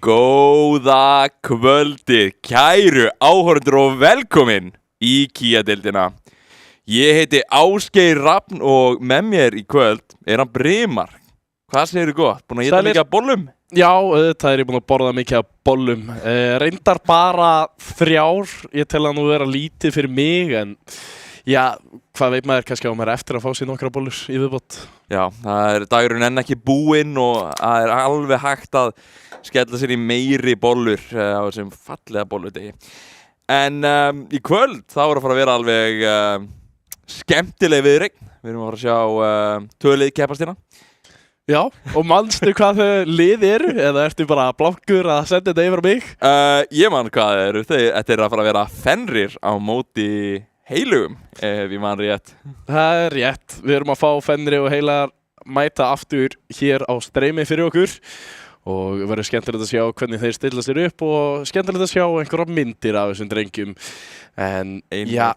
Góða kvöldið, kæru áhorfendur og velkomin í Kia-deildina. Ég heiti Ásgeir Rafn og með mér í kvöld er hann Brimar. Hvað segirðu gott? Búin að éta mikið af bollum? Já, það er ég búin að borða mikið af bollum. Reyndar bara 3. Ég tel að nú vera lítið fyrir mig, en já, hvað veit maður kannski á mér eftir að fá sér nokkra bollur í viðbót. Já, það er dagurinn enn ekki búinn og það er alveg hægt að skella sér í meiri bollur á þessum fallega bolludegi. En í kvöld þá er að fara að vera alveg skemmtileg viðureign. Við erum að fara að sjá 2 lið keppast hérna. Já, og manstu hvað þau lið eru? Eða ertu bara blankur að senda þetta yfir á mig? Ég man hvað þau eru. Þetta er að fara að vera Fenrir á móti Heilugum, ef ég man rétt. Það er rétt. Við erum að fá Fenrir og Heilar mæta aftur hér á streymi fyrir okkur. Og verður skemmtilegt að sjá hvernig þeir stilla sér upp og skemmtilegt að sjá einhverja myndir af þessum drengjum. En já,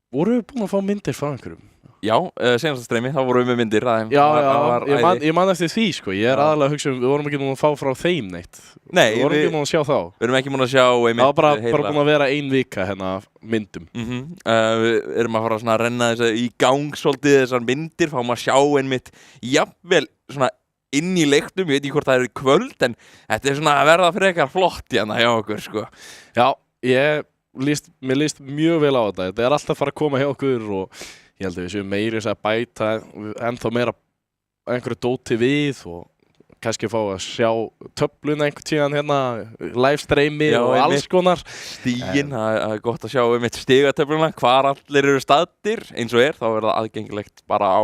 voru við búin að fá myndir frá einhverjum? Já, senast að streymi, þá vorum við með myndir. Ég man eftir því, sko. Ég er aðalega að hugsa við vorum ekki núna að fá frá þeim neitt. Nei, við vorum ekki núna að sjá þá. Við erum ekki múin að sjá það var bara búin að vera 1 vika hérna myndum. Við erum að fara svona að renna þess í gang svolítið þessar myndir, fáum að sjá einmitt jafnvel svona inn í leiknum, ég veit ekki hvort það er í kvöld, en þetta er svona að verða frekar flott hérna hjá okkur, sko. Já, mér líst mjög vel á þetta. Þetta er alltaf að fara að koma hjá okkur og ég held að við séum meiri að bæta ennþá meira einhverju dóti við og kannski fá að sjá töfluna einhvern tíðan hérna, livestreami og alls konar. Stíginn, það er gott að sjá einmitt stigatöfluna, hvar allir eru staðir, eins og þá er það aðgengilegt bara á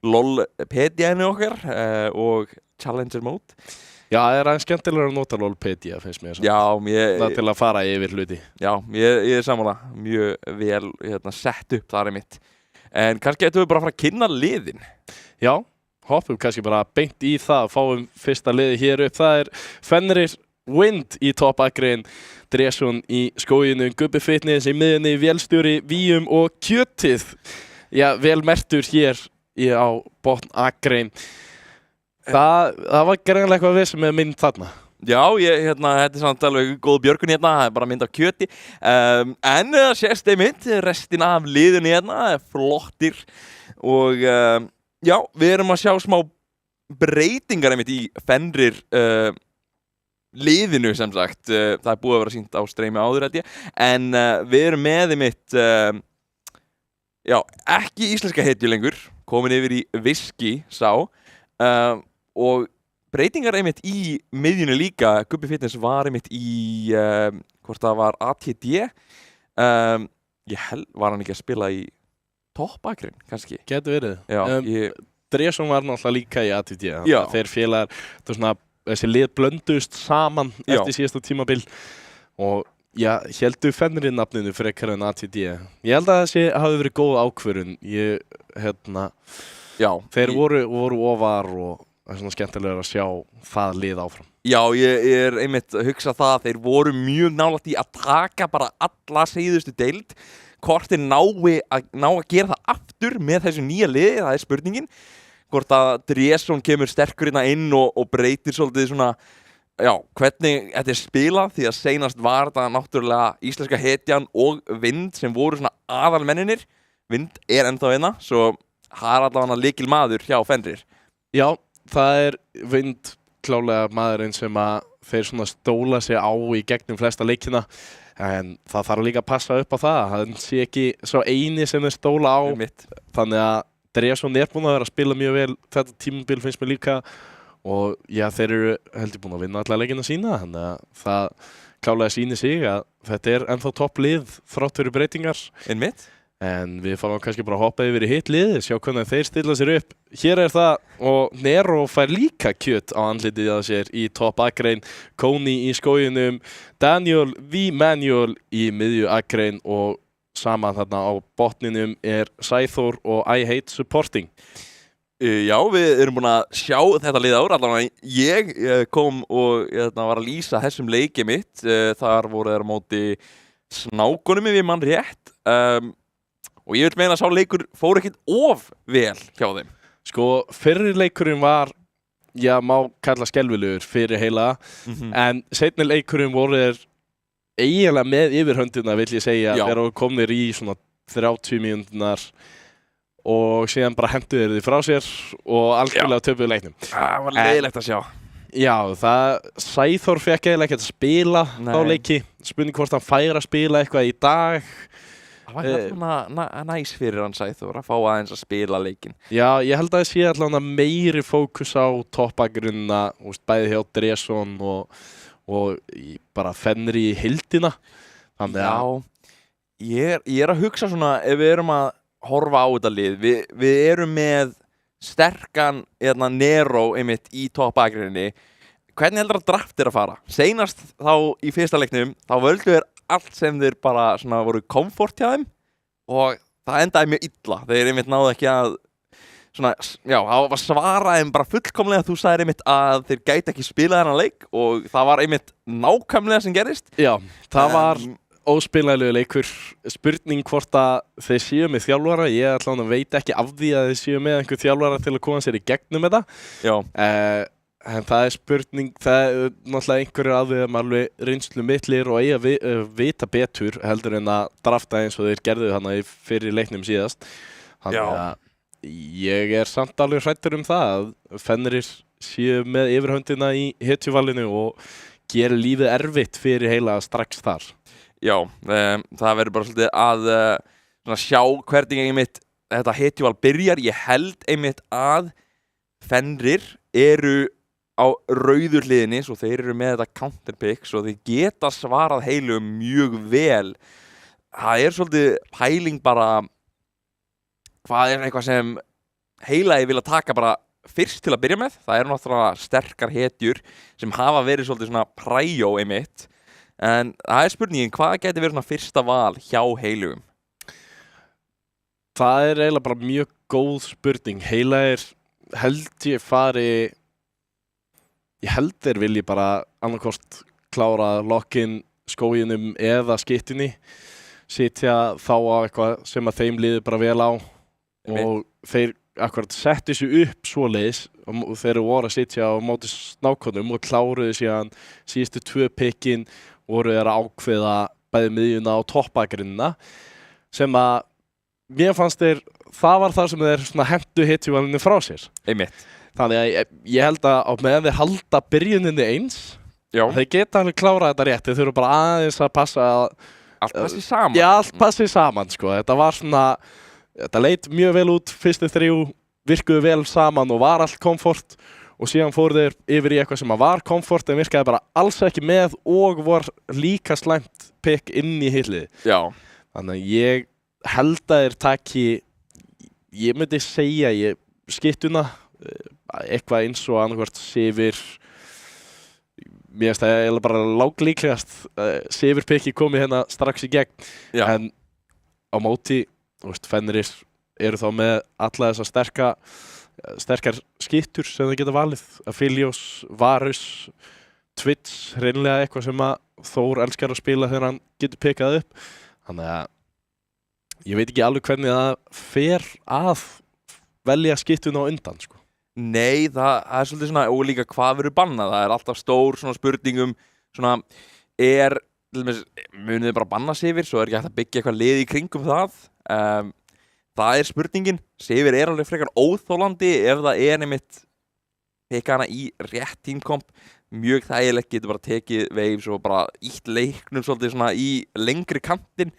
LOLpedia-inu okkar og Challenger Mode. Já, það er aðeins skemmtilega að nota LOLpedia, finnst mér. Já, það til að fara yfir hluti. Já, ég er sammála, mjög vel sett upp þar einmitt. En kannski ættum við bara að fara að kynna liðin. Já, hoppum kannski bara beint í það, fáum fyrsta liði hér upp. Það er Fenrir Wind í toppakriðin, Dresson í skóginum, Gubbi Fitness í miðjunni, Vélstjóri, Víum og Kjötið. Já, vel mertur hér á botnakriðin. Það var greinlega eitthvað við sem er mynd þarna. Já, þetta er samt alveg góð björgun hérna, það er bara mynd af Kjöti. En það sést einmitt, restin af liðinu hérna, flottir. Og já, við erum að sjá smá breytingar einmitt í Fenrir liðinu sem sagt. Það er búið að vera sýnt á streymi áður held ég. En við erum með einmitt, já, ekki íslenska hetju lengur, komin yfir í Viski sá. Og breytingar einmitt í miðjunni líka. Gubbi Fitness var einmitt í, hvort það var ATD. Var hann ekki að spila í toppakrin, kannski? Getur verið. Já, Dresson var náttúrulega líka í ATD. Þeir félagar, þessi lið blöndust saman eftir síðasta tímabil. Og já, héldu Fenrir nafninu frekar en ATD. Ég held að þessi hafi verið góð ákvörðun. Þeir voru ofar og það er svona skemmtilega að sjá það lið áfram. Já, ég er einmitt að hugsa það að þeir voru mjög nálægt í að taka bara alla síðustu deild. Hvort þeir ná að gera það aftur með þessu nýja liði, það er spurningin. Hvort að Dresson kemur sterkur hérna inn og breytir svolítið svona, já, hvernig þetta er spilað, því að seinast var þetta náttúrulega íslenska hetjan og Vind sem voru svona aðalmenninir. Vind er ennþá hérna, svo það er allavega lykil maður hjá Fenrir. Já, það er Vind klálega maðurinn sem að þeir svona stóla sig á í gegnum flesta leikina, en það þarf líka að passa upp á það. Hann sé ekki svo eini sem þeir stóla á. Þannig að Dresson er búin að vera að spila mjög vel þetta tímabil, finnst mér líka, og já, þeir eru heldur búin að vinna alla leikina sína, þannig að það klálega sýnir sig að þetta er ennþá topplið þrátt fyrir breytingar. Einmitt. En við fáum kannski bara að hoppa yfir í hitt liðið, sjá hvernig þeir stilla sér upp. Hér er það, og Nero fær líka kjöt á andlitið að sér í toppakrein, Koni í skóginum, Daniel V. Manuel í miðjuakrein og saman þarna á botninum er Sæþór og I Hate Supporting. Já, við erum búin að sjá þetta lið ár, allavega ég kom og var að lýsa þessum leiki mitt, þar voru þeir á móti Snákunum ef ég mann rétt. Og ég vil meina að sá leikur fór ekkert of vel hjá þeim. Sko, fyrri leikurinn var já, má kalla skelfilegur fyrir heila en seinni leikurinn voru þeir eiginlega með yfirhöndina vill ég segja þegar við komnir í svona 30 mínúturnar og síðan bara hentu þeir því frá sér og algjörlega töpuðu leiknum. Það var leiðilegt að sjá. Já, Sæþór fékk eiginlega ekki að spila þá leiki. Spurning hvort hann fær að spila eitthvað í dag. Það var hérna næs fyrir hann Sæþór að fá aðeins að spila leikinn. Já, ég held að það sé allavega meiri fókus á toppbakgrunna, bæði hjá Dresson og bara Fenri í heildina. Þannig að ég er að hugsa svona ef við erum að horfa á þetta lið. Við erum með sterkan Nero einmitt í toppbakgrunni. Hvernig heldur að draft að fara? Seinast þá í fyrsta leiknum þá völdu þeir allt sem þeir bara svona voru komfort hjá þeim og það endaði mjög illa. Þeir einmitt náðu ekki að svona, það var svaraðum bara fullkomlega. Þú sagðir einmitt að þeir gæti ekki spila þennan leik og það var einmitt nákvæmlega sem gerist. Já, það var óspilaðilegu leikur. Spurning hvort að þeir séu með þjálfara. Ég allavega veit ekki af því að þeir séu með einhver þjálfara til að koma sér í gegnum þetta. Já. En það er spurning, það er náttúrulega einhverjir aðviðum alveg reynslu miklir og eiga vita betur heldur en að drafta eins og þeir gerðu þarna fyrir leiknum síðast. Þannig að ég er samt alveg hræddur það að Fenrir séu með yfirhöndina í hetjuvalinu og gerir lífið erfitt fyrir heila strax þar. Já, það verður bara svolítið að sjá hvernig einmitt þetta hetjuval byrjar. Ég held einmitt að Fenrir eru á rauður hliðinni svo þeir eru með þetta counterpick svo þeir geta svarað heilu mjög vel. Það er svolítið pæling bara hvað er eitthvað sem heilaði vilja taka bara fyrst til að byrja með. Það eru náttúrulega sterkar hetjur sem hafa verið svolítið svona præjó einmitt. En það er spurningin, hvað geti verið svona fyrsta val hjá heilugum? Það er eiginlega bara mjög góð spurning. Heilaðir held ég held þeir vilji bara annarkost klára lokkin skóginum eða skittunni, sitja þá á eitthvað sem að þeim liður bara vel á og þeir akkurat setti sig upp svoleiðis og þeir voru að sitja á móti snákonum og kláruðu síðan síðustu 2 pikkin voru þeir að ákveða bæði miðjuna og toppbakgrunna sem að mér fannst það var það sem þeir svona hentu hetjuvalinu frá sér. Einmitt. Þannig að ég held að á meðan þeir halda byrjuninni eins, þeir geta alveg klárað þetta rétt. Þeir þurfa bara aðeins að passa að allt passi saman. Já, allt passi saman, sko. Þetta var svona, þetta leit mjög vel út, fyrstu 3 virkuðu vel saman og var allt komfort og síðan fóru þeir yfir í eitthvað sem var komfort en virkaði bara alls ekki með og var líka slæmt pick inn í hillið. Já. Þannig að ég held að þeir taki, ég myndi segja skittuna, eitthvað eins og annarkvort Sifir. Mér finnst það eiginlega bara langlíklegast Sifir pikki komið hérna strax í gegn. Já. En á móti, Fenrir eru þá með alla þessar sterkar skittur sem þeir geta valið. Aphelios, Varus, Twitch, hreinlega eitthvað sem að Þór elskar að spila þegar hann getur pikkað upp. Þannig að ég veit ekki alveg hvernig það fer að velja skittuna á undan, sko. Nei, það er svolítið svona, og líka hvað verður bannað. Það er alltaf stór svona spurningum, svona, munið þið bara banna Sifir, svo er ekki hægt að byggja eitthvað lið í kringum það. Það er spurningin. Sifir er alveg frekar óþólandi ef það er einmitt peka hana í rétt tímkomp. Mjög þægilegt, getur bara tekið Waves og bara ítt leiknum svolítið svona í lengri kantinn.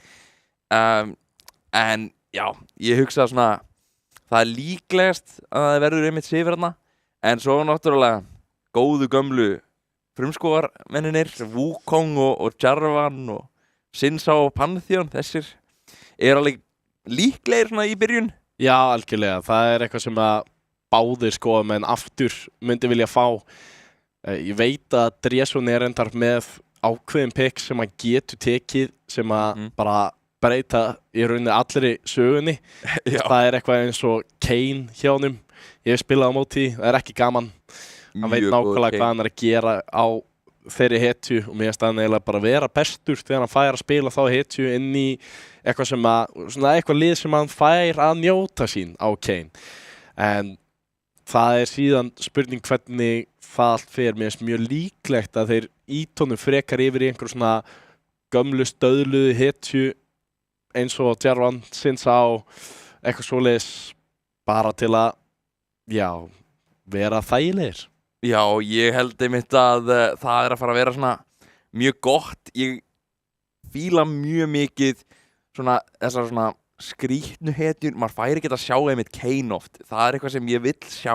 En já, ég hugsa svona, það er líklegast að það verður einmitt Sifir þarna. En svo náttúrulega góðu gömlu frumskógarmenninir, Wukong og Jarvan og Sinsa og Pantheon, þessir alveg líklegir svona í byrjun. Já, algjörlega. Það er eitthvað sem að báðir skógarmenn aftur myndi vilja fá. Ég veit að Dresson er endar með ákveðin pick sem að getur tekið sem að bara breyta í rauninni allri sögunni. Það er eitthvað eins og Kane hjá honum. Ég hef spilað á móti, það er ekki gaman. Hann veit nákvæmlega hvað hann er að gera á þeirri hetju og mér finnst hann eiginlega bara vera bestur þegar hann fær að spila þá hetju inn í eitthvað sem að, svona eitthvað lið sem hann fær að njóta sín á Kane. En það síðan spurning hvernig það allt fer. Mér finnst mjög líklegt að þeir ítónum frekar yfir í einhver svona gömlu stöðluðu hetju eins og Jarvan Sinsa á eitthvað svoleiðis bara til að, já, vera þægilegir. Já, ég held einmitt að það að fara að vera svona mjög gott. Ég fíla mjög mikið svona þessar svona skrýtnu hetjur. Maður fær ekki að sjá einmitt Kane oft. Það eitthvað sem ég vill sjá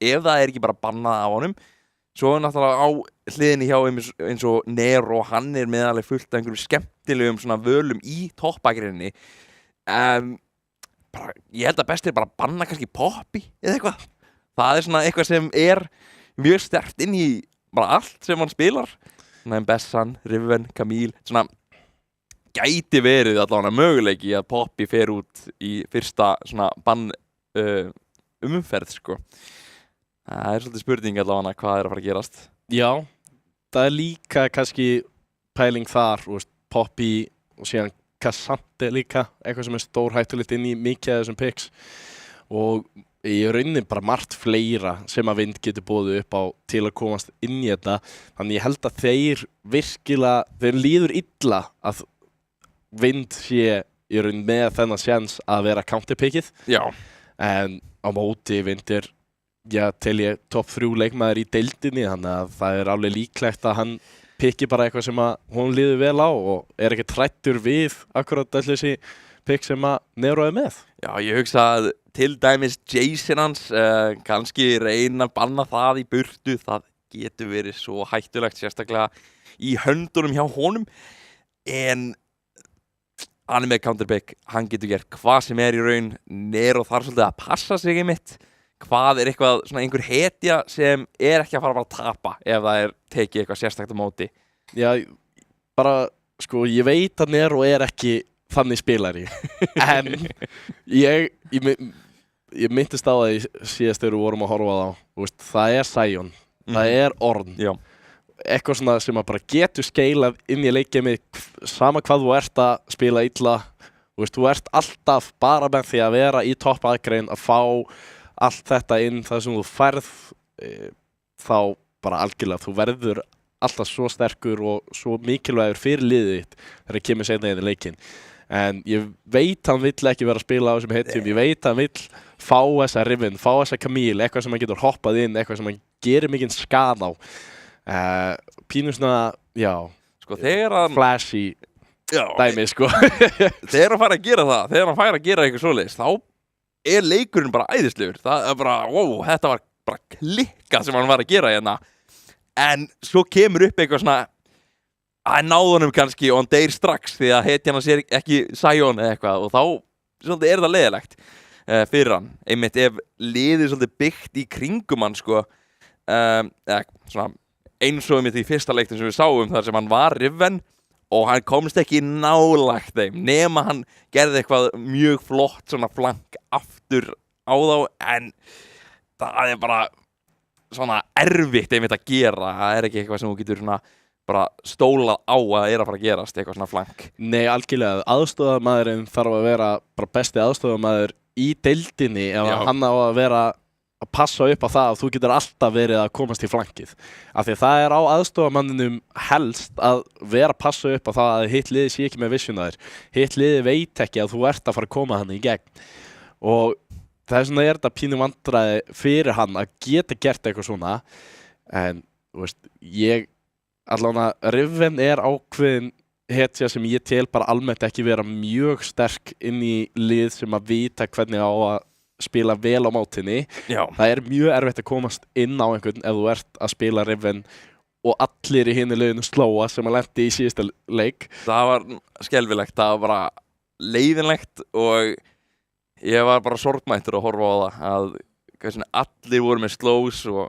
ef það ekki bara bannað á honum. Svo náttúrulega á hliðinni hjá eins og Nero, hann með alveg fullt af einhverjum skemmtilegum svona völum í toppakrinni. Ég held að best bara að banna kannski Poppy eða eitthvað. Það svona eitthvað sem mjög sterkt inn í bara allt sem hann spilar. Svona Bessan, Riven, Camille, svona gæti verið allavega möguleiki að Poppy fer út í fyrsta svona umferð, sko. Það svolítið spurning allavega hvað að fara að gerast. Já, það líka kannski pæling þar, Poppy og síðan Cassante líka, eitthvað sem stórhættulegt inn í mikið af þessum picks. Og í rauninni bara margt fleira sem að Vind getur boðið upp á til að komast inn í þetta. Þannig ég held að þeir líður illa að Vind sé í rauninni með þennan séns að vera counterpickið. Já. En á móti Vind tel ég topp 3 leikmaður í deildinni, þannig að það alveg líklegt að hann pikki bara eitthvað sem að hún líður vel á og ekki hræddur við akkurat allir þessi pick sem að Nero með. Já, ég hugsa að til dæmis Jason hans kannski reyna að banna það í burtu. Það getur verið svo hættulegt, sérstaklega í höndunum hjá honum. En hann með counterpick, hann getur gert hvað sem í raun. Nero þarf svolítið að passa sig einmitt. Hvað eitthvað, svona einhver hetja sem ekki að fara bara að tapa ef það tekið eitthvað sérstakt á móti? Já, bara, ég veit að Nero ekki þannig spilari. En ég myndist á það í síðast þegar við vorum að horfa á það. Það Sion, það Ornn. Já. Eitthvað svona sem að bara getur skeilað inn í leikjumi sama hvað þú ert að spila illa. Þú ert alltaf bara með því að vera í toppaðgrein að fá allt þetta inn, það sem þú færð þá bara algjörlega, þú verður alltaf svo sterkur og svo mikilvægur fyrir liðið þitt þegar það kemur seinna inn í leikinn. En ég veit hann vill ekki vera að spila á þessum hetjum, ég veit hann vill fá þessa Riven, fá þessa Camille, eitthvað sem hann getur hoppað inn, eitthvað sem hann gerir mikinn skad á. Pínu svona, já, flashy dæmi, Þegar hann fær að gera það, þegar hann fær að gera eitthvað svoleiðis, þá leikurinn bara æðislegur. Það bara, wow, þetta var bara klikkað sem hann var að gera hérna. En svo kemur upp eitthvað svona að náða honum kannski og hann deyr strax því að hetjan hann sér ekki Sion eða eitthvað og þá svolítið það leiðilegt fyrir hann. Einmitt ef liðið svolítið byggt í kringum hann, svona eins og einmitt í fyrsta leiknum sem við sáum þar sem hann var Riven og hann komst ekki nálægt þeim nema hann gerði eitthvað mjög flott svona flank aftur á þá en það bara svona erfitt einmitt að gera. Það ekki eitthvað sem þú getur svona bara stólað á að að fara að gerast eitthvað svona flank. Nei, algjörlega. Aðstoðarmaðurinn þarf að vera bara besti aðstoðarmaður í deildinni ef hann á að vera að passa upp á það að þú getur alltaf verið að komast í flankið. Af því að það á aðstoðarmanninum helst að vera að passa upp á það að hitt liði sé ekki með visionaðir. Hitt liði veit ekki að þú ert að fara að koma hann í gegn. Og það svona þetta pínu vandræði fyrir hann að geta gert eitthvað svona. En, allavega Riven ákveðin hetja sem ég tel bara almennt ekki vera mjög sterk inn í lið sem að vita hvernig á að spila vel á mótinni. Já. Það mjög erfitt að komast inn á einhvern ef þú ert að spila Riven og allir í hinu liðinu slóa sem að lendi í síðasta leik. Það var skelfilegt, það var bara leiðinlegt og ég var bara sorgmættur að horfa á það að allir voru með slows og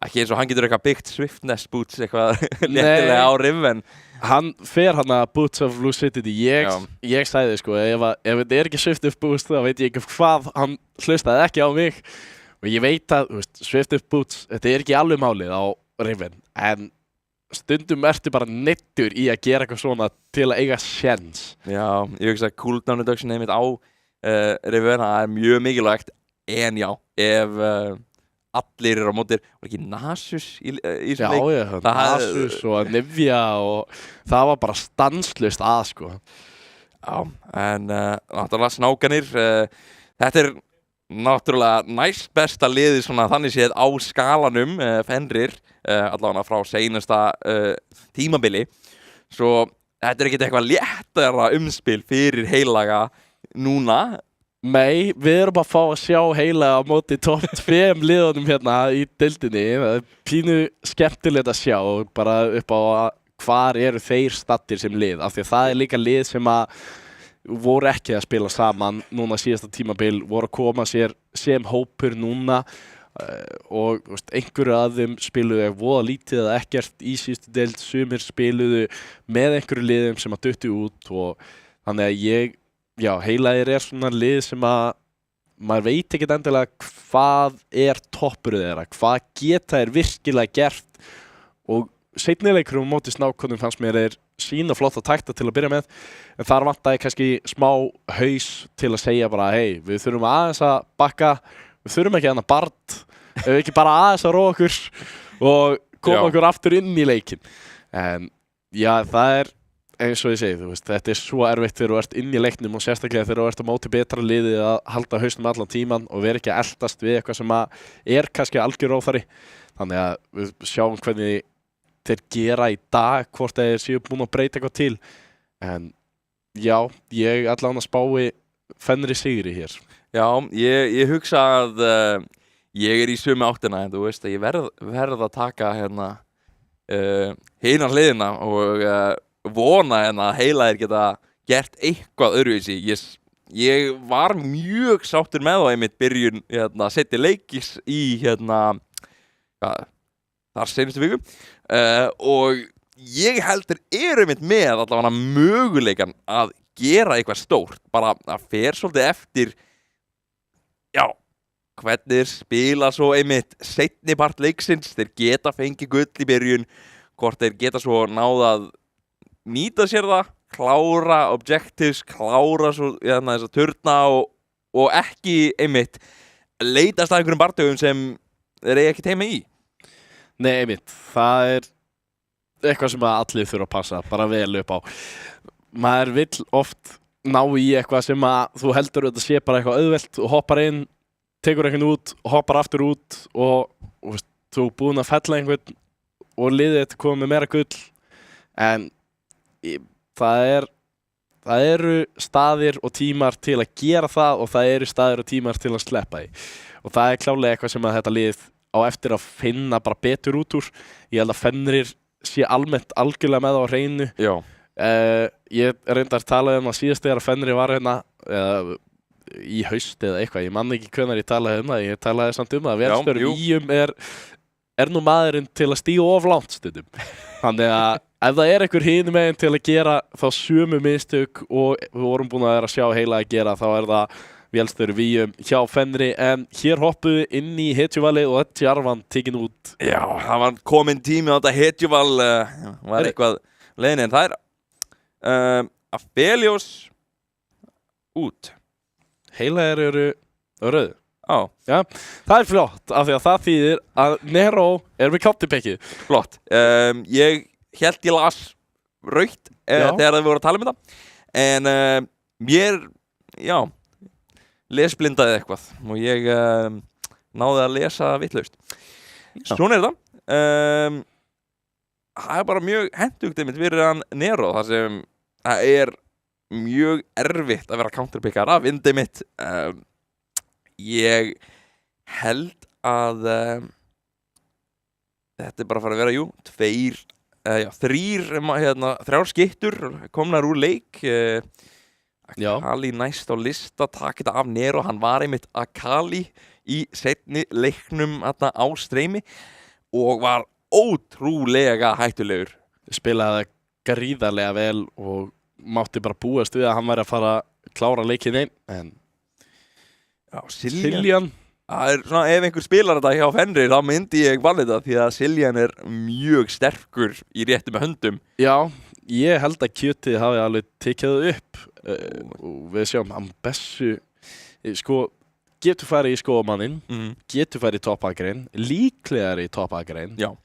ekki eins og hann getur eitthvað byggt Swiftness boots eitthvað léttilega á Riven. Hann fer hann að Boots of Lucidity. Ég sagði ef þetta ekki Swiftness boots þá veit ég ekki hvað hann hlustaði ekki á mig og ég veit að Swiftness boots, þetta ekki alveg málið á Riven en stundum ertu bara neyddur í að gera eitthvað svona til að eiga séns. Já, ég hugsa að cooldown reduction einmitt á Riven, það mjög mikilvægt en já, ef allir eru á móti var ekki Nasus í Já, þessum leik já, Nasus og Nivea og það var bara stanslaust sko. Já, en náttúrulega snákanir þetta er náttúrulega næst besta liðið svona þannig séð á skalanum Fenrir, allavega frá seinasta tímabili svo þetta er ekkert eitthvað léttara umspil fyrir heilaga núna. Nei, við erum að fá að sjá heilaga á móti topp 5 liðunum hérna í deildinni. Það er pínu skemmtilegt að sjá bara upp á hvar eru þeir stattir sem lið af því að það er líka lið sem að voru ekki að spila saman núna síðasta tímabil, voru að koma sér sem hópur núna og einhverju af þeim spiluðu voða lítið eða ekkert í síðustu deild, sumir spiluðu með einhverju liðum sem að duttu út og þannig að heilagir er svona lið sem að maður veit ekkert endilega hvað er toppurinn þeirra, hvað geta þeir virkilega gert og seinni leikur móti snákonum fannst mér sína flotta takta til að byrja með en þar vantaði kannski smá haus til að segja bara hei, við þurfum aðeins að bakka, við þurfum ekki annað bart, ef við ekki bara aðeins að róa okkur og koma okkur aftur inn í leikin en já, það er eins og ég segi, þetta er svo erfitt þegar þú ert inn í leiknum og sérstaklega þegar þú ert á móti betra liðið að halda hausnum allan tíman og vera ekki að eltast við eitthvað sem er kannski algjör óþarri þannig að við sjáum hvernig þeir gera í dag hvort þeir séu búin að breyta eitthvað til en já, ég allan að spái Fenri sigri hér. Já, ég hugsa að ég er í sömu áttina en þú veist að ég verð að taka hérna hina hliðina og vona hérna að heilagir geta gert eitthvað öðruvísi. Ég var mjög sáttur með það einmitt byrjun hérna setja leikis í hérna þar seinustu viku og ég heldur einmitt með allavega möguleikan að gera eitthvað stórt bara að fer svolítið eftir hvernig þeir spila svo einmitt seinni part leiksins, þeir geta fengið gull í byrjun, hvort þeir geta svo náða að nýta sér það, klára objectives, klára svo þess að turna og ekki einmitt leitast að einhverjum barndögum sem þeir eiga ekki teima í. Nei, einmitt, það er eitthvað sem allir þurfa að passa bara vel upp á. Maður vill oft ná í eitthvað sem að þú heldur að þetta sé bara eitthvað auðvelt og hoppar inn, tekur einhvern út og hoppar aftur út og þú er búinn að fella einhvern og liðið þetta komið með meira gull en það eru staðir og tímar til að gera það og það eru staðir og tímar til að sleppa því og það er klárlega eitthvað sem að þetta lið á eftir að finna bara betur út úr. Ég held að Fenrir sé almennt algjörlega með á hreinu. Já. Ég reyndar talaði að síðast þegar Fenrir var hérna í haust eða eitthvað, ég man ekki hvenær ég talaði það, ég talaði samt að Vélstjóri Víum er nú maðurinn til að stíga of langt stundum. Þannig að ef það er einhver hinum meginn til að gera þá sömu mistök og við vorum búin að vera að sjá heila að gera, þá er það Vélstjóri Víum hjá Fenri en hér hoppuðu inn í Hetjuvalið og Djarvan tekin út. Já, það var komin tími á þetta Hetjuval var eitthvað leiðin en það er Aphelios út. Heilaðir eru rauð. Já, það er flott af því að það þýðir að Nero er með counterpickið. Flott. Ég hélt ég las rautt þegar við vorum að tala um þetta en mér, lesblindaði eitthvað og ég náði að lesa vitlaust. Svona er þetta. Það er bara mjög hentugt einmitt fyrir hann Nero þar sem það er mjög erfitt að vera counterpickar af indið mitt. Ég held að þetta er bara að fara að vera þrjár skyttur komnar úr leik. Akali næst á lista, takk þetta af Nero, hann var einmitt Akali í seinni leiknum á streymi og var ótrúlega hættulegur. Spilaði gríðarlega vel og mátti bara búast við að hann væri að fara að klára leikinn einn en Siljan það er svona, ef einhver spilar þetta hjá Fenrir þá myndi ég valið þetta því að Siljan er mjög sterkur í réttu með höndum. Já, ég held að kjötið hafi alveg tekið upp og við sjáum Ambessu sko, getur farið í skóðumanninn, Mhm. getur farið í toppakrein, líklegar í toppakrein, Já.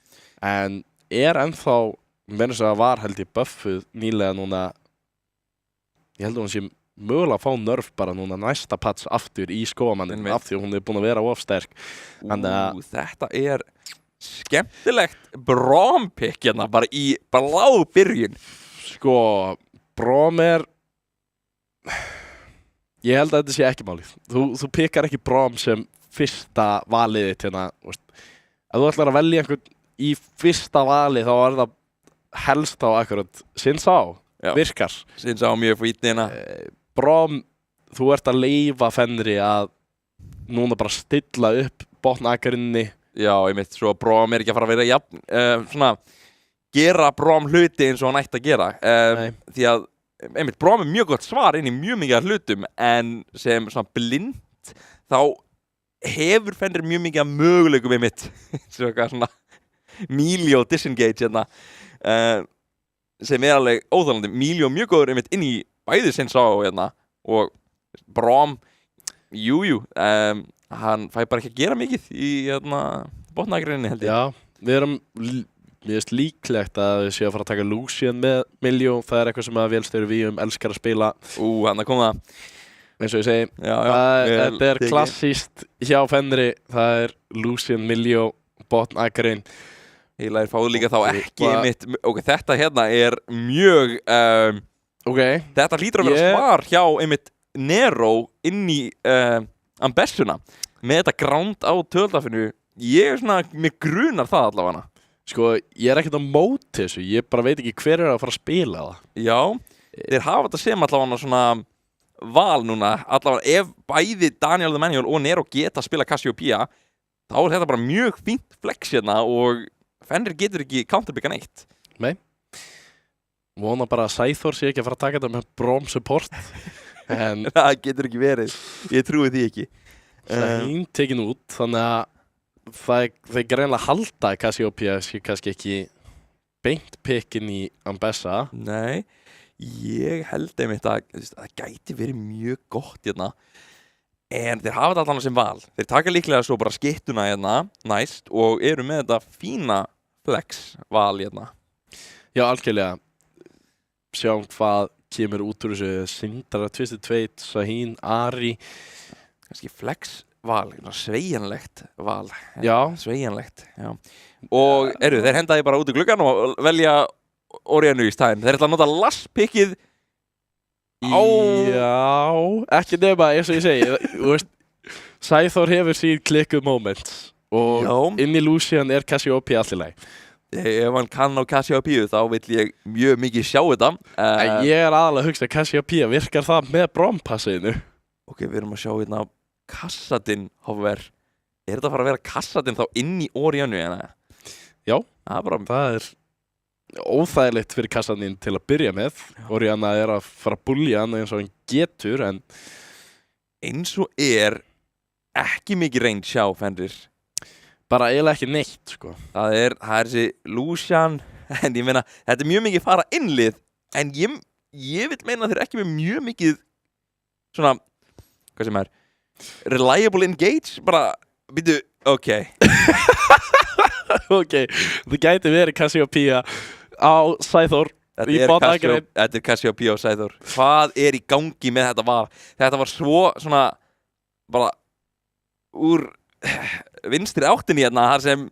en ennþá, meðan þess að var held ég buffuð nýlega núna, ég held að hún sé mögulega að fá nörf bara núna næsta pats aftur í skóðumanninn, Einmitt. af því að hún búin að vera of sterk. Þannig að- Þetta er skemmtilegt Brom-pick hérna, bara í blá byrjun. Sko, Brom ég held að þetta sé ekki málið. Þú pikkar ekki Brom sem fyrsta valið þitt hérna, veist. Ef þú ætlar að velja einhvern í fyrsta valið þá er það helst á akkurat Sinsá, Já. virkar. Sinns á mjög fítnina. Brom, þú ert að leyfa Fenri að núna bara stilla upp botnakrinni. Já, einmitt, svo Brom ekki að fara að vera jafn, svona, gera Brom hluti eins og hann ætti að gera. Nei. Því að, einmitt, Brom mjög gott svar inn í mjög mikið af hlutum, en sem svona blind, þá hefur Fenrir mjög mikið af möguleikum einmitt. Svo eitthvað svona Milio disengage hérna, sem alveg óþálandi. Milio mjög góður einmitt inn í bæði Sinsá hérna, og Brom, jújú, hann fæ bara ekki að gera mikið í hérna, botnagrinni held ég. Já, við erum, mér finnst líklegt að við séum að fara að taka Lucian með Miljó. Það er eitthvað sem að Vélstjóri Víum elskar að spila. Hann að koma. Eins og ég segi, Já, þetta er klassíst hjá Fenri. Það er Lucian, Miljó, botnakrin. Heilaðir fáðu líka þá ekki einmitt. Ok, þetta hérna er mjög, þetta hlýtur að vera svar hjá einmitt Nero inn í Ambessuna. Með þetta gránd á töldafinu, ég er svona, mig grunar það allavega. Sko, ég er ekkert á móti þessu, ég bara veit ekki hver er að fara að spila það. Já, þeir hafa þetta sem allavega svona val núna, allavega ef bæði Daniel the Manual og Nero geta að spila Cassiopeia, þá er þetta bara mjög fínt flex hérna og Fenrir getur ekki counterbygga neitt. Nei. Vona bara að Sæþór sé ekki að fara að taka þetta með Brom support. En það getur ekki verið, ég trúi því ekki. Hín tekin út, þannig að þeir greinlega halda að Cassiopeia sé kannski ekki beint pikkin í Ambessa. Nei, ég held einmitt að það gæti verið mjög gott hérna. En þeir hafa þetta allan sem val. Þeir taka líklega svo bara skittuna hérna næst og eru með þetta fína flex val hérna. Já, algjörlega. Sjáum hvað kemur út úr þessu. Sindra, Twisted Fate, Shaheen, Ari. Kannski flex val, sveigjanlegt val. Já. Sveigjanlegt, já. Og þeir hendaði bara út í gluggan og velja Oriannu í stæðin. Þeir ætla að nota last-pickið á... Já, ekki nema, eins og ég segi. Þú veist, Sæþór hefur sín klikkuð moments. Og Já. inn í Lucian er Cassiopeia allt í lagi. Ef hann kann á Cassiopeia þá vill ég mjög mikið sjá þetta. Ég er aðalega að hugsa að Cassiopeia virkar það með Brom-passinu. Ok, við erum að sjá hérna Kassadin hover. Er þetta að fara að vera Kassadin þá inn í Oriannu? Já. Það er óþægilegt fyrir Kassadin til að byrja með. Orianna er að fara að bulja hann eins og hann getur, en eins og ekki mikið reynd sjá Fenrir. Bara eiginlega ekki neitt, sko. Það er þessi Lucian, en ég meina, þetta er mjög mikið fara innlið, en ég vil meina að þeir ekki með mjög mikið svona, hvað sem reliable engage, bara, býtu, ok. Ok, það gæti verið Cassiopeia á Sæþór í botnakrein. Þetta er Cassiopeia og Sæþór. Hvað er í gangi með þetta val? Þetta var svo svona, bara, úr vinstri áttinni hérna, þar sem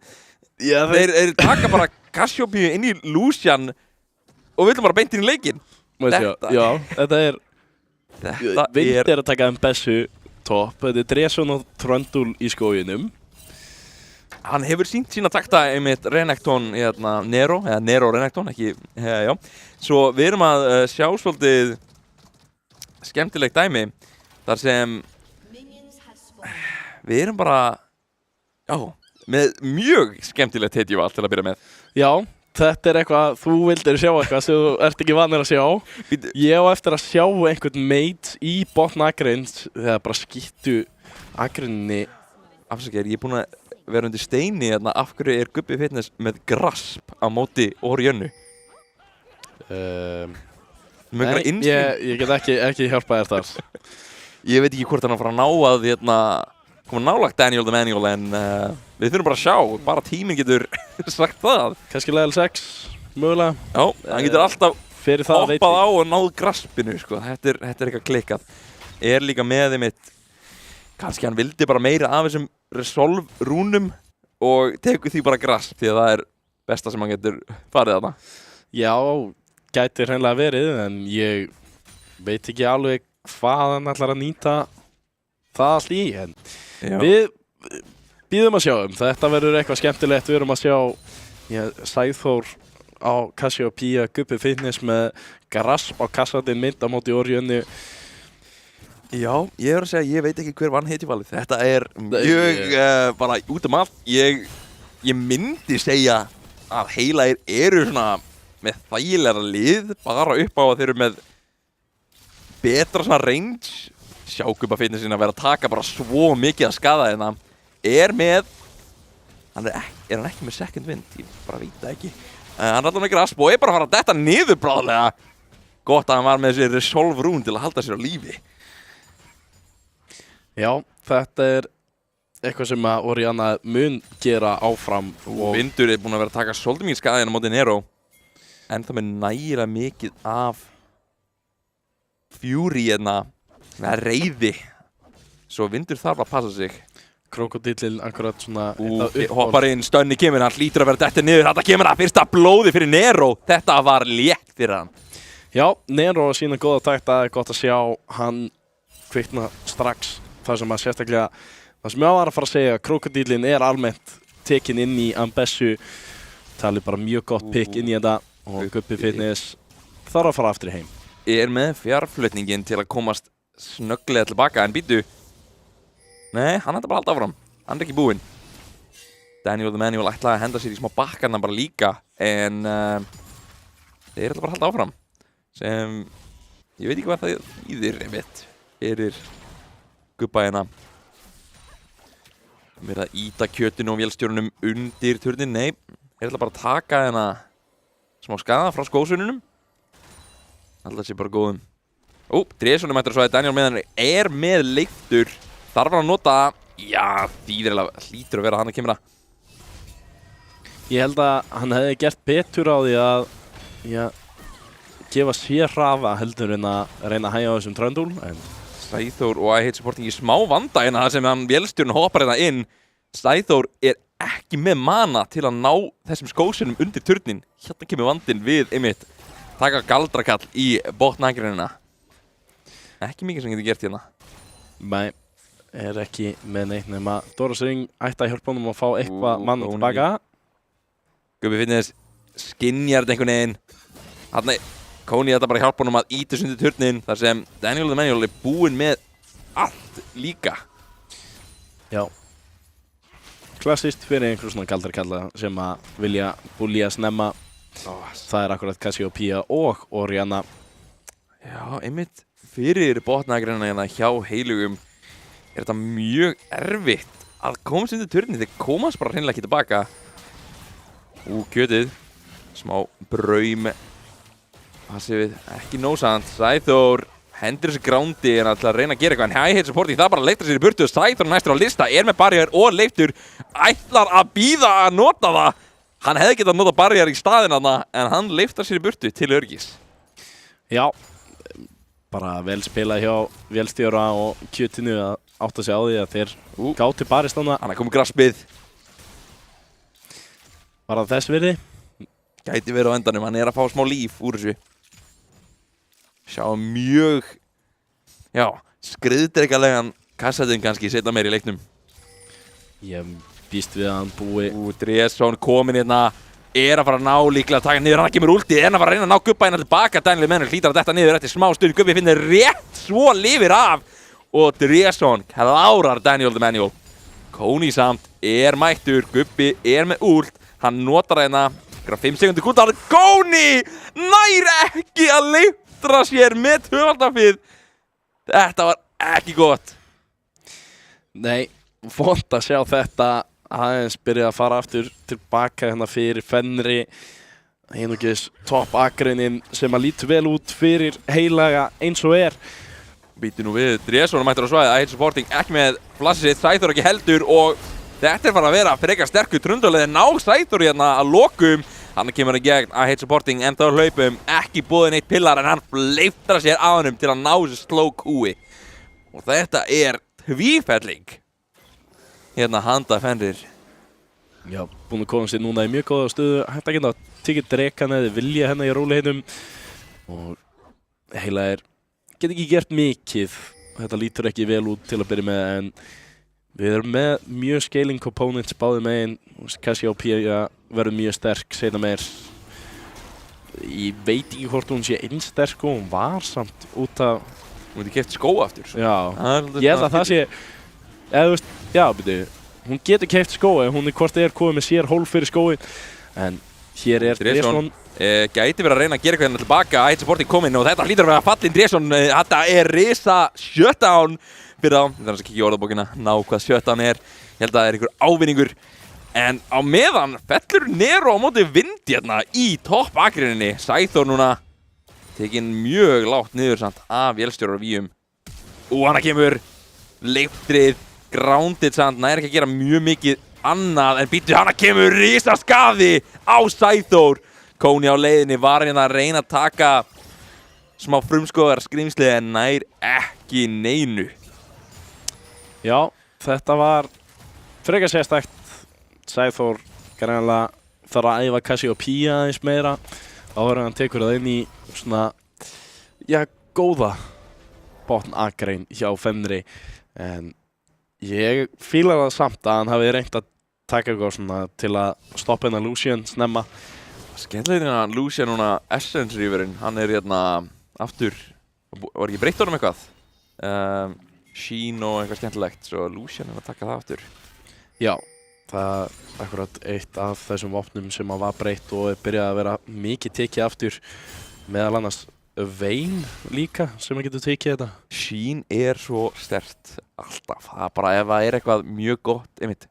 þeir taka bara Cassiopeia inn í Lucian og viljum bara beint inn í leikinn. Þetta er Vind er að taka Ambessu topp. Þetta er Dresun og Tröndul í skóginum. Hann hefur sýnt sína takta einmitt Renekton Nero, eða Nero Renekton, ekki, já. Svo við erum að sjá svolítið skemmtilegt dæmi þar sem við erum bara, já, með mjög skemmtilegt hetjuval til að byrja með. Já, þetta er eitthvað, þú vildir sjá eitthvað sem þú ert ekki vanur að sjá. Ég á eftir að sjá einhvern mate í botn agrins þegar bara skýttu agrinni. Afsakir, ég er búinn að vera undir steini hérna, af hverju er Gubbi Fitness með grasp á móti Oriannu? Nei, ég get ekki hjálpað þér þar. Ég veit ekki hvort hann að fara að ná að koma nálægt Daniel the Manual en við þurfum bara að sjá, bara tíminn getur sagt það. Kannski level 6, mögulega. Já, hann getur alltaf Fyrir það veit hoppað ég. á og náð graspinu, sko. Þetta er eitthvað klikkað. Er líka með einmitt, kannski hann vildi bara meira af þessum resolve rúnum og tekur því bara grasp því að það er besta sem hann getur farið þarna. Já, gæti hreinlega verið, en ég veit ekki alveg hvað hann ætlar að nýta það allt í, en við býðum að sjá þetta verður eitthvað skemmtilegt, við erum að sjá Sæþór á Cassiopeia, Gubbi Fitness með grasp á kassatinn mynd á móti Orionnu. Já, ég verður að segja, ég veit ekki hver vann hetjuvalið. Þetta er mjög bara út allt. Ég myndi segja að Heilaðir eru svona með þægilega lið, bara upp á að þeir eru með betra svona range. Sjá Gubba Fitnessin að vera að taka bara svo mikið að skada hérna. Er hann ekki með second wind? Ég bara veit það ekki. Hann er alltaf með grasp og er bara að fara að detta niður bráðlega. Gott að hann var með þessi resolve rún til að halda sér á lífi. Já, þetta er eitthvað sem að Orianna mun gera áfram. Og Vindur er búinn að vera að taka svolítið mikið skadiðina á móti Nero. En það með nægilega mikið af Fury með reiði. Svo Vindur þarf að passa sig. Krokodillinn akkurat svona Hoppar inn, Stönni kemur, hann hlýtur að vera dettur niður. Þetta kemur að fyrsta blóði fyrir Nero. Þetta var létt fyrir hann. Já, Nero sína góða takt, það er gott að sjá hann kvikna strax. Það sem að sérstaklega, það sem ég var að fara að segja, Krokodillinn er almennt tekinn inn í Ambessu. Talið bara mjög gott pick inn í þetta og Gubbi Fitness þarf að fara aftur heim. Er með fjárflutningin til að komast snögglega tilbaka, en býtu. Nei, hann ætla bara að halda áfram. Hann er ekki búinn. Daniel the Manual ætlaði að henda sér í smá bakkarna bara líka, en þeir ætla bara að halda áfram. Sem, ég veit ekki hvað það þýðir einmitt fyrir Gubba hérna. Verið að íta kjötinu og vélstjórunum undir turnin. Nei, þeir ætla bara að taka hérna smá skada frá skósununum. Alltaf sé bara góðum. Drésson mættur svo að Daniel meðan er með leiktur. Þarf hann að nota, já, hlýtur að vera hann að kemur að. Ég held að hann hefði gert betur á því að gefa sér hraða heldur en að reyna að hægja á þessum tröndúl. Sæþór og I Hate Supporting í smá vanda hérna þar sem hann vélstjórinn hoppar hérna inn. Sæþór er ekki með mana til að ná þessum skósunum undir turnin. Hérna kemur vandinn við einmitt taka galdrakall í botnangrinina. Ekki mikið sem getur gert hérna. Nei, er ekki með neitt nema Doros Ring ætti að hjálpa honum að fá eitthvað mann tilbaka. Gubbi Fitness skinjar þetta einhvern veginn. Þarna Kóni þetta bara hjálpa honum að íta sundir turnin þar sem Daniel the Manual er búinn með allt líka. Já. Klassist fyrir einhver svona galdrakalla sem að vilja búlja snemma. Það er akkurat Cassiopeia og Orianna. Já, einmitt fyrir botnagreinina hérna hjá heilugum er þetta mjög erfitt að komast undir turnin. Þeir komast bara hreinlega ekki tilbaka. Kjötið. Smá braum. Passið ekki nósant. Sæþór hendur þessu grándi en ætla að reyna að gera eitthvað. En I Hate Supporting það bara leiftar sér í burtu. Sæþór næstur á lista, er með barrier og leiftur. Ætlar að bíða að nota það. Hann hefði getað að nota barrier í staðinn þarna en hann leiftar sér í burtu til öryggis. Já, bara vel spilað hjá vélstjóra og kjötinu að átta sig á því að þeir gátu barist þarna. Hann er komið graspið. Var það þess virði? Gæti verið á endanum, hann er að fá smá líf úr þessu. Sjá mjög, skriðdrekalegan kassetinn kannski setja meir í leiknum. Ég býst við að hann búi. Drésson kominn hérna, er að fara að ná líklega að taka niður, hann kemur últið, en að fara að reyna að ná Gubba hérna tilbaka. Daniel Menner hlýtar að detta niður eftir smá stund, Gubbi finnir rétt svo lifir af og Drésson klárar Daniel the Manual. Kóni samt er mættur, Gubbi er með últ, hann notar hérna 5 sekundir kútar. Kóni nær ekki að leiftra sér með tvöfaldafið. Þetta var ekki gott. Nei, vont að sjá þetta aðeins byrja að fara aftur tilbaka hérna fyrir Fenri. Einungis topp akreinin sem að lítur vel út fyrir heilaga eins og er. Býtu nú við, Dresson mættur á svæðið, IH Supporting ekki með flassið sitt, Sæþór ekki heldur og þetta fara að vera frekar sterkur trundaleið ná Sæþór hérna að lokum. Hann kemur í gegn IH Supporting enda á hlaupum, ekki boðið neitt pillar en hann fleiftar sér á honum til að ná þessu slow kúi. Og þetta tvífelling. Hérna handa Fenrir. Já, búin að koma sér núna í mjög góða stöðu, hægt að geta tekið drekan eða vilja hérna í rólehinum og heila get ekki gert mikið. Þetta lítur ekki vel út til að byrja með en við erum með mjög scaling components báðið megin. Cassiopeia verður mjög sterk seinna meir. Ég veit ekki hvort hún sé eins sterk og hún var samt út af... Hún hefði keypt skó aftur. Já, ég held að það sé... Eða þú veist, já, byrju. Hún getur keypt skó ef hún hvort komið með sér hólf fyrir skóin. En hér Dresson. Gæti verið að reyna að gera eitthvað hérna tilbaka. IH Supporting kominn og þetta hlýtur að vera fallinn Dresson. Þetta risa shutdown fyrir þá. Við þarfum að kíkja í orðabókina, ná hvað shutdown Ég held að það einhver ávinningur. En á meðan fellur Nero á móti Vindi hérna í toppakrinninni. Sæþór núna tekinn mjög lágt niður samt af vélstjórar víum. Og hana kemur leiftrið, grounded samt, nær ekki að gera mjög mikið annað en býttu hana kemur risa skaði á Sæþór. Kóni á leiðinni var hérna að reyna að taka smá frumskoðar skrimsli en nær ekki neinu. Já, þetta var frekar sérstakt. Sæþór greinilega þarf að æfa Cassiopeia aðeins meira áður en hann tekur það inn í svona, já, góða botnakrein hjá Fenri. En ég fíla það samt að hann hafi reynt að taka eitthvað svona til að stoppa hérna Lucian snemma. Skemmtilega Lucian núna Essence Reaverinn, hann hérna aftur, var ekki breytt honum eitthvað? Sheen og eitthvað skemmtilegt, svo Lucian að taka það aftur. Já, það er akkurat eitt af þessum vopnum sem var breytt og byrjaði að vera mikið tekið aftur, meðal annars Vayne líka sem getur tekið þetta. Sheen svo sterkt alltaf, það bara ef það eitthvað mjög gott, einmitt,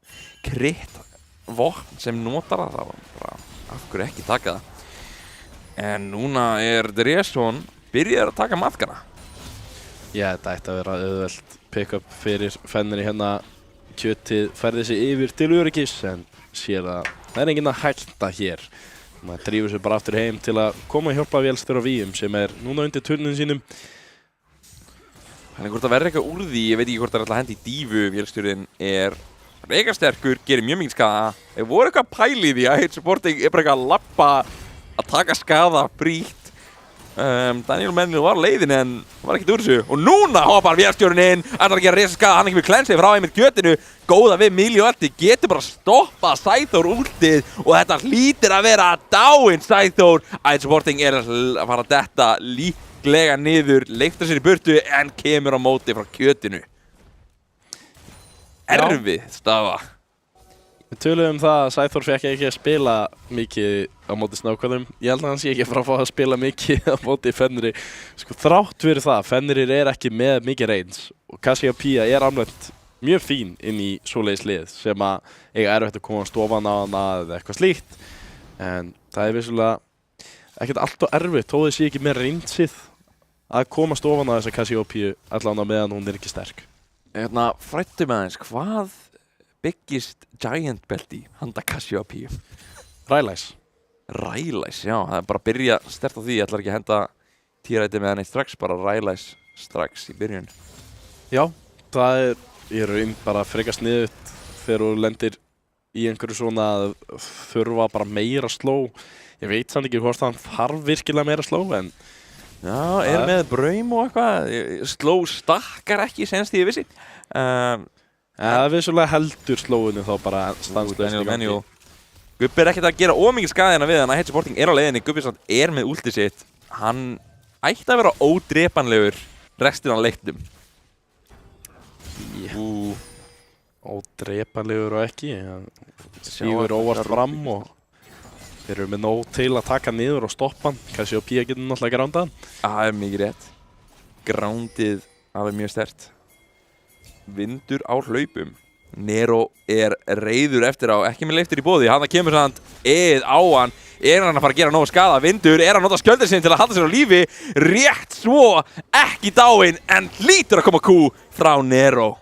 krydd vopn sem notar það, þá bara af hverju ekki taka það. En núna Dresson byrjaði að taka maðkana. Já, þetta ætti að vera auðvelt pick-up fyrir Fenri hérna. Kjötið færði sig yfir til öryggis en sér að það enginn að hætta hér. Maður drífur sig bara aftur heim til að koma að hjálpa vélstjóra víum sem núna undir turnum sínum. Þannig hvort það verður eitthvað úr því, ég veit ekki hvort það hendi í dífu. Vélstjórinn mega sterkur, gerir mjög mikið skaða. Þeir voru eitthvað pæli í því að IH Supporting bara eitthvað að lappa að taka skaða frítt. Daniel Menil var á leiðinni en var ekkert úr þessu. Og núna hoppar vélstjórinn inn, ætlar ekki að resa skaða, hann ekki með klensið frá einmitt kjötinu. Góða við Milli og Elti, getur bara stoppað Sæþór últið og þetta hlýtir að vera dáinn Sæþór. IH Supporting að fara að detta líklega niður, leiftar sér í burtu en kemur á móti frá kjötinu. Erfið staða. Við töluðum það að Sæþór fekk ekki að spila mikið á móti snákvæðum. Ég held að hann sé ekki að fara að fá að spila mikið á móti Fenri. Sko þrátt fyrir það, Fenrir ekki með mikið reyns og Cassiopeia almennt mjög fín inn í svoleiðis lið sem að eiga erfitt að koma stofan á hana eða eitthvað slíkt. En það vissulega ekkert allt og erfitt, þó þið sé ekki með reynsið að koma stofan á þessa Cassiopeia allan á meðan hún ekki sterk. Frættu með aðeins, hvað byggist Giant Belt í handa Cassiopeia? Rylai's, já, það bara að byrja sterkt á því, ég ætlar ekki að henda tíræti með henni strax, bara Rylai's strax í byrjun. Já, það bara frekar sniðugt þegar þú lendir í einhverju svona að þurfa bara meira sló. Ég veit samt ekki hvort hann þarf virkilega meira sló, en já, með braum og eitthvað, sló stakkar ekki senst því ég vissi. Það vissulega heldur slóinu þá bara stanslaust í gangi. Gubbi ekkert að gera ómikið skaði hérna við hann að IH Supporting á leiðinni. Gubbi samt með últið sitt. Hann ætti að vera ódrepanlegur restina af leiknum. Ódrepanlegur og ekki. Sýgur óvart fram og þeir eru með nóg til að taka niður og stoppa hann. Cassiopeia getur náttúrulega grándað. Það mikið rétt. Grándið alveg mjög sterkt. Vindur á hlaupum. Nero reiður eftir á, ekki með leiftur í boði. Hann kemur samt á hann. Er hann að fara að gera nógu skada? Vindur, er að nota skjöldur sinni til að halda sér á lífi? Rétt svo, ekki dáinn, en hlýtur að koma kú frá Nero.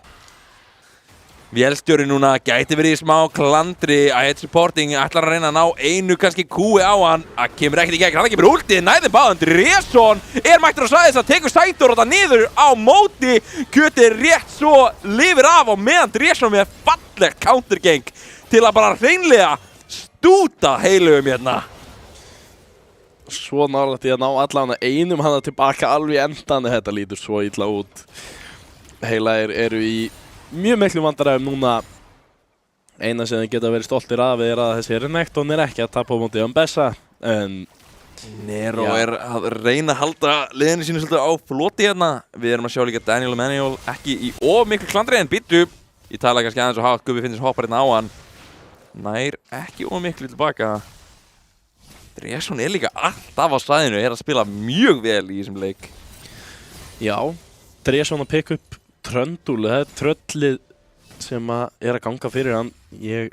Vélstjóri núna gæti verið í smá klandri að head supporting, ætlar að reyna að ná einu kannski kúi á hann, það kemur ekkert í gegn, hann kemur últið, næði báðan, Dresson er mættur á svæðis að tekur Sæþór og það niður á móti, Kjöti rétt svo lifir af og meðan Dresson með fallegt countergeng til að bara hreinlega stúta heilugum hérna. Svo nálægt í að ná allan einum hana tilbaka alveg endan, þetta lítur svo illa út. Heilaðir eru í mjög miklu vandræðum núna. Eina sem þeir geta verið stoltir af er að þessi Renekton er ekki að tapa á móti Ambessa, en Nero er að reyna að halda liðinu sínu svolítið á floti hérna. Við erum að sjá líka Daniel Emanuel ekki í of miklu klandri en býttu. Ég tala kannski aðeins og hátt, Gubbi finnst hoppar hérna á hann. Nær ekki of miklu tilbaka. Dresson er líka alltaf á svæðinu, er að spila mjög vel í þessum leik. já, Dresson að pikka upp Tröndúl, það er tröllið sem er að ganga fyrir hann. Ég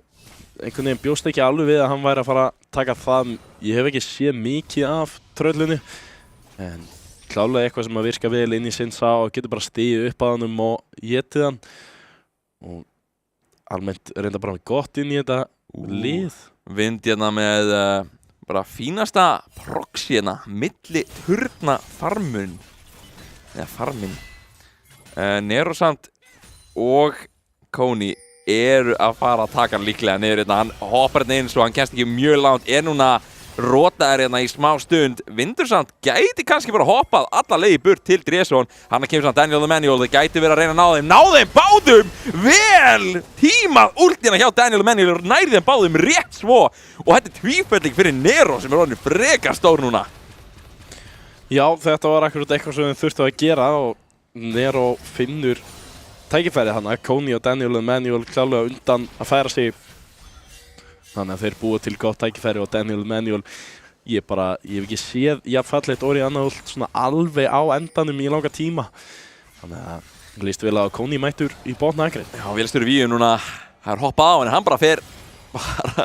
einhvern veginn bjóst ekki alveg við að hann væri að fara að taka það. Ég hef ekki séð mikið af tröllinu, en klálega eitthvað sem að virka vel inn í sinn sá og getur bara stigið upp að hann og étið hann. Og almennt reynda bara gott inn í þetta lið. Vind hérna með bara fínasta proxy hérna, milli turna farmun. Eða farmin. Nero samt og Kóni eru að fara að taka hann líklega niður hérna. Hann hoppar hérna inn svo hann kemst ekki mjög langt. Er núna rotaður hérna í smá stund. Vindur samt gæti kannski bara hoppað alla leið í burt til Dresson. Hann kemur samt Daniel Emanuel. Það gæti verið að reyna að ná þeim. Ná þeim báðum! Vel tímað últina hjá Daniel Emanuel. Nær þeim báðum rétt svo. Og þetta er tvífelling fyrir Nero sem er orðinn frekar stór núna. Já, þetta var akkurat eitthvað sem þau þurftu að gera og Nero finnur tækifæri hana. Kóni og Daniel Emanuel klálega undan að færa sig. Þannig að þeir búa til gott tækifæri og Daniel Emanuel, ég hef ekki séð jafnfallegt Orianna Ult svona alveg á endanum í langa tíma. Þannig að það líst vel að Kóni mættur í botnakri. Já, vélstjóri víu núna, það er hoppað á en hann bara fer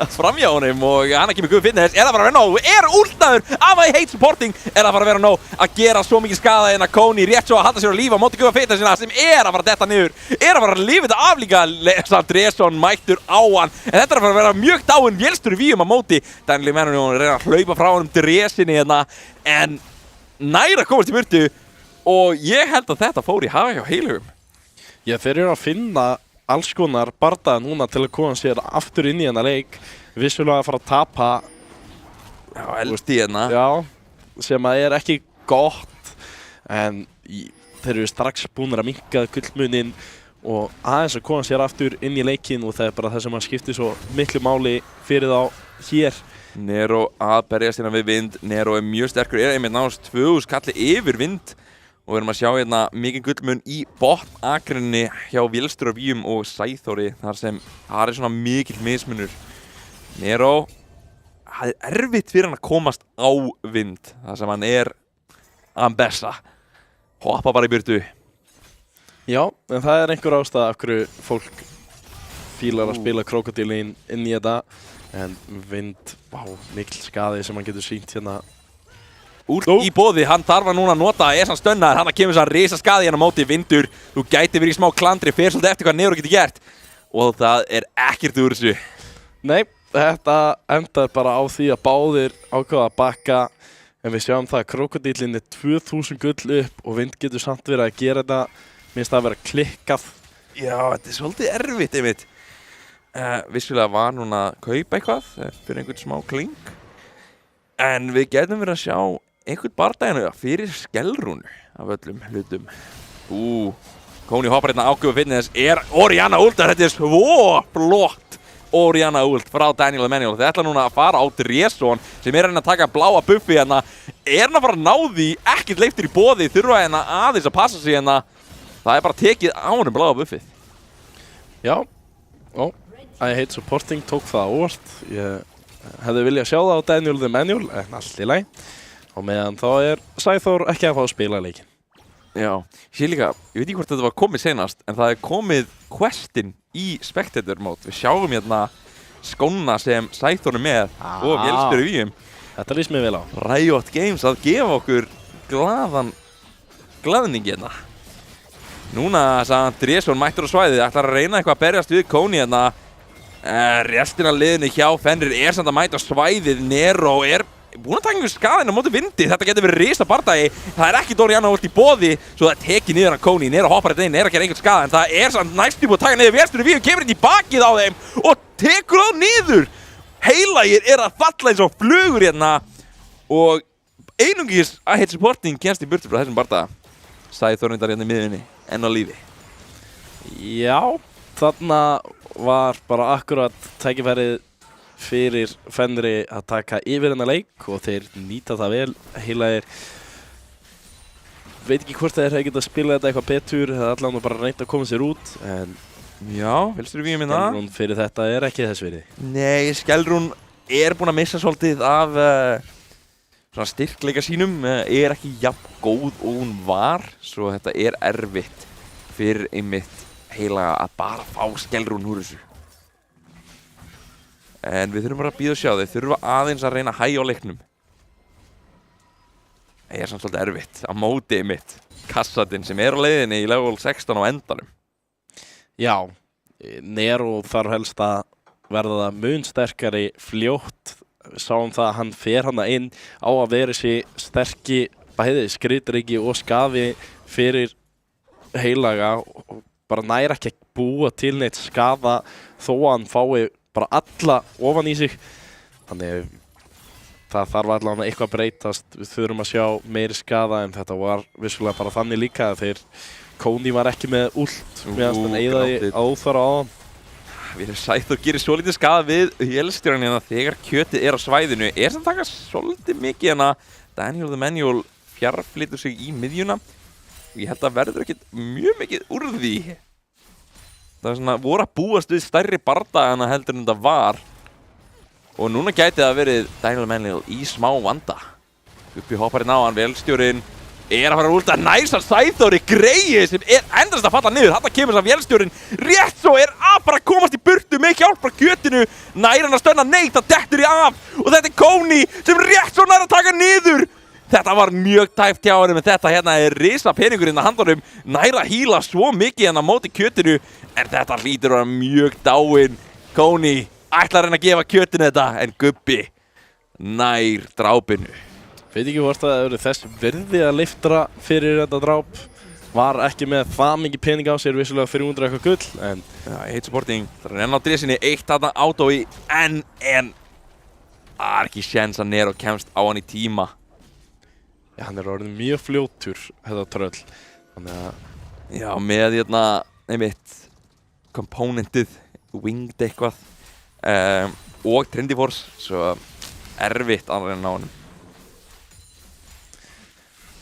framhjá honum og hann kemur Guð Fitness. Er það bara að vera nóg? Er úlnaður af að head supporting? Er það bara að vera nóg að gera svo mikið skada en að Kóni rétt svo að halda sér á lífi á móti Guð Fitnessina sem er að fara að detta niður? Er að fara að lifa þetta af líka? Dresson mættur á hann. En þetta er að fara að vera mjög dáinn vélstjóri víum á móti. Daniel Emanuel reyna að hlaupa frá honum Dressinni hérna en nær að komast í burtu og ég held að þetta fór í haga hjá heilugum. Já, þeir eru að finna alls konar bardaða núna til að koma sér aftur inn í hennar leik. Vissulega að fara að tapa. Já, eldi hérna. Já, sem að er ekki gott. En þeir eru strax búin að minnka gullmunin og aðeins að koma sér aftur inn í leikinn og það er bara það sem að skipti svo miklu máli fyrir þá hér. Nero að berjast hérna við Vind. Nero er mjög sterkur, er einmitt náðast 2000 kalli yfir Vind. Og við erum að sjá hérna mikið gullmun í botnakrinni hjá Vélstjóra víum og Sæþóri þar sem það er svona mikill mismunur. Nero, það er erfitt fyrir hann að komast á Vind þar sem hann er Ambessa. Hoppa bara í burtu. Já, en það er einhver ástæða af hverju fólk fílar að spila Krokodilin inn í þetta. En Vind, mikill skaði sem hann getur sýnt hérna. Últ í boði, hann þarf að núna nota er sann stönnaður, hann kemur sann risa skaði hérna á móti. Vindur, þú gæti verið í smá klandri, fer svolítið eftir hvað Nero getur gert og það er ekkert úr þessu. Nei, þetta endar bara á því að báðir ákveða að bakka en við sjáum það að Krokodilin er 2000 gull upp og Vind getur samt verið að gera þetta, minnst það að vera klikkað. Já, þetta er svolítið erfitt einmitt. Vissulega var núna að kaupa eitthvað fyrir einhvern smá kling en við getum verið að sjá einhvern bardaginu fyrir Skellrúnu af öllum hlutum. Kóni hoppar hérna á Guð Fitness, er Orianna Ult, þetta er svo flott Orianna Ult frá Daniel Emanuel. Þetta ætla núna að fara á Dresson sem er að taka bláa buffi hérna. Er hann að fara að ná því, ekkert leiftur í boði, þurfa hérna aðeins að passa sig hérna. Það er bara tekið á honum bláa buffið. Já, I hate supporting tók það á óvart. Ég hefði viljað sjá það á Daniel Emanuel, en allt í lagi. Og meðan þá er Sæþór ekki að fá að spila leikinn. Já, ég líka, ég veit ekki hvort þetta var komið senast, en það er komið questin í Spectator mode. Við sjáum hérna skóna sem Sæþór er með og Vélstjóri víum. Þetta líst mér vel á. Riot Games að gefa okkur glaðning hérna. Núna sagði Andrésson mættur á svæðið, ætlar að reyna eitthvað að berjast við Kóni hérna. Restina liðinu hjá Fenrir samt að mæta á svæðið. Nero búinn að taka einhver skaðinn á móti vindi. Þetta getur verið risa bardagi. Það ekki Doriana ult í boði, svo það tekið niður hann Kóni. Nero hoppar þetta inn, að gera einhvern skaða, en það samt næstum búið að taka niður Vesturinn Víum, kemur inn í bakið á þeim og tekur á niður. Heilagir að falla eins og flugur hérna og einungis að heitt supporting kemst í burtu frá þessum bardaga. Sæþór reyndar hérna í miðjunni, enn á lífi. Já, þarna var bara akkurat tækifærið fyrir Fenri að taka yfir hennar leik og þeir nýta það vel. Heilagir veit ekki hvort þeir hefði getað að spila þetta eitthvað betur, eða allavega bara reynt að koma sér út, en já, Vesturinn Víum hérna. Skelrún fyrir þetta ekki þess virði. Nei, Skelrún búinn að missa svolítið af svona styrkleika sínum, ekki jafn góð og hún var, svo þetta erfitt fyrir einmitt Heilaga að bara fá Skelrún úr þessu. En við þurfum bara að bíða og sjá, þeir þurfa aðeins að reyna að hægja á leiknum. Það samt svolítið erfitt á móti einmitt Kassadin sem á leiðinni í level 16 á endanum. Já, Nero þarf helst að verða mun sterkari fljótt. Við sáum það að hann fer hana inn á að vera sér sterki bæði skriðdreki og skafi fyrir Heilaga og bara næra ekki að búa til neitt skaða þó að hann fái bara alla ofan í sig. Þannig það þarf allavega eitthvað að breytast. Við þurfum að sjá meiri skaða, en þetta var vissulega bara þannig líka að Kóni var ekki með ult meðan hann eyðaði óþarfa á hann. Við erum Sæþór gerir svolítið skaða við Vélstjórann hérna þegar kjötið á svæðinu. Sem taka svolítið mikið hérna. Daniel the Manual fjarflytur sig í miðjuna. Ég held að verður ekkert mjög mikið úr því. Það er svona voru að búast við stærri bardagana heldur en þetta var. Og núna gæti það verið Daniel Manuel í smá vanda. Uppi hoppar inn á hann, Vélstjórinn að fara að últa næsa Sæþóri greið sem endast að falla niður. Þarna kemur þess að Vélstjórinn rétt svo að bara komast í burtu með hjálp frá kjötinu. Nær hann að stöðna, nei, það dettur í af. Og þetta Kóni sem rétt svo nær að taka niður. Þetta var mjög tæft hjá honum, en þetta hérna risa peningurinn að handunum. Nær að híla svo mikið hérna móti kjötinu, en þetta hlýtur að vera mjög dáinn. Kóni ætlar hann að gefa kjötinu þetta, en Gubbi nær drápinu. Veit ekki hvort það hefur þess virði að liftra fyrir þetta dráp. Var ekki með það mikið pening á sér, vissulega 400 eitthvað gull, en já, heitt sporting, það er enn á drésinni, eitt þarna átói, en það er ekki séns að Nero kemst á hann í tíma. Já, hann orðinn mjög fljótur, þetta tröll. Þannig að já, með hérna, einmitt, komponentið, winged eitthvað, og Trendy Force, svo erfitt að reyna á honum.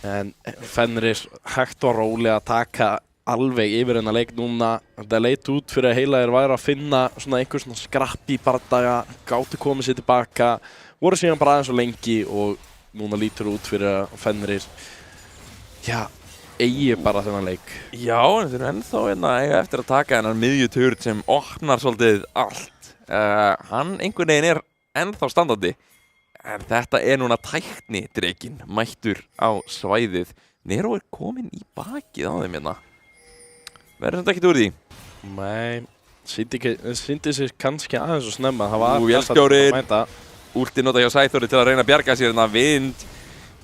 En Fenrir hægt og rólega að taka alveg yfir hennar leik núna. Það leit út fyrir að Heilagir væri að finna einhver svona skrappi bardaga, gátu komið sér tilbaka, voru síðan bara aðeins og lengi og núna lítur út fyrir að Fenrir eigi bara þennan leik. Já, en þeir eru ennþá eiga eftir að taka hennar miðjuturn sem opnar svolítið allt. Hann einhvern veginn ennþá standandi. En þetta núna tæknidrekinn mættur á svæðið. Nero kominn í bakið á þeim hérna. Verður þetta ekkert úr því? Nei, sýndi sér kannski aðeins og snemma. Það var Vélstjórinn, últi nota hjá Sæþóri til að reyna að bjarga sér hérna. Vind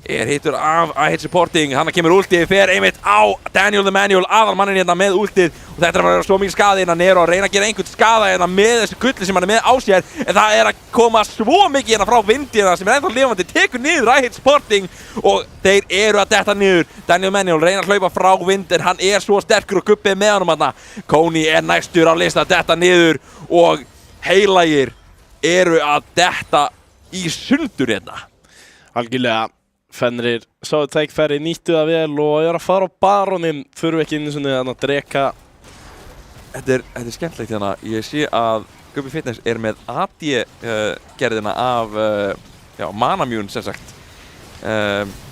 hittur af að hit supporting. Hann kemur últið, fer einmitt á Daniel the Manual, aðalmannin hérna með últið. Og þetta að vera svo mikið skaði hérna. Nero að reyna að gera einhvern skaða hérna með þessu gulli sem hann með á sér. En það að koma svo mikið hérna frá vindi hérna sem ennþá lifandi, tekur niður að hit supporting. Og þeir að detta niður. Daniel Manual reyna að hlaupa frá vind, en hann svo sterkur og Gubbi með honum hérna. Kóni næstur á lista að detta niður. Og Heilagir að detta í sundur hérna. Algjörlega. Fenrir sáu tækifæri, nýttu það vel og að fara á baróninn, þurfu ekki einu sinni að dreka. Þetta er skemmtilegt hérna. Ég sé að Gubbi Fitness með AD gerðina af Manamune sem sagt.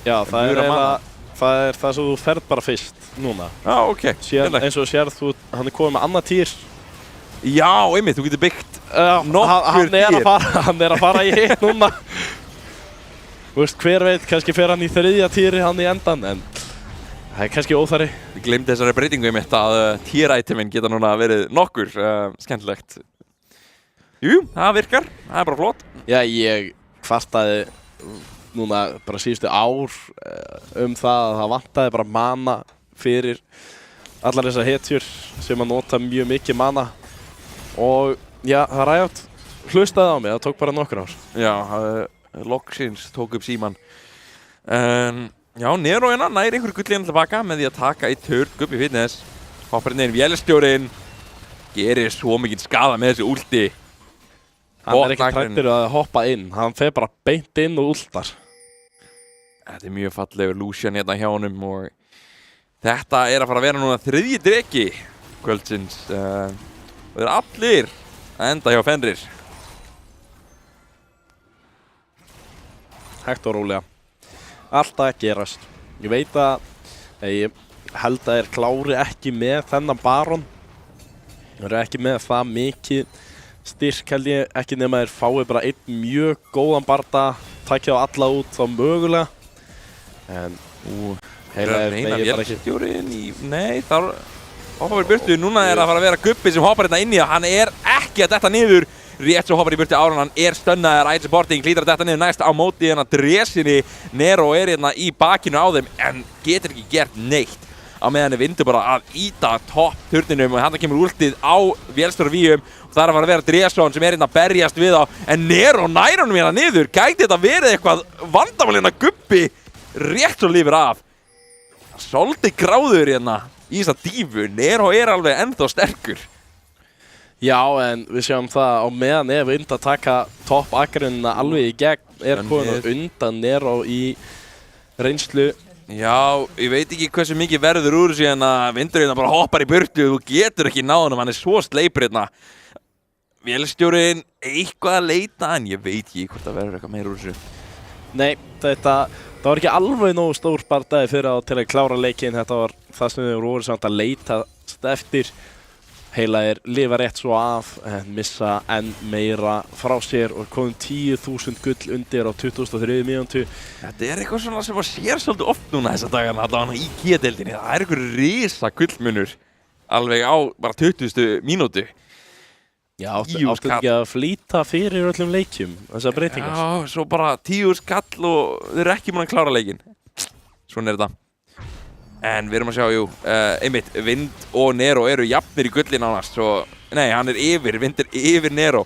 Já, það er það sem þú ferð bara fyrst núna. Já, ok. Eins og sérð þú, hann komið með annað týr. Já, einmitt, þú getur byggt nokkur týr. Hann að fara í hitt núna. Þú veist, hver veit, kannski fer hann í 3. týri hann í endan, en það er kannski óþarri. Ég glemdi þessari breytingu mitt að tier-itemin geta núna verið nokkur skemmtilegt. Jú, það virkar, það er bara flott. Já, ég kvartaði núna bara síðustu ár það að það vantaði bara mana fyrir allar þessar hetjur sem að nota mjög mikið mana. Og já, það Riot hlustaði á mig, það tók bara nokkur ár. Já, loksins tók upp síman. Já, Nero hérna næri einhverju gullina tilbaka með því að taka í turn Gubbi Fitness. Hoppar inn, vélstjórinn gerir svo mikið skaða með þessu últi. Hann er ekki trættur að hoppa inn, hann fer bara beint inn og últar. Þetta er mjög fallegur Lucian hérna hjá honum og þetta er að fara að vera núna 3. dreki kvöldsins. Og þeir eru allir að enda hjá Fenrir. Hægt og rólega. Allt að gerast. Ég veit að ég held að þeir klári ekki með þennan Baron. Þeir eru ekki með það mikið styrk held ég, ekki nema þeir fái bara einn mjög góðan barda, takja á alla út þá mögulega. En heila er megið bara ekki. Nei, þar hoppar í burtu. Núna er að fara að vera Gubbi sem hoppar hérna inn í það. Hann er ekki að detta niður. Rétt svo hoppar í burtu áran, hann er stönnaður, Ice Supporting hlýtur að detta niður næst á móti hérna dresinni. Nero er hérna í bakinu á þeim en getur ekki gert neitt. Á meðan er vindur bara að íta topp turninum og hann kemur últið á vélstóra víum. Og það er að fara að vera Dreson sem er hérna að berjast við á. En Nero nær honum hérna niður. Gæti þetta verið eitthvað vandamál hérna Gubbi rétt svo lifir af. Svolítið gráður hérna í þessa dífu. Nero er alveg ennþá sterkur. Já, en við sjáum það á meðan ef und að taka topp agrunina alveg í gegn er komin undan Nero í reynslu. Já, ég veit ekki hversu mikið verður úr þessu en að vindur hérna bara hoppar í burtu og þú getur ekki náð honum, hann er svo sleipur hérna. Vélstjórinn eitthvað að leita en ég veit ekki hvort það verður eitthvað meira úr þessu. Nei, það var ekki alveg nógu stór bardaði fyrir þá til að klára leikinn, þetta var það sem þau voru samt að leita eftir. Heila lifa rétt svo af, en missa enn meira frá sér og komum 10.000 gull undir á 23. mínútu. Þetta er eitthvað svona sem sér svolítið oft núna þessa dagana, allavega í K-deildinni. Það er einhver risa gullmunur alveg á bara 20. mínútu. Já, áttu ekki að flýta fyrir öllum leikjum, þessar breytingar. Já, svo bara 10 skall og þeir eru ekki búin að klára leikinn. Svona er þetta. En við erum að sjá, jú, einmitt, Vind og Nero eru jafnir í gulli nánast, svo, nei, hann er yfir, Vind er yfir Nero.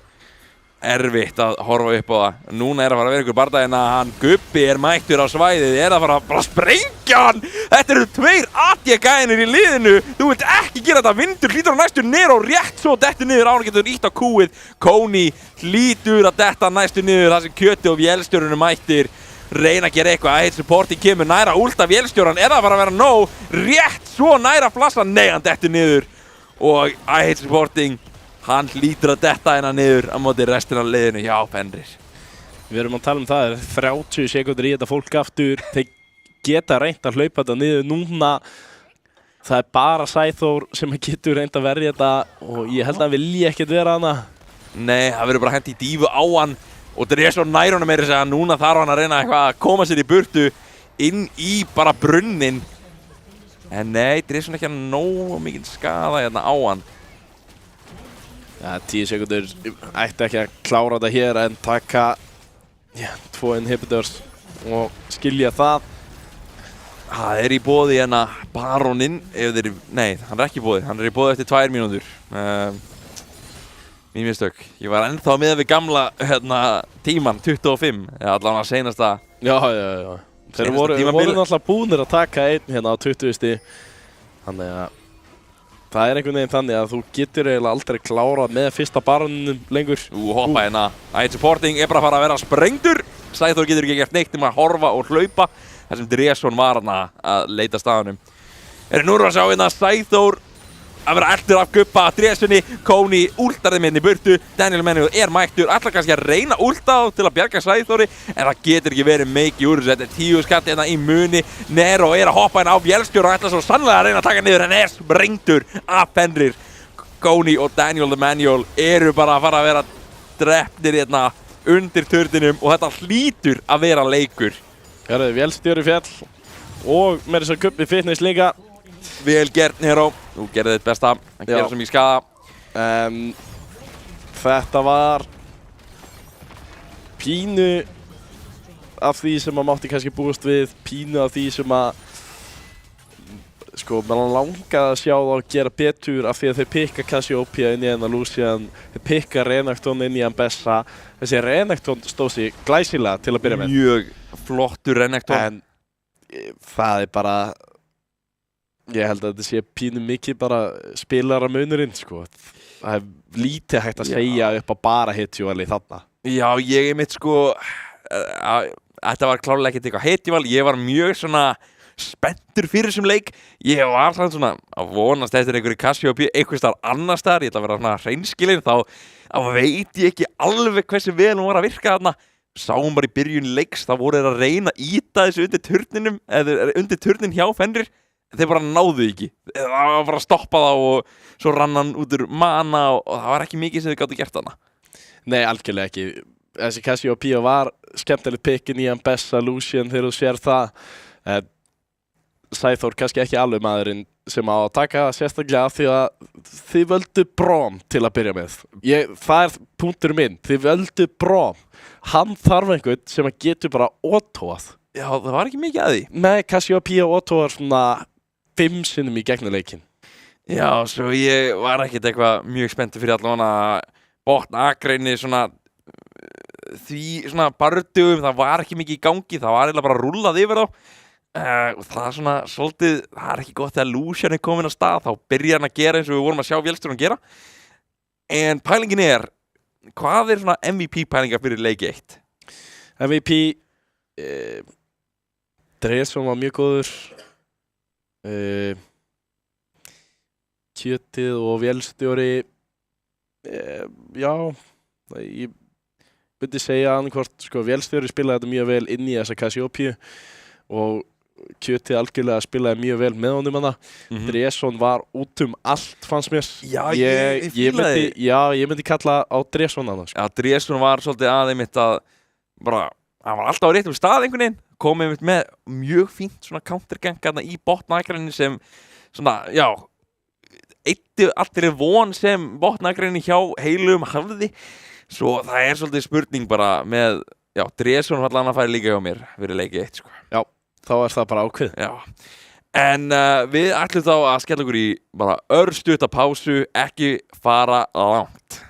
Erfitt að horfa upp á það. Núna er að fara að vera einhver bardaði en að hann Gubbi er mættur á svæðið, er að fara að sprengja hann! Þetta eru 2 AD-gæðinir í liðinu, þú vilt ekki gera þetta, Vindur hlýtur á næstu Nero, rétt svo dettur niður, án getur ítt á kúið, Kóni hlýtur að detta næstu niður, það sem Kjöti og vélstjórinu mættir. Reyna að gera eitthvað, Ice Supporting kemur næra últa vélstjóran, er það að fara að vera nóg, rétt svo næra flassa, nei hann dettur niður og Ice Supporting, hann hlýtur að detta hérna niður á móti restina af liðinu, já Fenrir. Við erum að tala um það, 30 sekundur í þetta fólk aftur, þeir geta reynt að hlaupa þetta niður núna, það er bara Sæþór sem getur reynt að verja þetta og ég held að hann vilji ekkert vera hana. Nei, það verður bara hent í dífu á hann. Og Dreson nær honum meira að segja, núna þarf hann að reyna eitthvað að koma sér í burtu inn í bara brunnin. En nei, Dreson ekki að nógu mikið skaða hérna á hann. Ja, 10 sekundur ætti ekki að klára þetta hér en taka 2 inhibitors og skilja það. Það er í boði hérna Baroninn, nei, hann er ekki í boði, hann er í boði eftir 2 mínútur. Mín mistök. Ég var ennþá með við gamla tíman, 25, allavega seinasta. Já. Þeir voru náttúrulega búnir að taka einn hérna á 20. Þannig að það er einhvern veginn þannig að þú getur eiginlega aldrei klárað með fyrsta baronum lengur. Hoppa hérna. Ice Supporting er bara að fara að vera sprengdur. Sæþór getur ekki gert neitt um að horfa og hlaupa. Þar sem Dreson var hérna að leita staðunum. Nú erum við að sjá hérna Sæþór að vera eldur af Gubba að Dressunni, Kóni últar þeim hérna í burtu, Daniel Mennu er mættur, ætlar kannski að reyna últa á til að bjarga Sæþóri, en það getur ekki verið mikið úr þessu, þetta er 10 skall hérna í muni, Nero er að hoppa hérna á vélstjóra og ætlar svo sannlega að reyna að taka niður, en er sprengtur af Fenrir. Kóni og Daniel the Manual eru bara að fara að vera drepnir hérna undir turninum og þetta hlýtur að vera leikur. Herðu, vélstjóri fjall og með þess að Gubbi Fitness líka. Vel gert, Nero. Þú gerði þitt besta. Það gera sem ég skaða. Þetta var pínu af því sem maður mátti kannski búast við, pínu af því sem að sko, maður langaði að sjá þá gera betur af því að þeir pikka Cassiopeia inn í hennar Lucian, þeir pikka Renekton inn í hann Bessa. Þessi Renekton stóð sig glæsilega til að byrja með. Mjög flottur Renekton. En það bara, ég held að þetta sé pínu mikið bara spilaramunurinn, sko. Það lítið hægt að segja upp á bara hitjúvali þarna. Já, ég mitt sko, þetta var klárlega ekkert eitthvað hitjúval. Ég var mjög svona spenntur fyrir þessum leik. Ég var svona að vonast eftir einhverju Cassiopeia einhvers staðar annars staðar. Ég ætla að vera svona hreinskilinn, þá veit ég ekki alveg hversu vel hún var að virka þarna. Sáum bara í byrjun leiks, þá voru þeir að reyna að ýta þessu undir turninum, eða undir turnin hjá Fenrir. Þeir bara náðu ekki. Það var bara að stoppa þá og svo rann hann út úr mana og það var ekki mikið sem þau gátu gert þarna. Nei, algjörlega ekki. Þessi Cassiopeia var skemmtilegt pikkin í hann Bessa, Lucian þegar þú sér það. Sæþór kannski ekki alveg maðurinn sem á að taka sérstaklega af því að þið völdu Braum til að byrja með. Það er punktur minn. Þið völdu Braum. Hann þarf einhvern sem að getur bara autóað. Já, það var ekki mikið að því. Nei, Cassiopeia autóar svona 5 sinnum í gegnum leikinn. Já, svo ég var ekkert eitthvað mjög spenntur fyrir allavega botn akreini svona því svona bardugum, það var ekki mikið í gangi, það var eiginlega bara rúllað yfir þá. Og það er svona svolítið, það er ekki gott þegar Lucian er komin á stað, þá byrjar hann að gera eins og við vorum að sjá vélstjórinn gera. En pælingin er, hvað er svona MVP pælinga fyrir leiki 1? MVP, Dreson var mjög góður, Kjötið og vélstjóri, já, ég myndi segja annarkvort, sko, vélstjóri spilaði þetta mjög vel inn í þessa Cassiopeia og Kjötið algjörlega spilaði mjög vel með honum hana. Dreson var út allt, fannst mér. Já, ég fílaði. Ég myndi kalla á Dreson hana. Sko. Já, Dreson var svolítið aðeimitt að bara, hann var alltaf á réttum stað einhvern veginn. Komið með mjög fínt svona countergang hérna í botnakræninni sem svona, já, eittu allir von sem botnakræninni hjá heilum hafði. Svo það er svolítið spurning bara með, já, Dreson var allan að færa líka hjá mér fyrir leiki 1, sko. Já. Þá er það bara ákveð. Já, en við ætlum þá að skella okkur í bara örstutta pásu, ekki fara langt.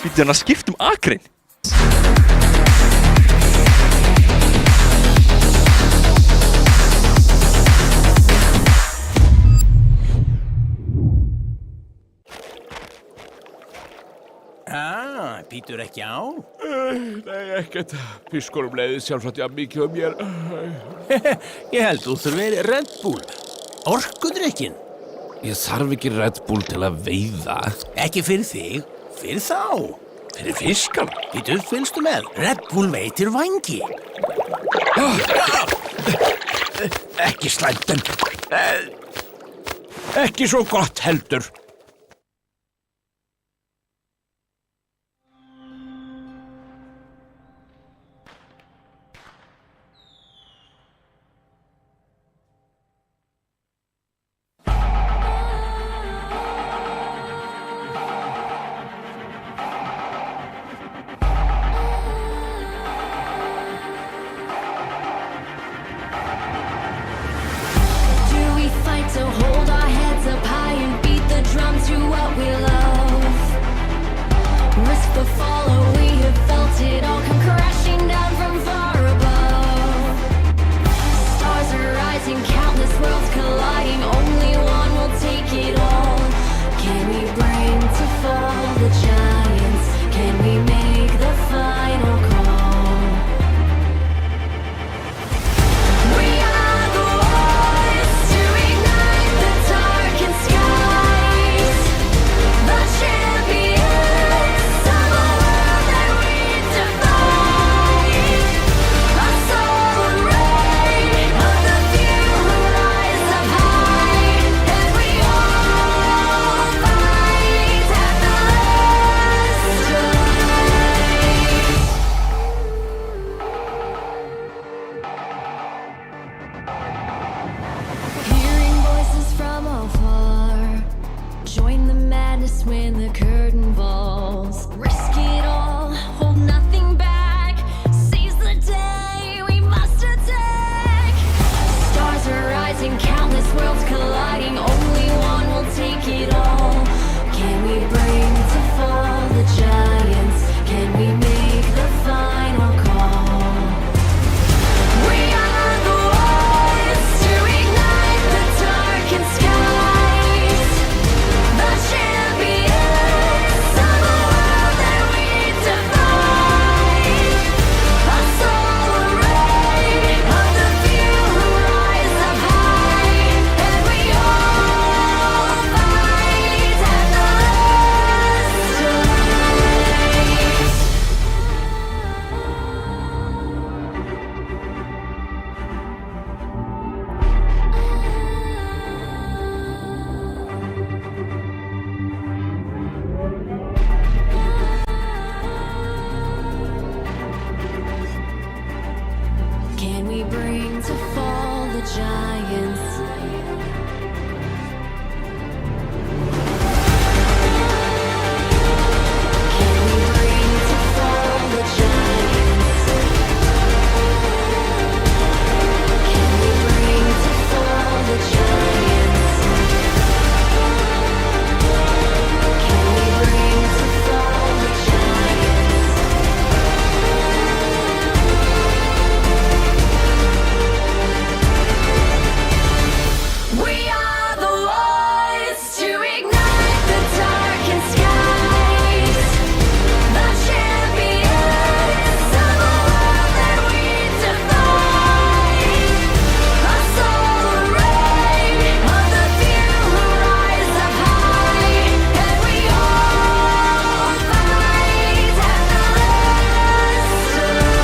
Býttu hann að skipta akrein? Býtur ekki á? Nei, ekkert. Fiskunum leiði sjálfsagt jafn mikið mér. Ég held þú þurfir Red Bull. Orkudrykkin. Ég þarf ekki Red Bull til að veiða. Ekki fyrir þig, fyrir þá. Fyrir fiskana. Býtu, fylgstu með. Red Bull veitir vangi. Ekki slæmt en... Ekki svo gott heldur. To hold our heads up high and beat the drum. bring to fall the giants? Can we bring to fall the giants? Can we bring to fall the giants? Can we bring to fall the giants? We are the ones to ignite the darkened skies, the champions of the world that we defy. A solar ray of the few who rise up high, and we all fight at the last light.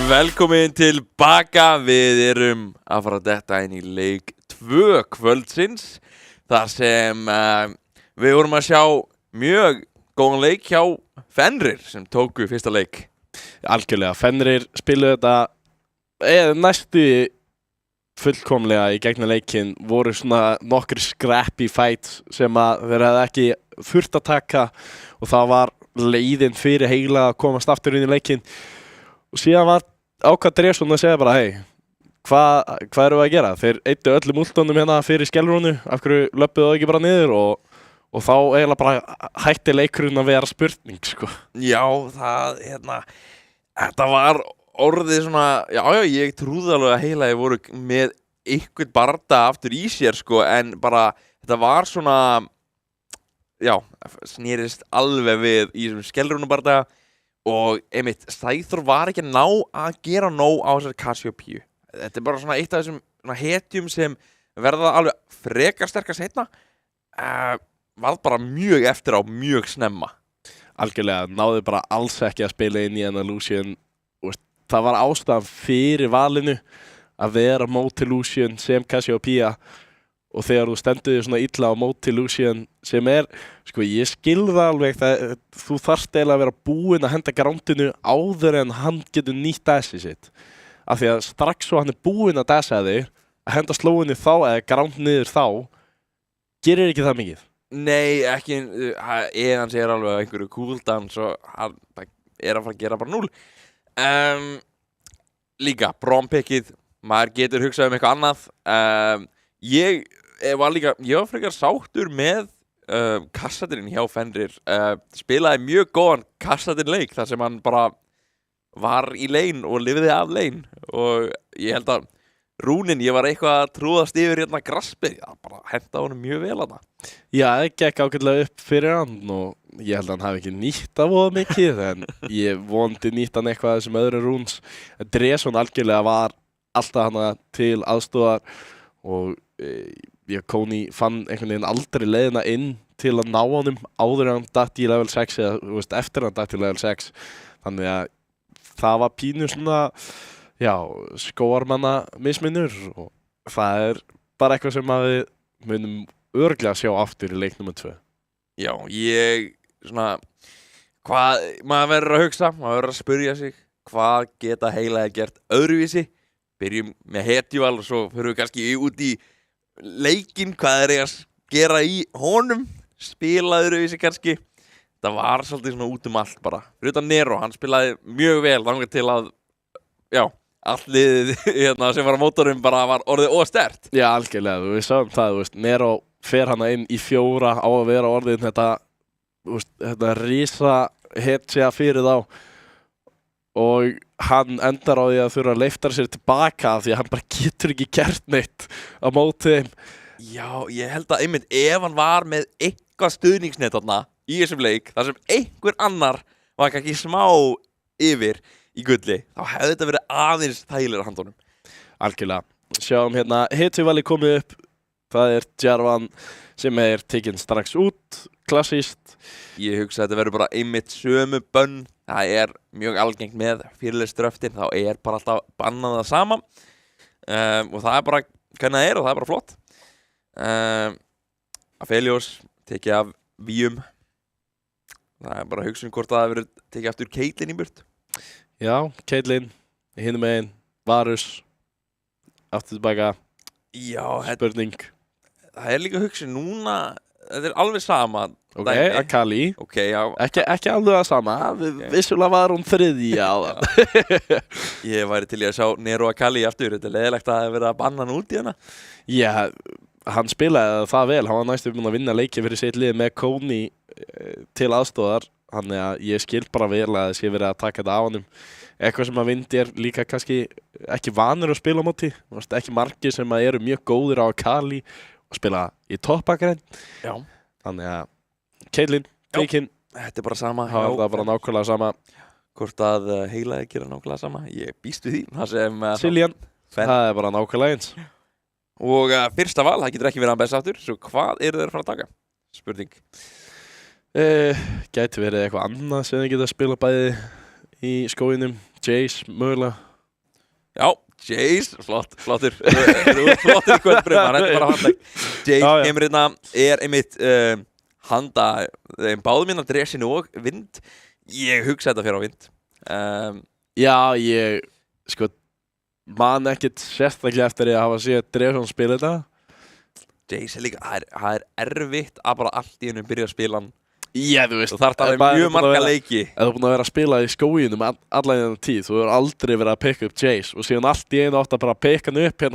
Velkomin tilbaka, við erum að fara að detta inn í leik 2 kvöldsins þar sem við vorum að sjá mjög góðan leik hjá Fenrir sem tóku fyrsta leik. Algjörlega, Fenrir spiluðu þetta næstu fullkomlega í gegnum leikinn, voru svona nokkri scrappy fights sem að þeir hefði ekki þurft að taka og það var leiðin fyrir heila að komast aftur inn í leikinn og síðan var ákvað Dresson að segja bara hei, hvað eru við að gera? Þeir eyddu öllum últónum hérna fyrir skelrúnu, af hverju löppuðu það ekki bara niður og þá eiginlega bara hætti leikurinn að vera spurning sko. Já, þetta var orðið svona, já, ég trúði alveg að heilaði voru með einhvern barda aftur í sér sko, en bara þetta var svona, já, snerist alveg við í þessum skelrúnubarda og einmitt, Sæþór var ekki að ná að gera nóg á þessari Cassiopeia. Þetta bara svona eitt af þessum hetjum sem verða alveg frekar sterkast seinna, var bara mjög eftir á mjög snemma. Algjörlega, náðu bara alls ekki að spila inn í enn Lucian og það var ástæðan fyrir valinu að vera móti Lucian sem Cassiopeia og þegar þú stendur þig svona illa á móti Lucian sem sko ég skilða alveg það, þú þarft eiginlega að vera búinn að henda grándinu áður en hann getur nýtt dasið sitt. Af því að strax svo hann búinn að dasa þig, að henda slóinu þá eða gránd niður þá, gerir ekki það mikið. Nei, ekki, hann segir alveg að einhverju cooldown svo hann að fara að gera bara 0. Líka, brompickið, maður getur hugsað eitthvað annað. Ég var frekar sáttur með kassatirinn hjá Fenrir, spilaði mjög góðan kassatinnleik þar sem hann bara var í lane og lifði af lane og ég held að Rúnin, ég var eitthvað að trúðast yfir hérna graspið, bara henta honum mjög vel að það. Já, það gekk ágætlega upp fyrir hann og ég held að hann hafi ekki nýtt af voða mikið en ég vondi nýtt hann eitthvað sem öðru Rúns. Dresson algjörlega var alltaf hana til aðstofar og Kóni fann einhvern veginn aldrei leiðina inn til að ná honum áður en hann datt í level 6 eða eftir hann datt í level 6. Þannig að það var pínu svona skóarmanna mismunur og það bara eitthvað sem að við munum örugglega sjá aftur í leik nr. 2. Já, maður verður að hugsa, maður verður að spyrja sig hvað geta heilaðir gert öðruvísi. Byrjum með Hetjuval og svo fyrir við kannski út í leikinn, hvað eiga að gera í honum, spila öðruvísi kannski. Það var svolítið svona út allt bara. Fyrir utan Nero, hann spilaði mjög vel þangað til að, allt liðið sem var á mótorum bara var orðið óstert. Já, algjörlega, við sáum það, Nero fer hana inn í 4 á að vera orðin þetta rísa hetja fyrir þá og hann endar á því að þurfa að leifta sér tilbaka því að hann bara getur ekki gert neitt á móti þeim. Já, ég held að einmitt ef hann var með eitthvað stuðningsnet þarna í þessum leik, þar sem einhver annar var kannski smá yfir í gulli, þá hefði þetta verið aðeins þægilegra handónum. Algjörlega. Sjáum Hetjuvali komið upp. Það Jarvan sem tekinn strax út, klassíst. Ég hugsa að þetta verður bara einmitt sömu bönn. Það mjög algengt með fyrirliðsdröftin, þá bara alltaf bannað það sama. Og það bara hvernig það og það bara flott. Aphelios tekið af Víum. Það bara hugsun hvort það verður tekið aftur Caitlyn í burt. Já, Caitlyn, hinum megin, Varus, aftur tilbaka. Já, spurning. Það líka hugsun núna, þetta alveg sama. Ok, Akali. Ok, já. Ekki alveg það sama, vissulega var hún þriðja á það. Ég væri til í að sjá Nero Akali aftur, þetta leiðilegt að vera að banna hann út í hana. Já, hann spilaði það vel, hann var næstum búinn að vinna leiki fyrir sitt lið með Kóni til aðstóðar, þannig að ég skil bara vel að það sé verið að taka þetta á honum. Eitthvað sem að Vindi líka kannski ekki vanur að spila á móti, ekki margir sem eru mjög góðir á Akali og spila í toppakrein. Já. Þannig að Caitlyn, tekinn. Þetta bara sama. Það bara nákvæmlega sama. Hvort að heilaði gera nákvæmlega sama, ég býst við því. Það sem Cillian, það bara nákvæmlega eins. Og fyrsta val, það getur ekki verið að besta aftur, svo hvað þeir að fara að taka? Spurning. Gæti verið eitthvað annað sem þið geta að spila bæði í skóginum. Jace, mögulega. Já, Jace, flottur. Flottur kvöldbrumar, þetta bara handlægt. Jace kemur hérna, einmitt handa þeim báðum hérna Dresinu og Vind. Ég hugsa þetta fyrir á Vind. Já, ég man ekkert sérstaklega eftir að hafa séð Dresun spila þetta. Jace líka, það erfitt að bara allt í hennum byrja að spila hann. Já, þú veist. Þú þarft að mjög marga leiki. Ef þú er búin að vera að spila í skóginum allan þennan tíð, þú hefur aldrei verið að pikka upp Jace og síðan allt í einu átt að bara pikka hann upp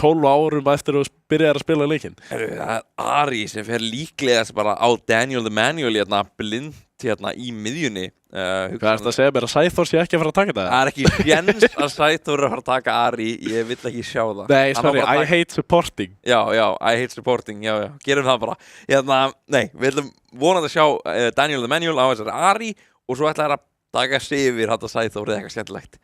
12 árum eftir að þú byrjar að spila leikinn. Það Ari sem fer líklegast bara á Daniel the Manual blind í miðjunni. Hvað er þetta að segja mér að Sæþór sé ekki að fara að taka þetta? Það ekki séns að Sæþór að fara að taka Ari, ég vill ekki sjá það. Nei, sorry, I hate supporting. Já, I hate supporting, já, gerum það bara. Nei, við ætlum vonandi að sjá Daniel the Manual á þessari Ari og svo ætla að taka Sivir þetta Sæþór eða eitthvað skemmtilegt.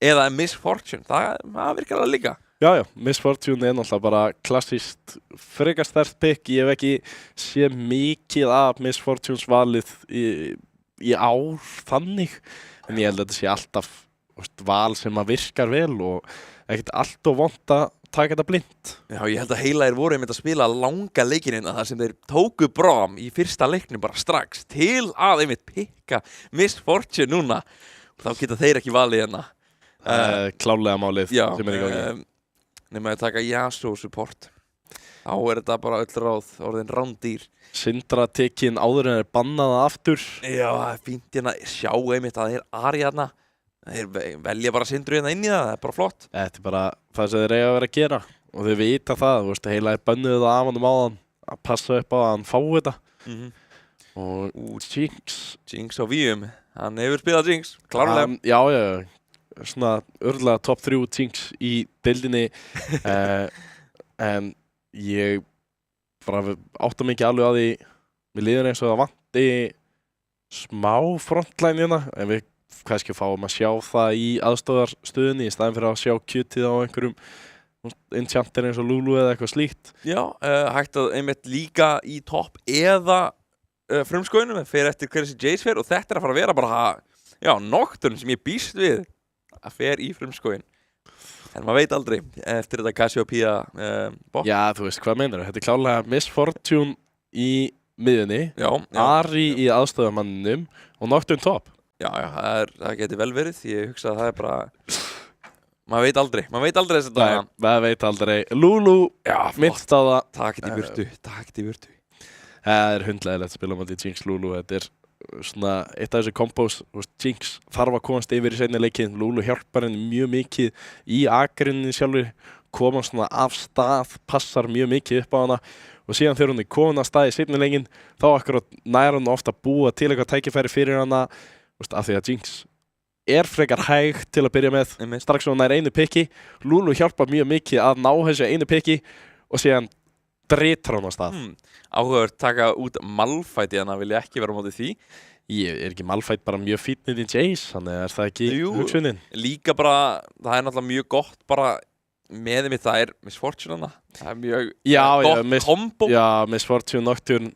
Eða Miss Fortune, það virkar það líka. Já, Miss Fortune náttúrulega bara klassískt frekar sterkt pick. Ég hef ekki séð mikið af Miss Fortunes valið í ár þannig, en ég held að þetta sé alltaf val sem að virkar vel og ekkert allt of vont að taka þetta blind. Já, ég held að heilaðir voru einmitt að spila langa leikinn þar sem þeir tóku brom í fyrsta leiknum bara strax til að einmitt pikka Miss Fortune núna. Þá geta þeir ekki valið hérna. Klálega málið sem í gangi. Nefnum að taka Yasuo support. Þá þetta bara öll ráð orðin rándýr. Syndra tekinn áður en bannaða aftur. Já, það fínt hérna sjá einmitt að þeir Ari hérna. Þeir velja bara Syndru hérna inn í það er bara flott. Þetta bara það sem þeir eiga að vera að gera og þeir vita það, heilaði bönnuðu það af honum áðan að passa upp á að hann fái þetta. Og Jinx á Víum, hann hefur spilað Jinx, klárlega. Já, svona örgulega top 3 Jinx í deildinni en ég bara átta mikið alveg að því við liðum eins og það vanti smá frontline hérna en við kannski fáum að sjá það í aðstóðarstöðunni í staðin fyrir að sjá kjötið á einhverjum enchanter eins og Lulu eða eitthvað slíkt. Já, hægt að einmitt líka í topp eða frumskóinum fyrir eftir hvernig þessi Jace fer og þetta að fara að vera bara Nocturne sem ég býst við að fer í frumskóin. En maður veit aldrei eftir þetta Cassiopeia bot. Já, þú veist, hvað meinar þetta klálega Miss Fortune í miðjunni, Já, Ari í aðstöðamanninum og Nocturne top. Já, það geti vel verið. Ég hugsa að það er bara... maður veit aldrei þess að Nei, maður veit aldrei. Lulu, minnst á það. Takk í burtu. Það er hundlegilegt að spila á móti Jinx Lulu. Þetta er svona eitt af þessu kombós. Jinx þarf að komast yfir í seinni leikinn. Lulu hjálpar henni mjög mikið í akrinni sjálfur. Koma svona af stað, passar mjög mikið upp á hana. Og síðan þegar hún er komin af stað í seinni leikinn, þá akkurat nær hún ofta búa til eitthvað tækifæri fyrir hana. Af því að Jinx er frekar hæg til að byrja með. Strax hún nær einu pikki. Lulu hjálpar mjög mikið að ná þessu einu pikki og síðan dritar hún á stað. Áhugavert taka út Malphite hérna, vil ég ekki vera á móti því. Ég er ekki Malphite bara mjög fítnið í Jace, þannig er það ekki hugsunin. Líka bara, það er náttúrulega mjög gott bara með mitt það er Miss Fortune hana. Það er mjög gott kombo. Já, Miss Fortune, Nocturne,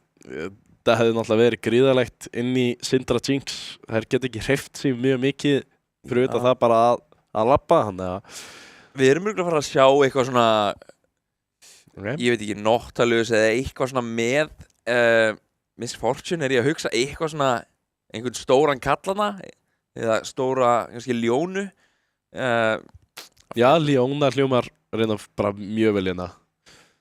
það hefði náttúrulega verið gríðalegt inn í Syndra Jinx. Þær get ekki hreyft sig mjög mikið fyrir auðvitað það bara að labba. Við erum mjög að fara að sjá eitthvað svona, ég veit ekki, Nautilus eða eitthvað svona með Miss Fortune er ég að hugsa eitthvað svona, einhvern stóran kallana eða stóra, kannski Ljónu. Já, Ljóna hljómar reyna bara mjög vel hérna.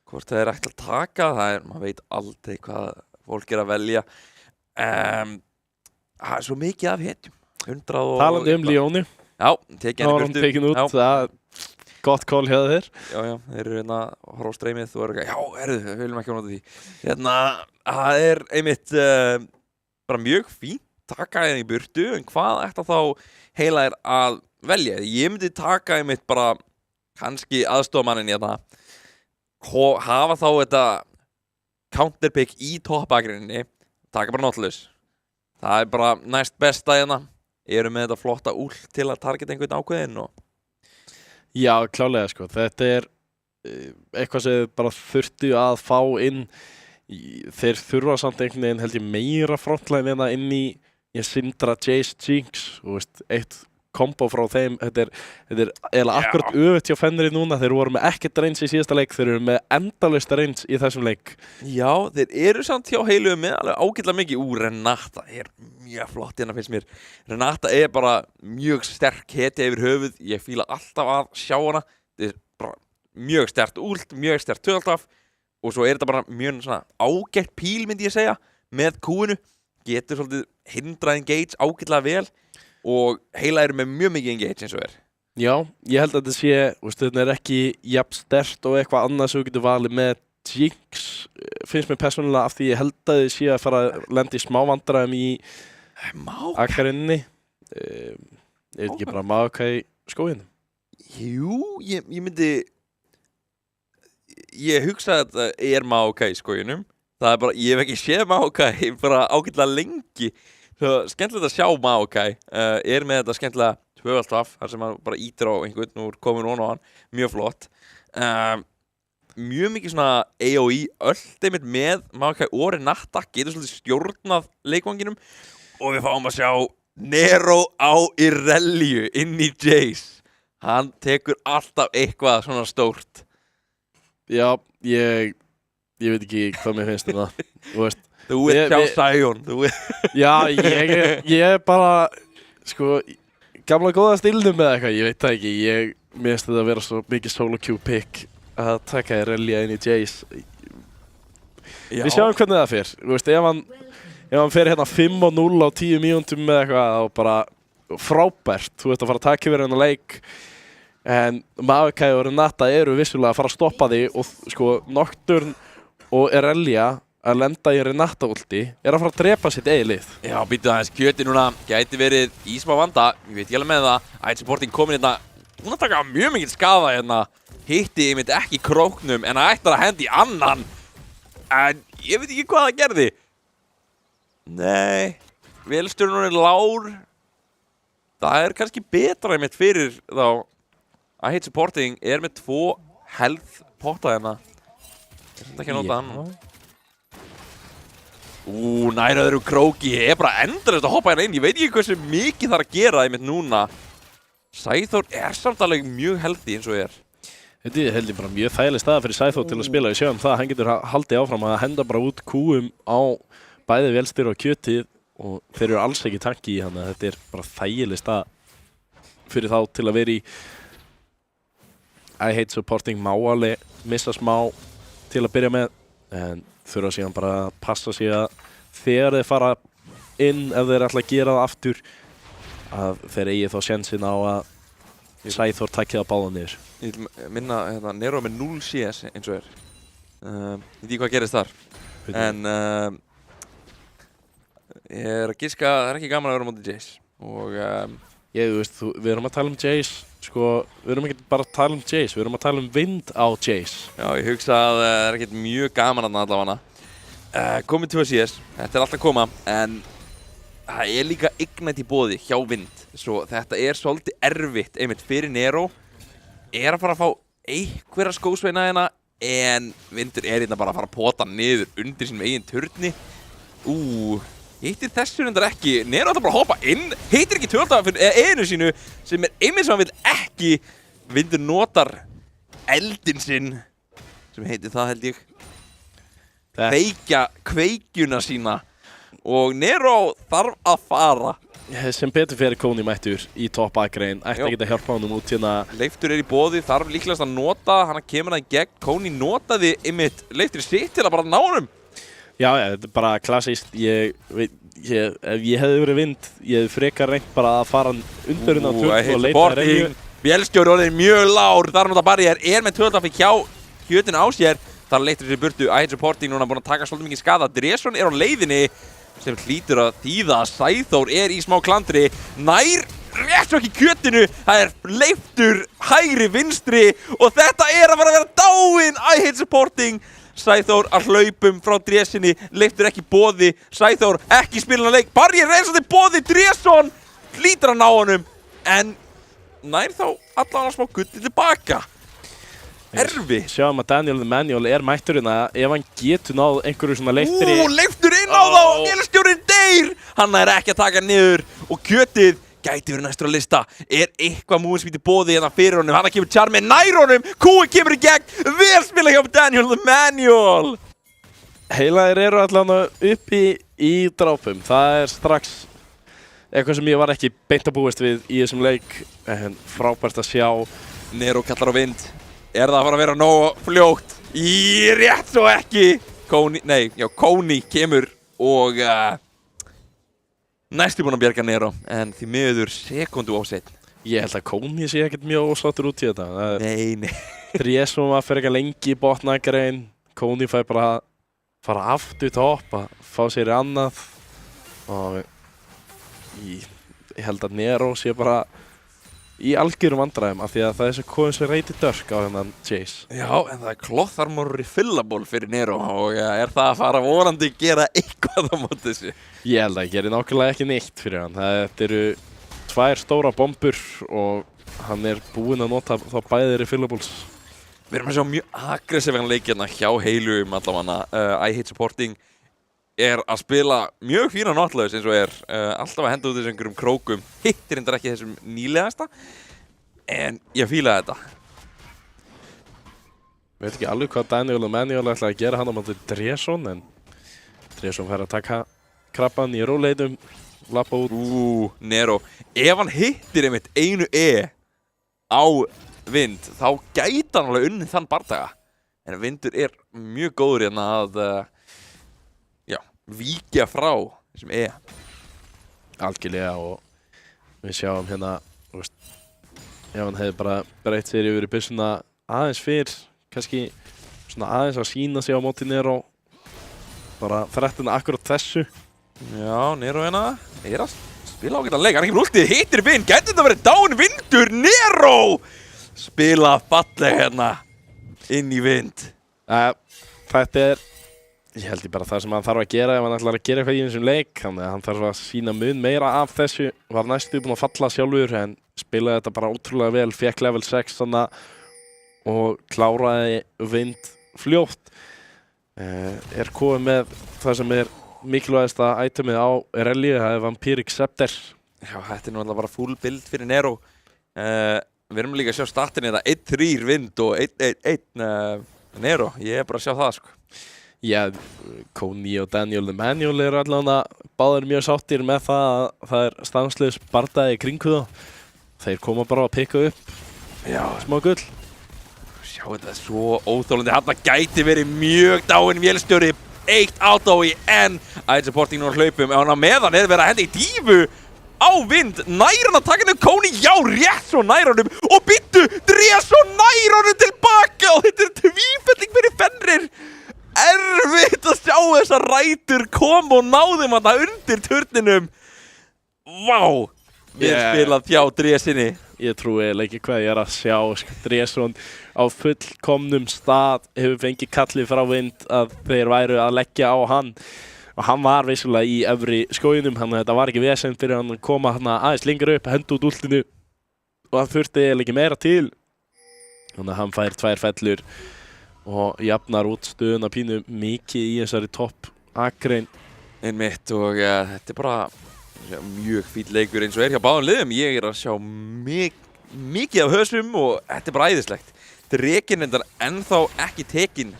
Hvort það er ætla að taka, maður veit aldrei hvað fólk er að velja. Það er svo mikið af hetjum. 100 og... Talandi Ljónu. Já, tekin út. Það er gott call hjá þér. Já, þeir eru hérna að horfa á streymið og eru ekki, við viljum ekki nota því. Það er einmitt bara mjög fínt taka hérna í burtu, en hvað ætti þá heila er að velja? Ég myndi taka einmitt bara kannski aðstofamannin hérna, hafa þá þetta counterpick í toppakrinni, taka bara Nautilus. Það er bara næst besta hérna. Eru með þetta flotta úll til að targeta einhvern ákveðin og... Já, klálega sko. Þetta er eitthvað sem bara þurftu að fá inn. Þeir þurfa samt einhvern veginn held ég meira frontline hérna inn í Syndra, Jace, Jinx. Og veist, eitt kombo frá þeim. Þetta er eiginlega akkurat öfugt hjá Fenrir núna. Þeir voru með ekkert reyns í síðasta leik. Þeir eru með endalaust reyns í þessum leik. Já, þeir eru samt hjá heilu með alveg ágætlega mikið. Renata er mjög flott hérna finnst mér. Renata er bara mjög sterk hetja yfir höfuð. Ég fíla alltaf að sjá hana. Þetta er bara mjög sterkt últ, mjög sterkt töðaltaf. Og svo er þetta bara mjög svona ágætt píl myndi ég segja. Með kúinu. Getur svolítið hindrað engage ágætlega vel. Og heila eru með mjög mikið engage eins og er. Já, ég held að þetta sé, þetta er ekki jafn sterkt og eitthvað annað sem þú getur valið með Jinx, finnst mér persónulega af því ég held að þið sé að fara að lenda í smá vandræðum í akrinni. Er ekki bara Maokai skóginn? Jú, ég myndi, ég hugsa að þetta er Maokai skóginnum. Það er bara, ég hef ekki séð Maokai bara ágætlega lengi. Svo skemmtilegt að sjá Maokai, er með þetta skemmtilega tvöfaldtaf, þar sem hann bara ítir á einhvern, nú er komin á hann, mjög flott. Mjög mikið svona AOE öll einmitt með Maokai og Renata, getur svolítið stjórnað leikvanginum og við fáum að sjá Nero á Irelia inn í Jace. Hann tekur alltaf eitthvað svona stórt. Já, ég veit ekki hvað mér finnst það. Þú ert hjá Sion. Já, ég er bara, sko, gamla góða stílnum með eitthvað, ég veit það ekki. Mér finnst þetta að vera svo mikið solo queue pick að taka Irelia inn í Jace. Við sjáum hvernig það fer. Þú veist, ef hann fer hérna 5-0 á 10 mínútum með eitthvað, þá bara frábært. Þú veist að fara að taka yfir hennar leik. En Maokai og Renata eru vissulega að fara að stoppa því og sko, Nocturne og Irelia að lenda í Renata-ulti er að fara að drepa sitt eigið lið. Já, býttu aðeins, kjöti núna gæti verið í smá vanda, ég veit ekki alveg með það. Supporting komin hérna, hún að taka mjög mikið skaða hérna, hitti einmitt ekki króknum en það ætlar að hendi í annan. En ég veit ekki hvað það gerði. Nei, velstjórnur er lár. Það er kannski betra einmitt fyrir þá að Supporting er með 2 health potta hérna. Ég finnst ekki að nota hann. Næra öðru króki, ég er bara endalaust að hoppa hérna inn. Ég veit ekki hversu mikið það er að gera einmitt núna. Sæþór samt alveg mjög healthy eins og Þetta er held ég bara mjög þægileg staða fyrir Sæþór til að spila. Við sjáum það, hann getur haldið áfram að henda bara út kúum á bæði vélstyr og kjötið og þeir eru alls ekki tanki í hann. Þetta er bara þægileg staða fyrir þá til að vera í I hate supporting má alveg missa smá til að byrja með en þurfa síðan bara að passa sig að þegar þeir fara inn ef þeir ætla að gera það aftur að þeir eigi þá sénsinn á að Sæþór takkið að báða niður. Ég vil minna Nero með 0 CS eins og ég veit ekki hvað gerist þar en ég að giska að það ekki gaman að vera á móti Jace og Þú veist, við erum að tala Jace, sko, við erum ekki bara að tala Jace, við erum að tala vind á Jace. Já, ég hugsa að það ekkert mjög gaman að allavega komið 2 CS, þetta alltaf að koma en það líka Ignite í boði hjá Vind svo þetta svolítið erfitt einmitt fyrir Nero að fara að fá einhverja skósveina hérna en Vindur hérna bara að fara að pota niður undir sínum eigin turni hittir þessu reyndar ekki Nero ætla bara að hoppa inn hittir ekki tölta fyrir einu sínu sem einmitt sem hann vil ekki Vindur notar eldin sinn sem heitir það held ég veikja kveikjuna sína og Nero þarf að fara sem betur fyrir Kóni mættur í topp A-grein ætti að geta hjálpa honum út hérna. Leiftur í boði, þarf líklegast að nota hann kemur það í gegn, Kóni notaði einmitt Leiftur sitt til að bara ná honum Já, þetta er bara klassískt ef ég hefði verið Vind ég hefði frekar reynt bara að fara undir hérna og leita reynju Vélstjóri orðið mjög lár, þar nota barrier með tvöldaffi hjá kjötinu á sér þar Leiftur sér burtu, I hate supporting núna búin að taka svolítið mikið skada, Dresson á leiðinni sem hlýtur að þýða að Sæþór í smá klandri nær rétt svo ekki kjötinu það Leiftur hægri vinstri og þetta að fara að vera dáinn I hate supporting Sæþór að hlaupum frá Dressinni Leiftur ekki boði Sæþór ekki spilina leik barrier svolítið boði Dresson hlýtur að ná honum en nær þá allan smá gutti tilbaka erfitt Sjáum að Daniel the Manual mættur hérna ef hann getur náð einhverju svona Leiftri Leiftur inn á þá vélstjórinn deyr hann ekki að taka niður og kjötið gæti verið næstur að lista eitthvað movement í boði hérna fyrir honum hann kemur Charmi nær honum Kúi kemur í gegn vel spila hjá Daniel the Manual heilaðir eru allan uppi í drápum það strax eitthvað sem ég var ekki beint að búast við í þessum leik en frábært að sjá Nero kallar á Vind það að fara að vera nógu fljótt rétt svo ekki Kóni kemur og næstu búinn að bjarga Nero en því miður sekundu ósett ég held að Kóni sé ekkert mjög ósáttur út í þetta nei Dresson var fyrir ekki lengi í botnagrein Kóni fær bara að fara aftur topp að fá sér í annað og ég held að Nero sé bara í algjörum vandræðum af því að það sem komið svo reyti dörk á hennan Jace. Já, en það cloth armor refillable fyrir Nero og það að fara vonandi gera eitthvað á móti þessu? Ég held að ég gerir nákvæmlega ekki neitt fyrir hann. Þetta eru 2 stóra bombur og hann búinn að nota þá bæði refillables. Við erum að sjá mjög aggressívan leik hérna hjá heilugum allavega. I hate supporting að spila mjög fína notlaus eins og alltaf að henda út þessu einhverjum krókum hittir reyndar ekki þessum nýlegasta en ég fíla þetta Veit ekki alveg hvað Daniel og Manuel ætla að gera hann á móti Dresson en Dresson fær að taka krabban í róleitum lappa út Nero ef hann hittir einmitt einu á Vind þá gæti hann alveg unnið þann bardaga en Vindur mjög góður hérna að víkja frá þessum algjörlega og við sjáum hérna ef hann hefði bara breytt sér yfir í byssuna aðeins fyrr kannski svona aðeins að sína sig á móti Nero bara þrættina akkurat þessu Já, Nero hérna að spila ágættan leik, hann kemur últið hittir Vind, gæti þetta verið dáinn Vindur Nero spila falleg hérna inn í Vind þetta ég held bara það sem hann þarf að gera ef hann ætlar að gera eitthvað í þessum leik þannig að hann þarf að sína mun meira af þessu var næstu búinn að falla sjálfur en spilaði þetta bara ótrúlega vel fekk level 6 þannig og kláraði Vind fljótt komið með það sem mikilvægasta itemið á Rally það Vampiric Scepter Já, þetta nú alltaf bara full build fyrir Nero Við erum líka að sjá startin þetta 1-3 Vind og 1-1 Nero, ég er bara að sjá það sko. Já, Koni og Daniel the Manual eru allavega báðir mjög sáttir með það að það er stanslaus bardagi í kringu þá. Þeir koma bara að pikka upp smá gull. Sjá þetta er svo óþólandi, hann gæti verið mjög dáinn vélstjóri, 1 auto í enn. Ætli supporting nú á hlaupum, ef hann á meðan er verið að henda í dífu á Vind, nær hann að taka henni Koni, já, rétt svo nær honum og byttu, dref svo nær honum tilbaka og þetta er tvífelling fyrir Fenrir. Erfitt að sjá þessar rætur kom og náðum hann undir turninum. Vá, við spilað hjá Dresinni. Ég trúi ekki hvað ég er að sjá, sko. Dresson á fullkomnum stað hefur fengið kallið frá Vind að þeir væru að leggja á hann. Og hann var vissulega í efri skóginum, þannig að þetta var ekki vesen fyrir hann að koma hann aðeins lengur upp, henda út últinu og það þurfti ekki meira til. Þannig að hann fær 2 fellur og jafnar út stöðuna pínu mikið í þessari topp akrein. Einmitt og þetta er bara mjög fín leikur eins og er hjá báðum liðum. Ég er að sjá mikið af hösum og þetta er bara æðislegt. Drekinn er ennþá ekki tekinn.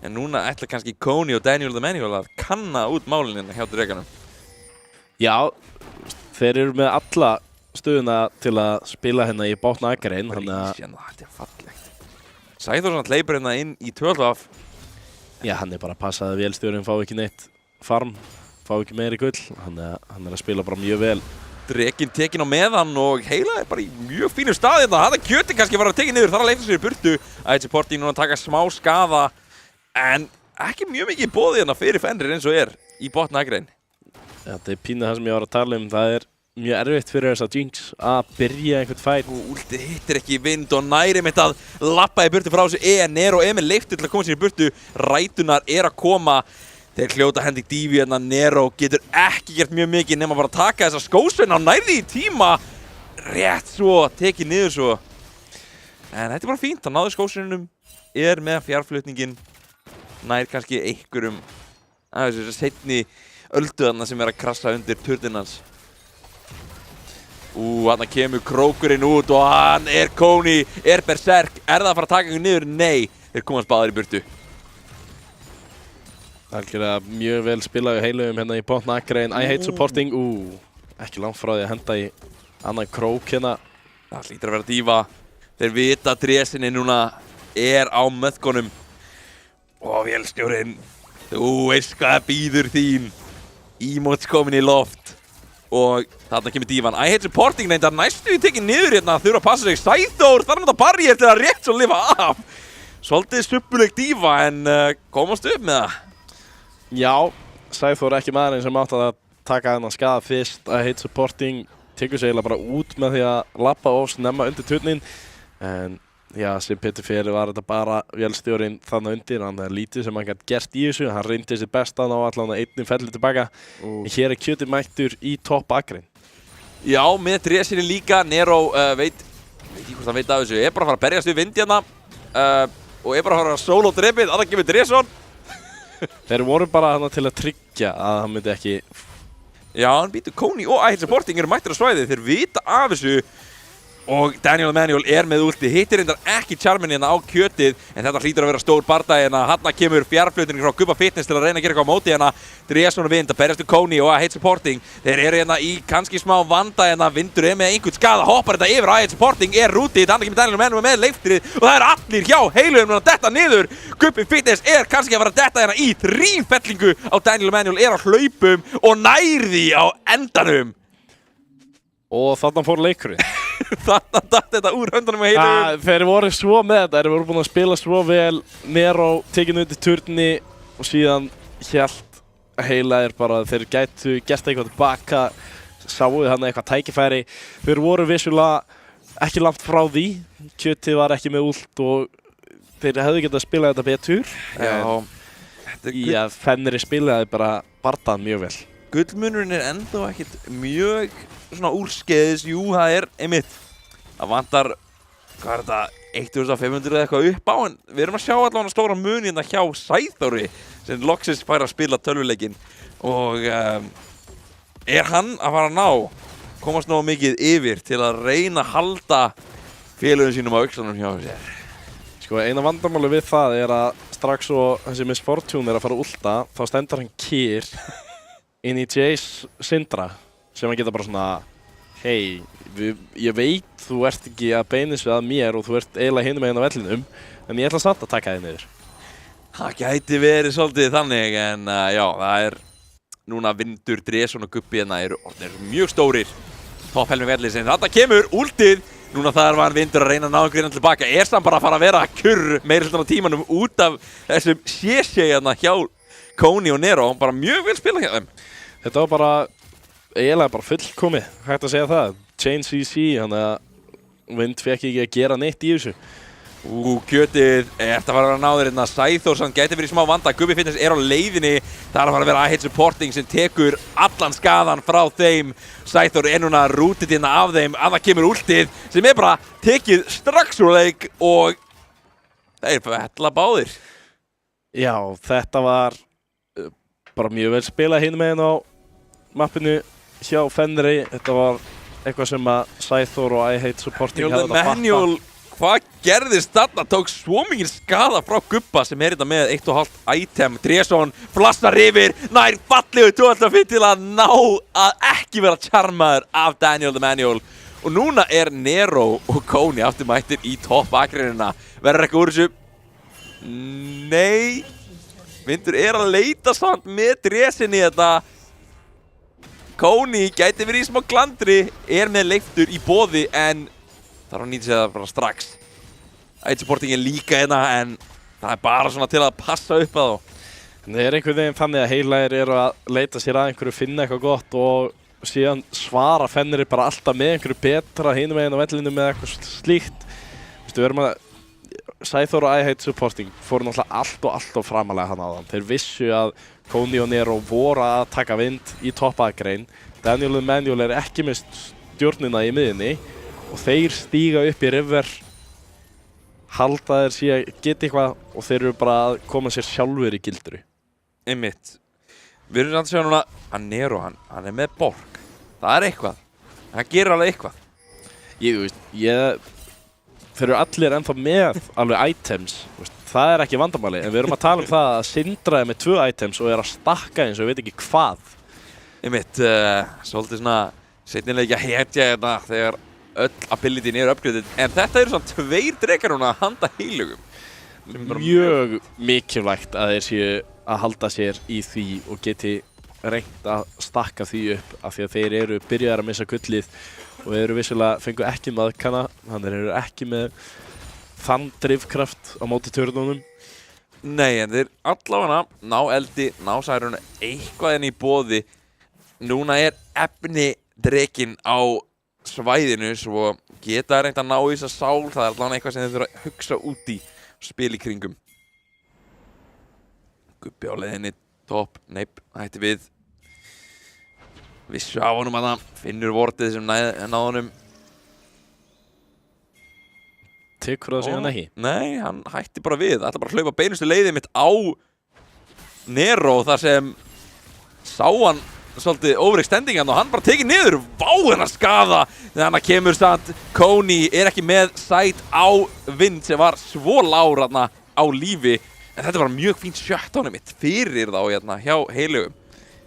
En núna ætla kannski Koni og Daniel the Manual að kanna út málinn hjá drekanum. Já, þeir eru með alla stöðuna til að spila hérna í botna akrein. Þetta er fallegt. Sæþórsson hleypur hérna inn í 12. Já, hann er bara að passa að vélstjórinn fá ekki neitt farm, fá ekki meiri gull. Hann er að spila bara mjög vel. Drekinn tekinn á meðan og Heila er bara í mjög fínu staði þetta. Þetta kjöti kannski var að tekið niður, þar að leita sér í burtu. Ætli supporting núna að taka smá skaða. En ekki mjög mikið bóði hérna fyrir Fenrir eins og er í botna akrein. Þetta er pínu það sem ég var að tala um. Það er mjög erfitt fyrir þessa Jinx að byrja einhvern fæt. Últi hittir ekki Vind og næri mitt að lappa í burtu frá þessu Nero og Emil leiftur til að koma sér í burtu. Rætunar er að koma. Þeir hljóta hendi dífi hérna. Nero getur ekki gert mjög mikið nema bara að taka þessa skósveina og nærði í tíma. Rétt svo, tekið niður svo. En þetta er bara fínt, hann náði skósveinunum, er með fjárflutningin. Nær kannski einhverjum af þessu seinni ölduðarna sem er að krassa undir turninn hans. Hann kemur krókurinn út og hann er Koni, er berserk. Er það að fara að taka einhvern niður? Nei, þeir komast báðir í burtu. Algjörlega mjög vel spilaðu heilugum hérna í botna akrein. I hate supporting. Ekki langt frá því að henda í annan krók hérna. Það hlýtur að vera dífa. Þeir vita að Dresinni núna er á möðkonum. Og vélstjórinn, þú veist hvað býður þín. Emotes komin í loft. Og þarna kemur dífan. I hate supporting reyndar næstu í tekinn niður hérna. Þurfa að passa sig. Sæþór þarf að barrier til að rétt svo lifa af. Svolítið suppuleg dífa en komast upp með það. Já, Sæþór ekki maðurinn sem átti að taka þennan skaða fyrst. I hate supporting tekur sig eiginlega bara út með því að lappa of snemma undir turnin. En já, sem Petur fyrir var þetta bara vélstjórinn þannig undir. Hann er lítið sem hann gæti gert í þessu. Hann reyndi sitt besta á allan að einnig fellir tilbaka. Hér er kjöti mættur í topp akrein. Já, með Dresinni líka. Nero veit ekki hvort hann veit af þessu. Er bara að fara að berjast við Vind hérna. Og er bara að fara að solo drepið. Annað kemur Dreson. Þeir voru bara hana til að tryggja að hann myndi ekki. Já, hann býtur Koni og I hate supporting eru mættir á svæðið. Þeir vita af þessu. Og Daniel Manual er með últi, hittir reyndar ekki charmin hérna á kjötið, en þetta hlýtur að vera stór bardagi hérna. Hanna kemur fjárflutning frá Gubba Fitness til að reyna að gera eitthvað á móti hérna. Dreson og Vind að berjast við Koni og I hate supporting. Þeir eru hérna í kannski smá vanda hérna, Vindur er með einhvern skada, hoppar þetta yfir, I hate supporting er rútið, hann kemur Daniel Manual með leiftrið og það eru allir hjá heilugum að detta niður. Gubbi Fitness er kannski að fara að detta hérna í þrífellingu á Daniel Manual, er á hlaupum og nærði á endanum. Og þarna fór leikurinn. Þarna datt þetta úr höndunum með heilugum. Þeir voru svo með þetta, þeir voru búin að spila svo vel. Nero tekinn undir turni og síðan hélt heilaðir bara þeir gætu gert eitthvað tilbaka. Sáu hann eitthvað tækifæri. Þeir voru vissulega ekki langt frá því. Kjötið var ekki með ult og þeir hefðu getað að spila þetta betur. Já, Fenrir spilaði bara bardaðan mjög vel. Gullmunurinn er ennþá ekkert mjög svona úrskeiðis, jú, það er einmitt. Það vantar, hvað er þetta, 1500 eða eitthvað upp á, en við erum að sjá allavega stóra mun hérna hjá Sæþóri sem loksins fær að spila tölvuleikinn. Og er hann að fara að ná komast nógu mikið yfir til að reyna að halda félögum sínum á öxlanum hjá sér. Sko, eina vandamáli við það er að strax og þessi Miss Fortune að fara að ulta, þá stendur hann kýr inn í Jace Syndra sem hann geta bara svona hei, ég veit þú ert ekki að beinis við að mér og þú ert eiginlega hinum meginn á vellinum en ég ætla samt að taka þig niður. Það gæti verið svolítið þannig en já, það núna Vindur, Dresson og Gubbi hérna eru mjög stórir topphelmi velli sem þetta kemur últið. Núna þar var Vindur að reyna að ná einhverjum tilbaka. Samt bara að fara að vera kurr meira hlutan á tímanum út af þessum hérna hjá Koni og Nero. Bara mjög vel spila hjá þeim. Þetta var bara eiginlega bara fullkomið, hægt að segja það. Chain CC, þannig að Vind fekk ekki að gera neitt í þessu. Kjötið, þetta var að ná þér hérna. Sæþór sann gæti verið í smá vanda. Gubbi Fitness á leiðinni. Það að fara að vera I-Hate Supporting sem tekur allan skaðan frá þeim. Sæþór núna rútið hérna af þeim. Annað kemur últið sem bara tekið strax úr leik og þeir fella báðir. Já, þetta var bara mjög vel spilað hinum meginn á mappinu hjá Fenrir. Þetta var eitthvað sem að Sæþór og I-Hate Supporting hefði að fatta. Hvað gerðist þarna? Tók svo mikið skada frá Gubba sem þetta með 1,5 item. Dresson flassar yfir, nær fallegu 2,5 til að ná að ekki vera charmaður af Daniel the Manual. Og núna Nero og Koni aftur mættir í topp akrinina. Verður eitthvað úr þessu? Nei. Vindur að leita samt með Dresson í þetta. Koni gæti verið í smá glandri, með leiftur í boði en þarf að nýta sig það bara strax. I-Hate Supporting líka hérna en það bara svona til að passa upp að þá. Það einhvern veginn þannig að heilægir eru að leita sér að einhverju, finna eitthvað gott og síðan svara Fenrir bara alltaf með einhverju betra hinum meginn á vellinu með eitthvað slíkt. Við erum að Sæþór og I-Hate Supporting fóru náttúrulega allt og framalega hann áðan. Þeir vissu að Koni og Nero voru að taka Vind í toppagrein. Daniel the Manual ekki með stjórnina í miðinni og þeir stíga upp í river, halda þeir síðan geta eitthvað og þeir eru bara að koma sér sjálfur í gildru. Einmitt. Við erum samt að sjá núna að Nero, hann með borg. Það eitthvað. Hann gerir alveg eitthvað. Þeir eru allir ennþá með alveg items. Það ekki vandamáli, en við erum að tala um það að Syndra með 2 items og að stakka eins og ég veit ekki hvað. Einmitt, svolítið svona seinnilega hetja þetta þegar öll abilityin upgraded, en þetta eru svona 2 drekar núna að handa heilugum. Mjög mikilvægt að þeir séu að halda sér í því og geti reynt að stakka því upp af því að þeir eru byrjaðir að missa gullið og eru vissulega fengu ekki maðkana, þannig eru ekki með þann drifkraft á móti törnunum. Nei, en þeir allavega ná eldi, ná særunum eitthvað enn í boði. Núna efni drekinn á svæðinu svo geta reynt að ná í þessa sál. Það allavega eitthvað sem þeir þurfa að hugsa út í spil í kringum. Gubbi á leiðinni, topp, neip, hætti við. Vissu af honum að það, finnur vortið sem náði honum. Tekur það síðan ekki? Nei, hann hætti bara við. Það ætla bara að hlaupa beinustu leiðið mitt á Nero þar sem sá hann svolítið overextendingan og hann bara tekið niður. Vá hennar skaða. Þegar hann kemur samt. Koni ekki með sight á Vind sem var svo lágur á lífi. En þetta var mjög fínt shot á honum mitt fyrir þá hérna hjá heilugum.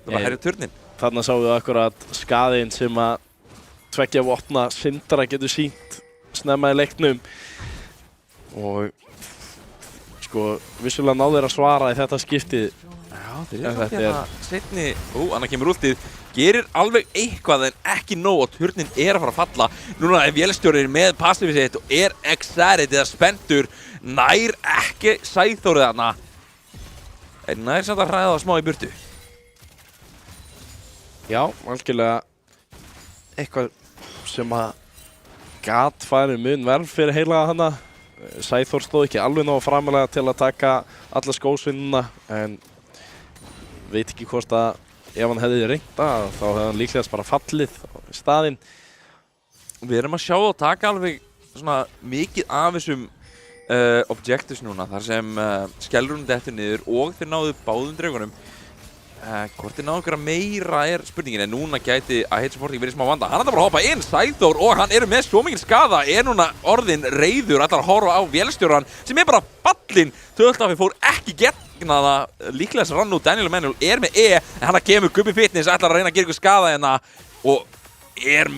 Það var herri turnin. Þarna sáum við akkurat skaðinn sem að tveggja vopna Syndra getur sýnt snemma í leiknum. Og sko, vissulega náðu þeir að svara í þetta skiptið. Já, þeir eru hérna seinni. Annað kemur últið. Gerir alveg eitthvað en ekki nóg og turnin að fara að falla. Núna vélstjórinn með passivið sitt og excited eða spenntur. Nær ekki Sæþórið þarna. En nær samt að hræða það smá í burtu. Já, algjörlega eitthvað sem að gat farið mun verð fyrir heilaga hana. Sæþór stóð ekki alveg nóg framalega til að taka alla skósvinnuna en veit ekki hvort að ef hann hefði reynda þá hefði hann líklegast bara fallið í staðinn. Við erum að sjá og taka alveg svona mikið af þessum objectives núna þar sem skellurinn dettur niður og þeir náðu báðum dregunum. Hvort ná ykkur meira spurningin, en núna gæti að Heitt Sporting verið smá vanda. Hann ætlar bara að hoppa inn, Sæþór, og hann með svo mikil skaða, núna orðinn reiður, ætlar að horfa á vélstjóran sem bara fallinn. Töltafi fór ekki gegna það, líklega þess að rann út. Daniel Emanuel með en hann kemur Gubbi Fitness, ætlar að reyna að gera ykkur skaða hérna og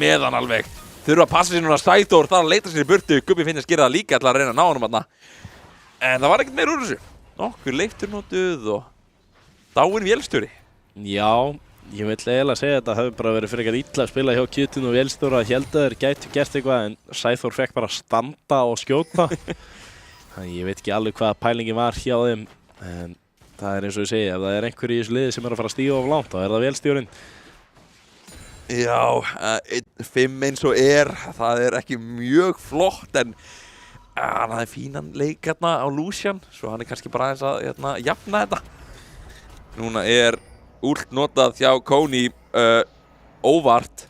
með hann alveg. Þurfa að passa sér núna Sæþór, þar að leita sér í burtu. Gubbi Fitness gera það líka, ætlar að reyna að ná honum þarna. En það var ekkert meira úr þessu. Nokkur leiftur notuð og dáinn vélstjóri. Já, ég vil eiginlega segja að þetta hefði bara verið frekar illa að spila hjá Kjötun og vélstjóra. Héldu þeir gætu gert eitthvað en Sæþór fekk bara að standa og skjóta. Þannig ég veit ekki alveg hvað pælingin var hjá þeim. En það eins og ég segi, ef það einhver í þessu liði sem að fara að stíga of langt, þá það vélstjórinn. Já, 5 eins og það ekki mjög flott en hann hafði fínan leik hérna á Lucian, svo hann kannski bara aðeins að jafna þetta. Núna últ notað hjá Kóni óvart.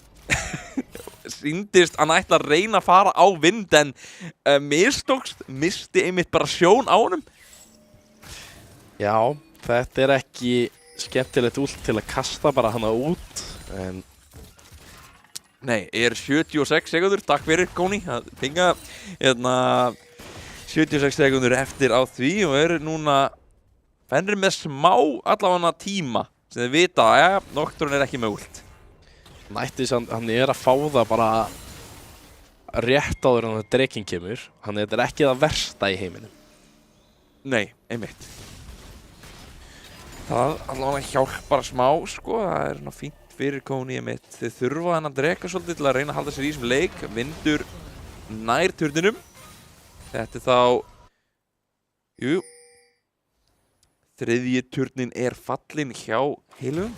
Sýndist hann ætla að reyna að fara á vind en misti einmitt bara sjón á honum. Já, þetta ekki skemmtilegt últ til að kasta bara hana út en Nei, 76 sekundur, takk fyrir Kóni að pinga 76 sekundur eftir á því og núna Fenrir með smá allavega tíma sem þið vita að Nocturne ekki með ult. Nættis hann að fá það bara rétt áður en drekinn kemur. Þetta ekki það versta í heiminum. Nei, einmitt. Það allavega hjálpar smá sko, það svona fínt fyrir Kóni einmitt. Þið þurfa hann að dreka svolítið til að reyna að halda sér í þessum leik. Vindur nær turninum. Þetta þá þriðji turnin fallinn hjá Heilugum.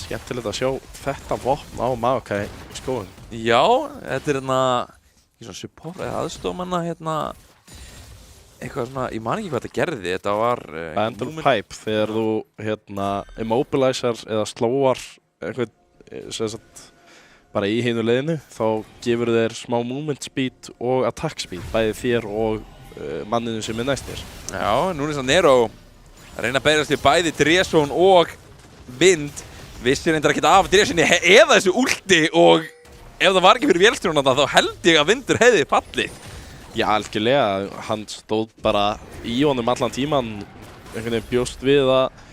Skemmtilegt að sjá þetta vopn á Maokai skóin. Já, þetta ekki svona support eða aðstofmanna eitthvað svona, ég man ekki hvað þetta gerði, þetta var Bandle Pipe, þegar þú immobilizer eða slowar eitthvað sem sagt bara í hinu leiðinu, þá gefur þér smá movement speed og attack speed, bæði þér og manninu sem næstir. Já, núna þess að Nero að reyna að berjast við bæði Drésson og Vind, vissir reyndar ekkert af Dréssoni eða þessu últi og ef það var ekki fyrir vélstjórnanda þá held ég að Vindur hefði fallið. Já, algjörlega, hann stóð bara í honum allan tíman, einhvern veginn bjóst við að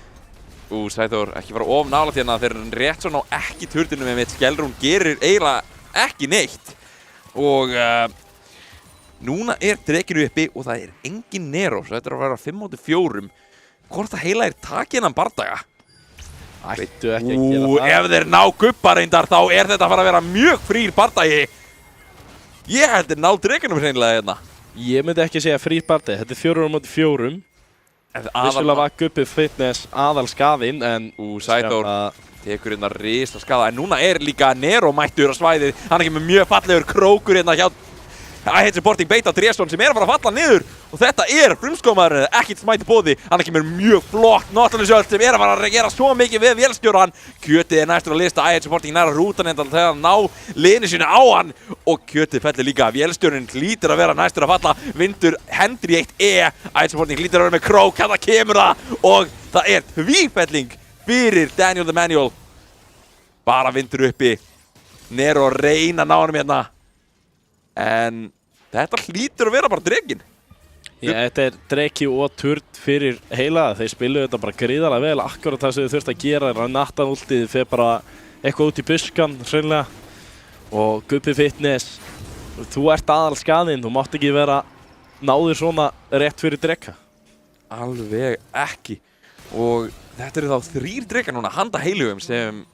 Sæþór ekki fara of nálægt hérna þegar rétt svona á ekki turtinu með mitt Skellrún gerir eiginlega ekki neitt og núna drekinu uppi og það engin Nero, svo þetta að vera 5-4. Hvort það heila takið hennan bardaga? Ættu ekki að gera það. Ef þeir ná Gubba reyndar þá þetta að fara að vera mjög frýr bardagi. Ég held ná drekinum hreinlega hérna. Ég myndi ekki segja frýr bardagi, þetta 4-4. Vissulega var Gubbi Fitness aðal skaðinn en Sæþór tekur hérna risa skaða en núna líka Nero mættur á svæðið. Hann ekki með mjög fallegur krókur hérna hjá Heitt Sporting beita Drésson sem að fara að falla niður og þetta frumskómaðurinn, ekkert smæti bóði. Hann ekki með mjög flott Nautilus-ölt sem að fara að gera svo mikið við vélstjóran. Kjötið næstur að lista, Heitt Sporting næra rútan þegar að ná liðinu sínu á hann og Kjötið fellir líka. Vélstjórinn hlýtur að vera næstur að falla. Vindur hendur í eitt Heitt Sporting hlýtur að vera með krók, hérna kemur það og það tvífelling fyrir Daniel the Manual. Bara Vindur uppi. Nero reyna að ná honum hérna. En þetta hlýtur að vera bara drekinn. Já, þetta dreki og turn fyrir heila. Þeir spiluðu þetta bara gríðarlega vel. Akkurat það sem þau þurftu að gera Nathan-últið fer bara eitthvað út í buskan hreinlega. Og Gubbi Fitness, þú aðal skaðinn. Þú mátt ekki vera náður svona rétt fyrir dreka. Alveg ekki. Og þetta þá 3 drekar núna handa Heilugum sem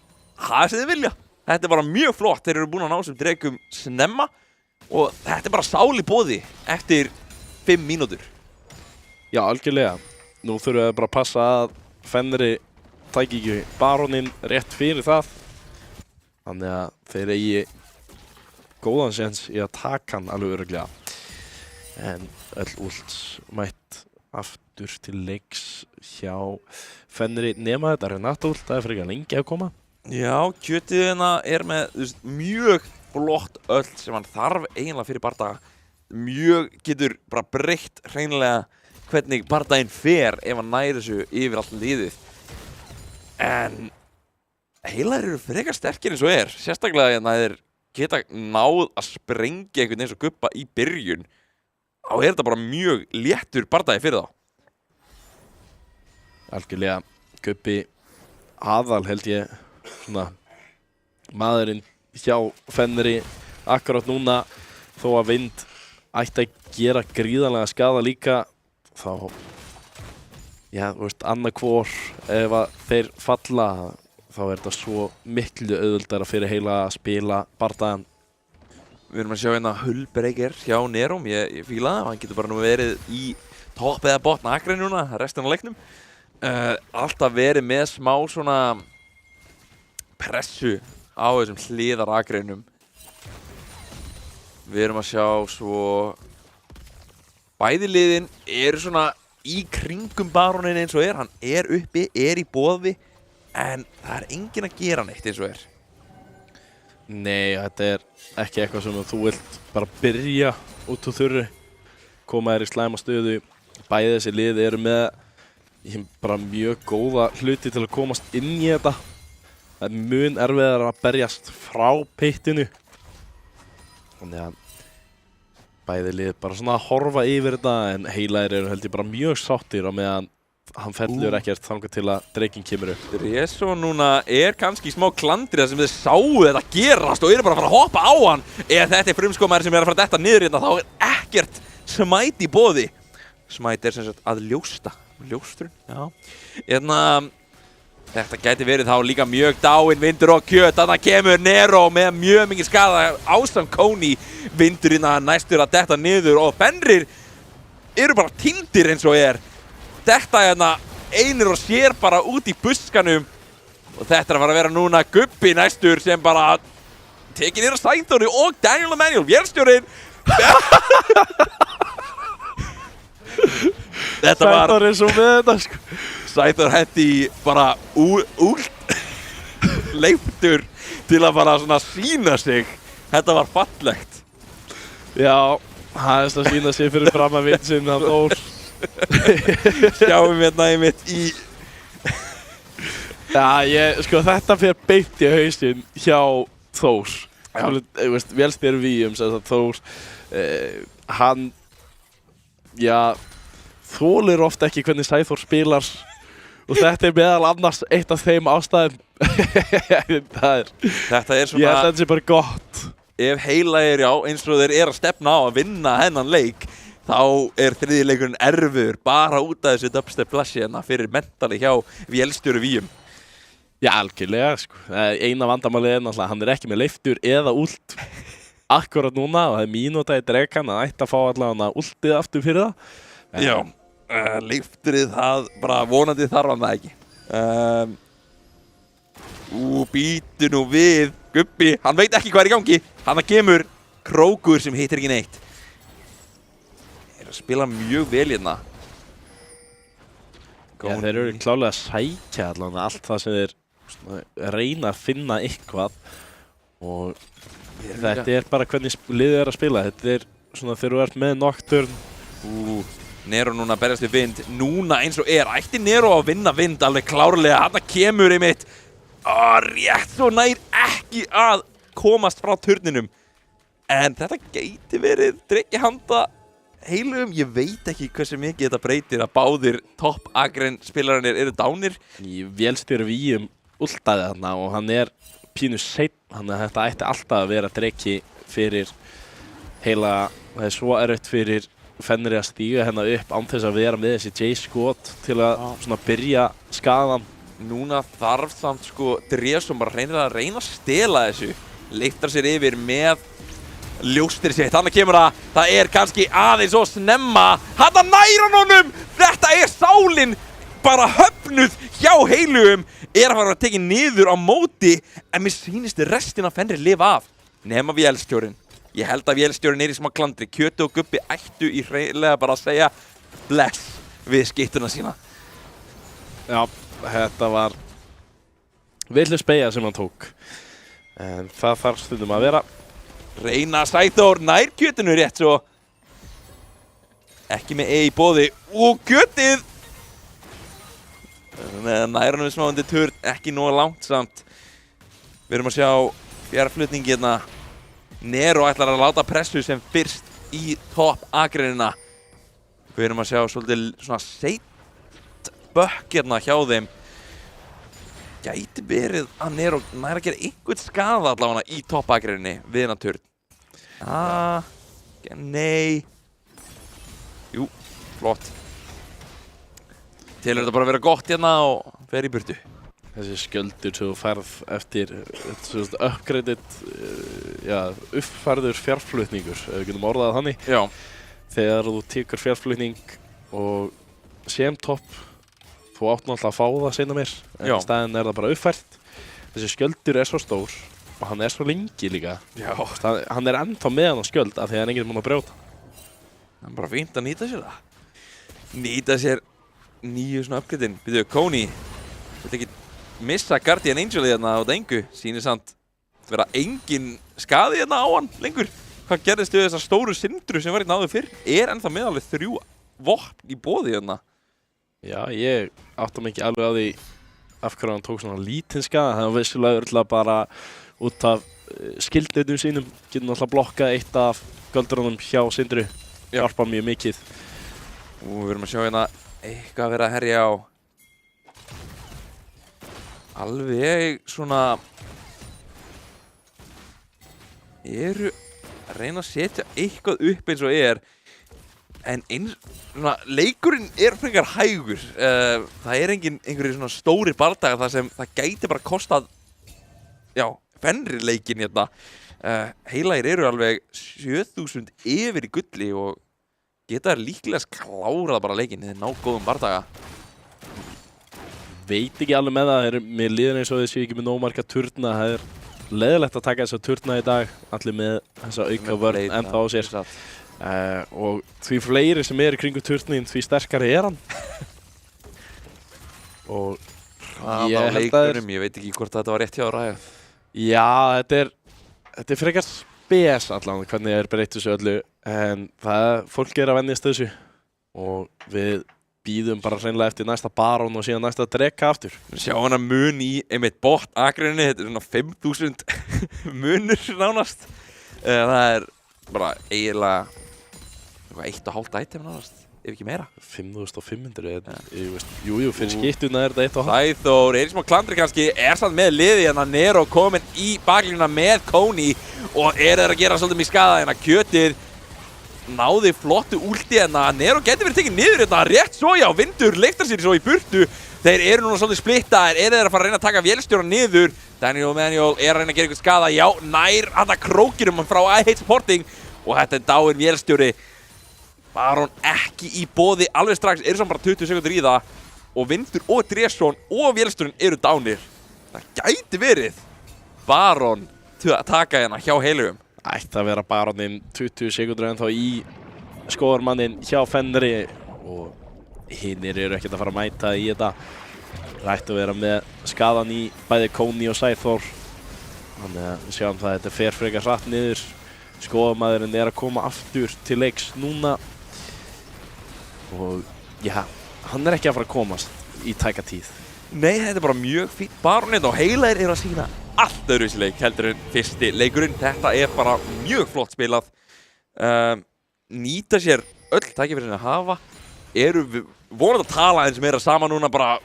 hafa sem þið vilja. Þetta bara mjög flott. Þeir eru búin að ná sem drekum snemma. Og þetta bara sál í boði eftir 5 mínútur. Já, algjörlega. Nú þurfum við bara að passa að Fenri tæki ekki baróninn rétt fyrir það. Þannig að þeir eigi góðan séns í að taka hann alveg örugglega. En öll últ mætt aftur til leiks hjá Fenri nema þetta Renata-últ. Það frekar lengi að koma. Já, Kjötið hérna með mjög flott öll sem hann þarf eiginlega fyrir bardaga. Mjög getur bara breytt hreinlega hvernig bardaginn fer ef hann næri þessu yfir allt liðið. En heilar eru frekar sterkir eins og sérstaklega hérna þeir geta náð að sprengja einhvern eins og Gubba í byrjun. Þá þetta bara mjög léttur bardagi fyrir þá. Algjörlega Gubbi aðal held ég svona maðurinn hjá Fenri akkurat núna þó að Vind ætti að gera gríðarlega skaða líka þá já, þú veist, annarkvor ef að þeir falla þá þetta svo miklu auðveldara fyrir heila að spila bardagan. Við erum að sjá hérna Hullbreaker hjá Nerum, ég fíla það, hann getur bara nú verið í topp eða botn akrein núna, restin af leiknum. Alltaf verið með smá svona pressu á þessum hliðar akreinum. Við erum að sjá svo bæði liðin eru svona í kringum barónin eins og hann uppi, í boði en það enginn að gera neitt eins og Nei, þetta ekki eitthvað sem þú vilt bara byrja út úr þurru koma þér í slæma stöðu bæði þessi lið eru með bara mjög góða hluti til að komast inn í þetta. Það mun erfiðar að berjast frá pittinu. Þannig að bæði lið bara svona að horfa yfir þetta en heilaðir eru held ég bara mjög sáttir á meðan hann fellur ekkert þangað til að Drekinn kemur upp. Reso núna kannski smá klandrið sem þið sáu þetta gerast og eru bara að fara að hoppa á hann. Ef þetta frumskómaður sem að fara að detta niður hérna þá ekkert Smite í boði. Smite sem sagt að ljóstrun, já. Þetta gæti verið þá líka mjög dáinn Vindur og kjöt. Þannig kemur Nero með mjög mikið skada ásamt Koni. Vindurinn næstur að detta niður og Fenrir eru bara týndir eins og Detta hérna einir og sér bara út í buskanum og þetta að fara að vera núna Gubbi næstur sem bara tekið niður á Sæþóri og Daniel Emanuel, vélstjórinn. Þetta var Sæþór svo með þetta sko. Sæþór hendi bara últ leiftur til að bara svona sýna sig. Þetta var fallegt. Já, það að sýna sig fyrir fram að Vind sinn hann Þór. Sjáum hérna einmitt í Já, sko þetta fyrir beint í hausinn hjá Þór. Vélstjóri Víum sem sagt Þór hann þolir oft ekki hvernig Sæþór spilar og þetta meðal annars eitt af þeim ástæðum. Þetta svona ég held að þetta sé bara gott. Ef heilaðir eins og þeir að stefna á að vinna hennan leik þá þriðji leikurinn erfiður bara út af þessu dubstep flashy hérna fyrir mentali hjá vélstjóri Víum. Já, algjörlega sko. Eina vandamálið náttúrulega hann ekki með leiftur eða ult akkurat núna og það mínúta í Drekan að ætti að fá allavega ultið aftur fyrir það. Já, leifturið það bara vonandi þarf hann það ekki. Býtu nú við Gubbi, hann veit ekki hvað í gangi. Hann kemur Krókur sem heitir ekki neitt. Spila mjög vel hérna. Já, þeir eru klálega að sækja allavega allt það sem þeir reyna að finna eitthvað og þetta bara hvernig liðið að spila. Þetta svona þegar þú ert með Nocturne. Nero núna berjast við Vind. Núna eins og ætti Nero að vinna Vind alveg klárlega. Hann kemur einmitt rétt svo nær ekki að komast frá turninum. En þetta gæti verið Dreki handa heilum, ég veit ekki hversu mikið þetta breytir að báðir topp agren spilararnir eru dánir. Í vélstjóri Víum ultaði þarna og hann pínu seitt, þannig að þetta ætti alltaf að vera Dreki fyrir heila, það svo erfitt fyrir Fenri að stíga hérna upp án þess að vera með þessi J-skot til að svona byrja skaðan. Núna þarf samt sko Dreson bara að reyna að stela þessu, leiftar sér yfir með ljóstir sitt. Þannig kemur það kannski aðeins og snemma. Hann nær honum. Þetta sálin bara höfnuð hjá heilugum. Að fara að tekja niður á móti en mér sýnist restin af Fenri lifa af. Nema vélstjórinn. Ég held að vélstjórinn í smá klandri. Kjöti og Gubbi ættu í hreinlega bara að segja bless við skyttuna sína. Já, þetta var villis beygja sem hann tók. En það þarf stundum að vera. Reyna Sæþór nær kjötinu rétt svo. Ekki með í boði. Og kjötið Nær hann við smá undir turn, ekki nógu langt samt. Við erum að sjá fjárflutning hérna. Nero ætlar að láta pressu sem fyrst í topp agreinina. Við erum að sjá svolítið svona seint bökk hérna hjá þeim. Gæti verið að Nero nær að gera einhvern skaða allavega í topp agreininni við hennar turn. Nei. Jú, flott. Telur þetta bara að vera gott hérna og fer í burtu. Þessi skjöldur sem þú færð eftir uppgraded, uppfærður fjárflutningur, ef við getum orðað þannig. Já. Þegar þú tekur fjárflutning og sem topp, þú átt náttúrulega að fá það seinna meir, en í staðinn það bara uppfært. Þessi skjöldur svo stór og hann svo lengi líka. Já. Hann ennþá með hann á skjöld af því að hann enginn múin að brjóta. Það bara fínt að nýta sér það. Nýta sér nýju svona uppgradin. Býtu, Coney, vill ekki missa Guardian Angel hérna út af engu. Sýnir samt vera engin skaði hérna á hann lengur. Hvað gerðist við þessar stóru syndru sem var hérna áður fyrr? Ennþá með alveg 3 vopn í boði hérna. Já, ég átta mig ekki alveg á því af hverju hann tók svona lítinn skaða. Það var vissulega örugglega bara út af skildutum sínum. Getur náttúrulega blokkað eitt af göldurunum hjá Sindru. Hjálpa mjög mikið. Og við erum að sjá hérna eitthvað að vera að herja á. Alveg svona eru að reyna að setja eitthvað upp eins og en svona leikurinn frekar hægur. Það einhverjir svona stórir bardagar þar sem það gæti bara kostað Fenrir leikinn hérna. Heilagir eru alveg 7000 yfir í gulli og geta líklega klárað bara leikinn þegar ná góðum bardaga. Veit ekki alveg með það, mér líður eins og þið séu ekki með nóg marga turna. Það leiðilegt að taka þessa turna í dag, allir með þessa auka vörn ennþá á sér. Og því fleiri sem eru kringu turnin, því sterkari hann. Og ég held að ég veit ekki hvort þetta var rétt hjá Ræða. Já, þetta frekar spes allan hvernig breytt þessu öllu, en fólk að venjast þessu og við býðum bara hreinlega eftir næsta Baron og síðan næsta Dreka aftur. Sjá hana mun í einmitt bot agreininni, þetta svona 5000 munur nánast. Það bara eiginlega 1,5 item nánast, ef ekki meira. 5500, jú, fyrir skiptuna þetta 1,5. Sæþór, smá klandri kannski, samt með liði hérna. Nero kominn í baklínuna með Coney og þeir að gera svolítið mjög skada hérna. Kjötið náði flottu últi hérna. Nero getur verið tekið niður hérna, rétt svo vindur leiktar sér svo í burtu. Þeir núna svolítið splittaðir, þeir að fara að reyna að taka vélstjóra niður. Daniel Manuel að reyna að gera eitthvað skada, nær hann krókinum frá I Hate Supporting og þetta dáinn vélstjóri. Baron ekki í boði alveg strax, samt bara 20 sekundur í það og Vindur og Dresson og vélstjórinn dánir. Það gæti verið Baron að taka hérna hjá heilugum. Ætti að vera Baroninn 20 sekundur ennþá í skóðarmanninn hjá Fenri og hinnir ekkert að fara að mæta í þetta. Ætti að vera með skadan í bæði Coney og Sæþór. Þannig að við sjáum það að þetta fer frekar hratt niður. Skóðarmaðurinn að koma aftur til leiks núna. Og hann ekki að fara að komast í tæka tíð. Nei, þetta bara mjög fínt. Baroninn og Heilagir að sýna allt öðruvísi leik heldur en fyrsti leikurinn. Þetta bara mjög flott spilað. Nýta sér öll tækifæri sem að hafa. Við vonandi að tala eins meira saman núna, bara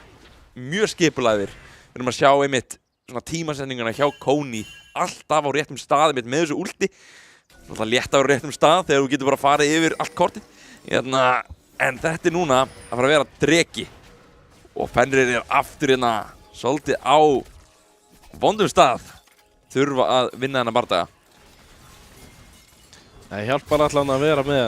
mjög skipulæðir. Við erum að sjá einmitt svona tímasendinguna hjá Coney alltaf á réttum stað með þessu últi. Það létt á réttum stað þegar þú getur bara farið yfir allt kortið. En þetta núna að fara að vera Dreki og Fenrir aftur svolítið á vondum stað, þurfa að vinna þennan bardaga. Það hjálpar allan að vera með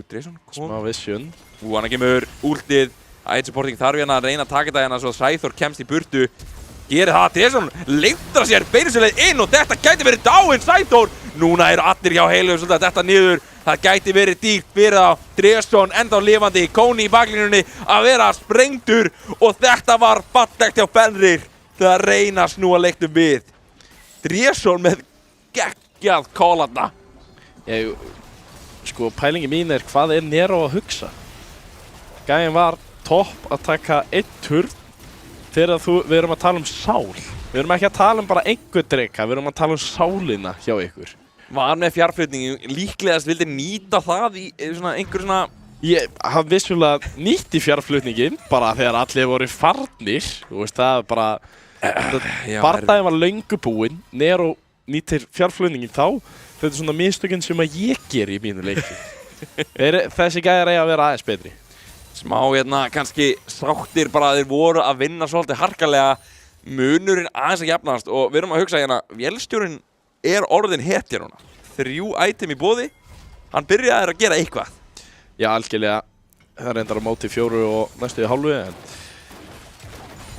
Dresson smá vision. Hann kemur últið, I Hate Supporting þarf að reyna að taka þetta svo Sæþór kemst í burtu. Gerir það, Dresson leiftar sér beinusuleið inn og þetta gæti verið dáinn Sæþór. Núna allir hjá heilugum svolítið að detta niður. Það gæti verið dýrt fyrir þá. Dresson ennþá lifandi, Coney í baklínunni að vera sprengtur og þetta var fallegt hjá Fenrir. Það reyna að snúa leiknum við. Dresson með geggjað kólatna. Pælingi mín hvað Nero að hugsa? Gæinn var topp að taka 1 turn þegar við erum að tala um sál. Við erum ekki að tala um bara einhver dreka, við erum að tala um sálina hjá ykkur. Var með fjárflutningi, líklegast vildi nýta það í einhver svona... Hann vissulega nýtti fjárflutningin bara þegar allir voru farnir. Þú veist, það er bara... Bardaginn var löngu búinn, Nero nýttir fjárflutningin þá. Þetta er svona mistökinn sem að ég ger í mínu leiki. Þessi gæjar eiga að vera aðeins betri. Smá kannski sáttir bara að þeir voru að vinna svolítið harkalega, munurinn aðeins að jafnast og við erum að hugsa vélstjórinn er orðin hetja núna. 3 item í boði, hann byrjaði að gera eitthvað. Já, algjörlega, það reyndar á móti 4 og næstu í hálfu, en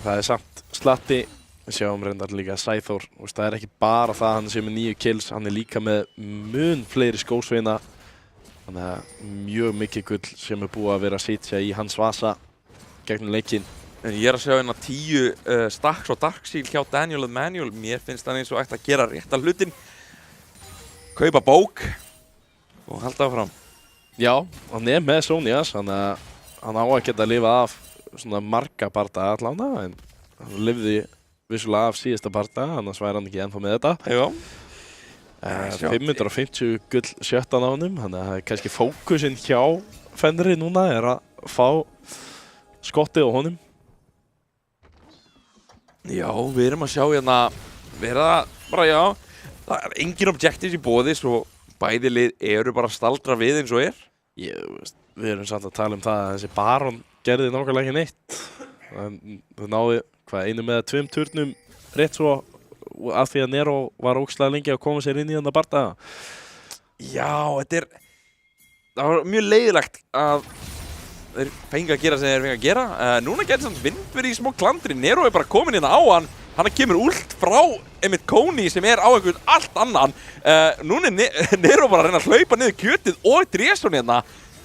það er samt slatti. Við sjáum reyndar líka Sæþór, það er ekki bara það að hann sé með 9 kills, hann er líka með mun fleiri skósveina. Þannig að mjög mikið gull sem er búið að vera að sitja í hans vasa gegnum leikinn. Ég er að sjá 10 stacks og Dark Seal hjá Daniel Manuel. Mér finnst hann eins og ætti að gera rétta hlutin. Kaupa bók og halda áfram. Já, hann er með Sonias, þannig að hann á að geta að lifa af svona marga bardaga allavega, en hann lifði vissulega af síðasta bardaga, annars væri hann ekki ennþá með þetta. Já. 550 gull 17 á honum, þannig að kannski fókusinn hjá Fenrir núna er að fá skottið á honum. Já, við erum að sjá vera bara það er engin objectives í boði, svo bæði lið eru bara að staldra við eins og er. Við erum samt að tala um það að þessi Baron gerði nákvæmlega ekki neitt. Það náði einu með 2 turnum rétt svo af því að Nero var ógeðslega lengi að koma sér inn í þennan bardaga. Já, það var mjög leiðilegt að þeir fengi að gera sem þeir fengi að gera. Núna getur samt vind verið í smá klandri. Nero er bara komin á hann. Hann kemur ult frá Koni sem er á einhvern allt annan. Núna er Nero bara að reyna að hlaupa niður kjötið og Dresson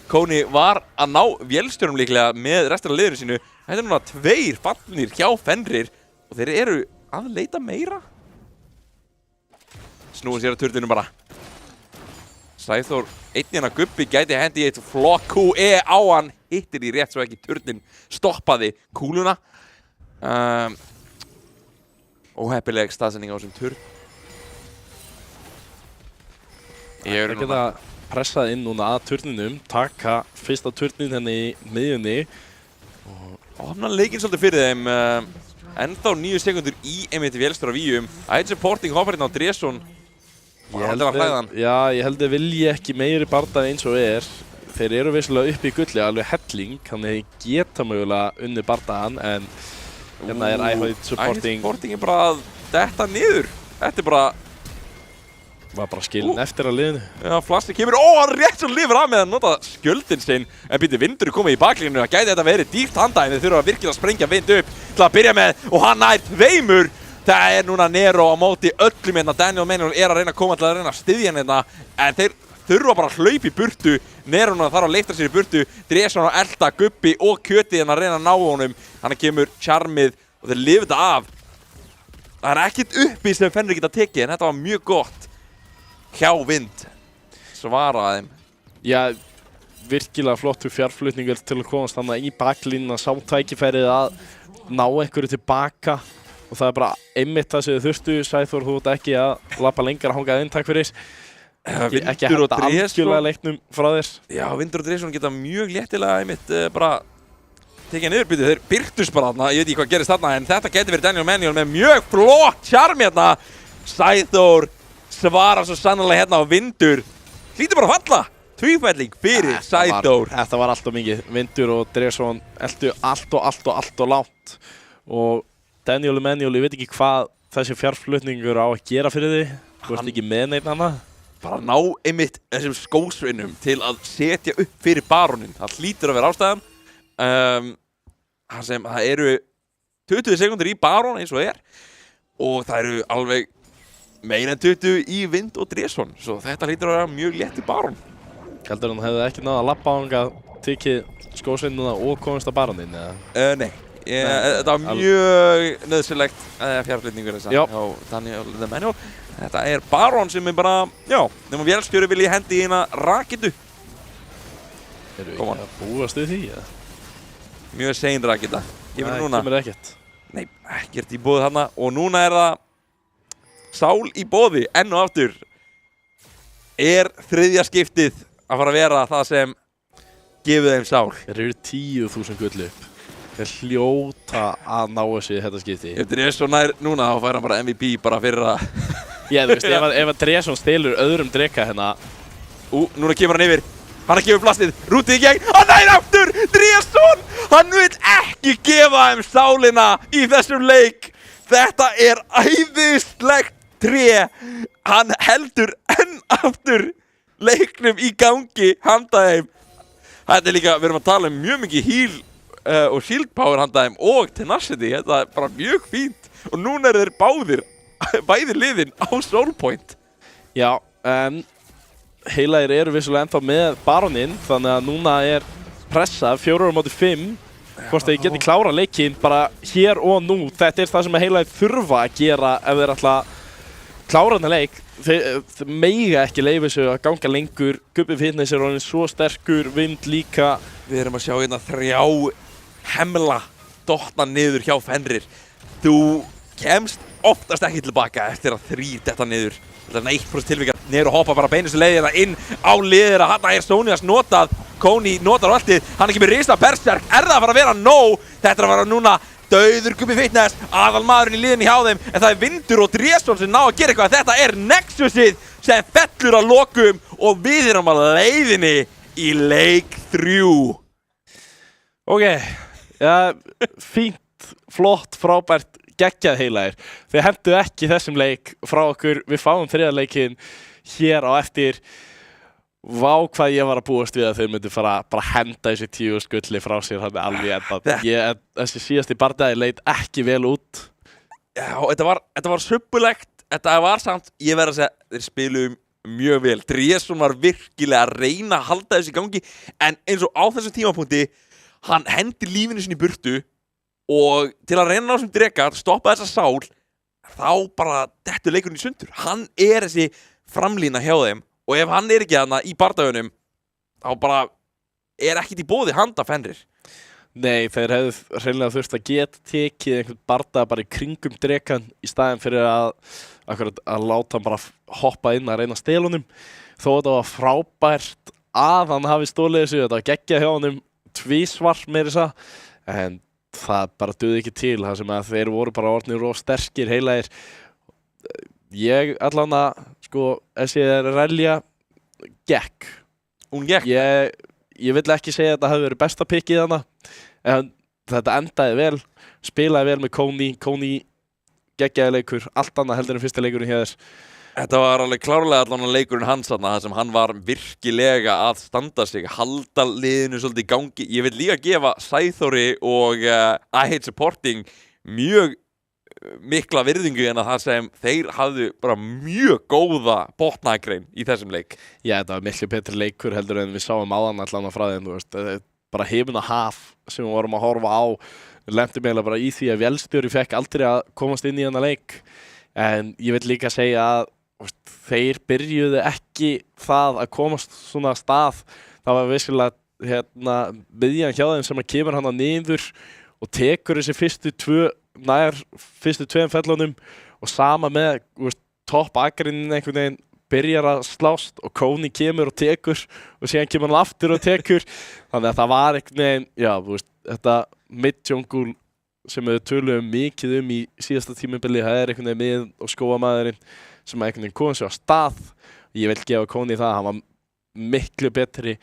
Koni var að ná vélstjórum líklega með restina af liðinu sínu. Þetta núna 2 fallnir hjá Fenrir og þeir eru að leita meira. Snúið sér að turninu bara. Sæþór, Gubbi gæti hendi í eitt flott QE á hann. Hittir í rétt svo ekki turnin stoppaði kúluna. Óheppileg staðsending á þessum turn. Ég er ekki að pressa inn núna að turninum, taka fyrsta turnin henni í miðjunni. Og hann leikinn svolítið fyrir þeim. Ennþá 9 sekundur í vélstjóra víum. Ætt supporting hoppar á Dresson. Ég held að vilji ekki meiri bardaga eins og er. Þeir eru vissulega upp í gulli, alveg helling, þannig að geta mögulega unni bardagan, en hérna er iHide supporting. iHide supporting er bara að detta niður. Þetta er bara... Var bara skilin eftir að liðinu. Já, Flassi kemur, hann rétt svo lifur af með að nota skjöldin sinn. En býtti vindur komið í baklínu, það gæti þetta verið dýrt handa, en þeir þurfa virkilega að sprengja vind upp til að byrja með, og hann nær 2. Það er núna Nero á móti öllum Daniel Manuel er að reyna að koma til að reyna að styðja hann en þeir þurfa bara að hlaupa í burtu. Nero núna þarf að leifta sér í burtu. Dresson og elda Gubbi og kjötið að reyna að ná honum. Hann kemur charmið og þeir lifa þetta af. Það er ekkert uppi sem Fenrir geta tekið, en þetta var mjög gott hjá vind. Svaraði þeim. Já, virkilega flottur fjárflutningur til að komast þannig í baklínuna, sá tækifærið að ná einhverju tilbaka. Og það er bara einmitt það sem þið þurftu. Sæþór, þú ert ekki að lappa lengra að hangað inn, takk fyrir. Ekki að hætta algjörlega leiknum frá þér. Já, Vindur og Dresson geta mjög léttilega einmitt bara tekið niðurbyrðu. Þeir byrtust bara þarna, ég veit ekki hvað gerist þarna, en þetta geti verið Daniel Manuel með mjög flott charm hérna. Sæþór svarar svo sannarlega hérna á Vindur. Hlýtur bara að falla. Tvífælling fyrir Sæþór. Þetta var allt of mikið. Vindur og Dresson eltu allt og langt. Og Daniel Manuel, ég veit ekki hvað þessi fjárflutningur á að gera fyrir þig. Þú ert ekki með neitt annað. Bara ná einmitt þessum skósvinnum til að setja upp fyrir barónin. Það hlýtur að vera ástæðan. Það eru 20 sekundur í barón eins og er. Og það eru alveg meira en 20 í Vind og Dresson. Svo þetta hlýtur að vera mjög létt í barón. Heldur hann hefði ekki náða að lappa á hanga, tekið skósvinnuna og komist á barónin? Nei. Þetta var mjög nöðsilegt fjárflutningur þess að hjá Daniel Manuel. Þetta er barón sem er bara, nema vélstjóri vil ég hendi í eina raketu. Eru við ekki að búast við því? Mjög sein Rakita. Kemur Nei, núna. kemur ekkert. Nei, ekkert í bóði þarna. Og núna er það Sál í bóði, enn og aftur. Er þriðja skiptið að fara að vera það sem gefur þeim Sál. Þeir eru 10.000 gull upp. Þeir hljóta að ná þessu í þetta skipti. Ef Dresson nær núna, þá fær hann bara MVP bara fyrir að... Já, þú veist, ef að Dresson stelur öðrum dreka hérna. Núna kemur hann yfir. Hann er að gefa plastið, rútið í gegn, hann nær aftur, Dresson! Hann vil ekki gefa þeim Sálina í þessum leik. Þetta er æðislegt tré. Hann heldur enn aftur leiknum í gangi handa þeim. Þetta er líka, við erum að tala mjög mikið heal og shield power handa þeim og tenacity. Þetta er bara mjög fínt. Og núna eru þeir bæði liðin á Soul Point. Já, en heilaðir eru vissulega ennþá með baroninn, þannig að núna er pressa 4-5. Hvort þeir geti klára leikinn bara hér og nú. Þetta er það sem heilaðir þurfa að gera ef þeir ætla að klára þennan leik. Þeir mega ekki leyfa þessu að ganga lengur. Gubbi Fitness er orðinn svo sterkur, Vind líka. Við erum að sjá hérna 3 hemla dottna niður hjá Fenrir. Þú kemst oftast ekki tilbaka eftir að 3 detta niður. Þetta er 1% tilvíkar niður og hoppa bara beinustu leiðina inn á liðina. Hanna er Sonias notað. Koni notar alltið. Hann er ekki með risa berserk. Er það að fara að vera nóg? Þetta er að vera núna dauður Gubbi Fitness. Aðal maðurinn í liðinni hjá þeim. En það er Vindur og Dresson sem ná að gera eitthvað. Þetta er Nexusið sem fellur að lokum. Og við erum að leiðinni í leik 3. Ok, ja, fínt, flott, frábært, geggjað heilaðir. Þeir hendu ekki þessum leik frá okkur. Við fáum 3. leikinn hér á eftir. Vá hvað ég var að búast við að þau myndu fara bara henda þessi 10 skulli frá sér hann alveg endað. Þessi síðasti bardagi leit ekki vel út. Já, þetta var subbulegt. Þetta var samt, ég verð að segja, þeir spiluðu mjög vel. Dresson var virkilega að reyna að halda þessu í gangi. En eins og á þessum tímapunkti, hann hendi lífinu sinni í burtu. Og til að reyna á þessum dreka, stoppa þessa Sál, þá bara dettur leikurinn í sundur. Hann er þessi framlína hjá þeim. Og ef hann er ekki þarna í bardagunum, þá bara er ekkert í boði handa Fenrir. Nei, þeir hefðu hreinlega þurft að geta tekið einhvern bardaga bara í kringum drekan í staðinn fyrir að láta hann bara hoppa inn að reyna að stela honum. Þó þetta var frábært að hann hafi stólið þessu, þetta var geggjað hjá honum tvísvar meira þess að. En það bara duði ekki til, það sem að þeir voru bara orðnir of sterkir heilaðir. Ég allan að, þessi Relja gekk. Hún gekk? Ég vill ekki segja að þetta hafi verið besta pikkið hana, en þetta endaði vel, spilaði vel með Koni geggjaði leikur, allt annað heldur en fyrsta leikurinn hér. Þetta var alveg klárlega allan leikurinn hans þarna, þar sem hann var virkilega að standa sig, halda liðinu svolítið í gangi. Ég vil líka gefa Sæþóri og I Hate Supporting mjög mikla virðingu en að það sem þeir hafðu bara mjög góða botnagrein í þessum leik. Já, þetta var miklu betri leikur heldur en við sáum áðan allan frá þeim, þú veist, bara heiminn og haf sem við vorum að horfa á. Við lentum eiginlega bara í því að Vélstjóri fekk aldrei að komast inn í þennan leik. En ég vil líka segja að þeir byrjuðu ekki það að komast svona að stað. Það var vissilega miðjan hjá þeim sem að kemur hana niður og tekur þessi fyrstu 2 fellunum og sama með topp agrinin einhvern veginn byrjar að slást og Koni kemur og tekur og síðan kemur hann aftur og tekur. Þannig að það var einhvern veginn, já, þetta mid-jungle sem við töluðum mikið í síðasta tímabili, það er einhvern veginn mið- og skóamaðurinn sem einhvern veginn kom sér á stað. Ég vil gefa Koni það, hann var miklu betri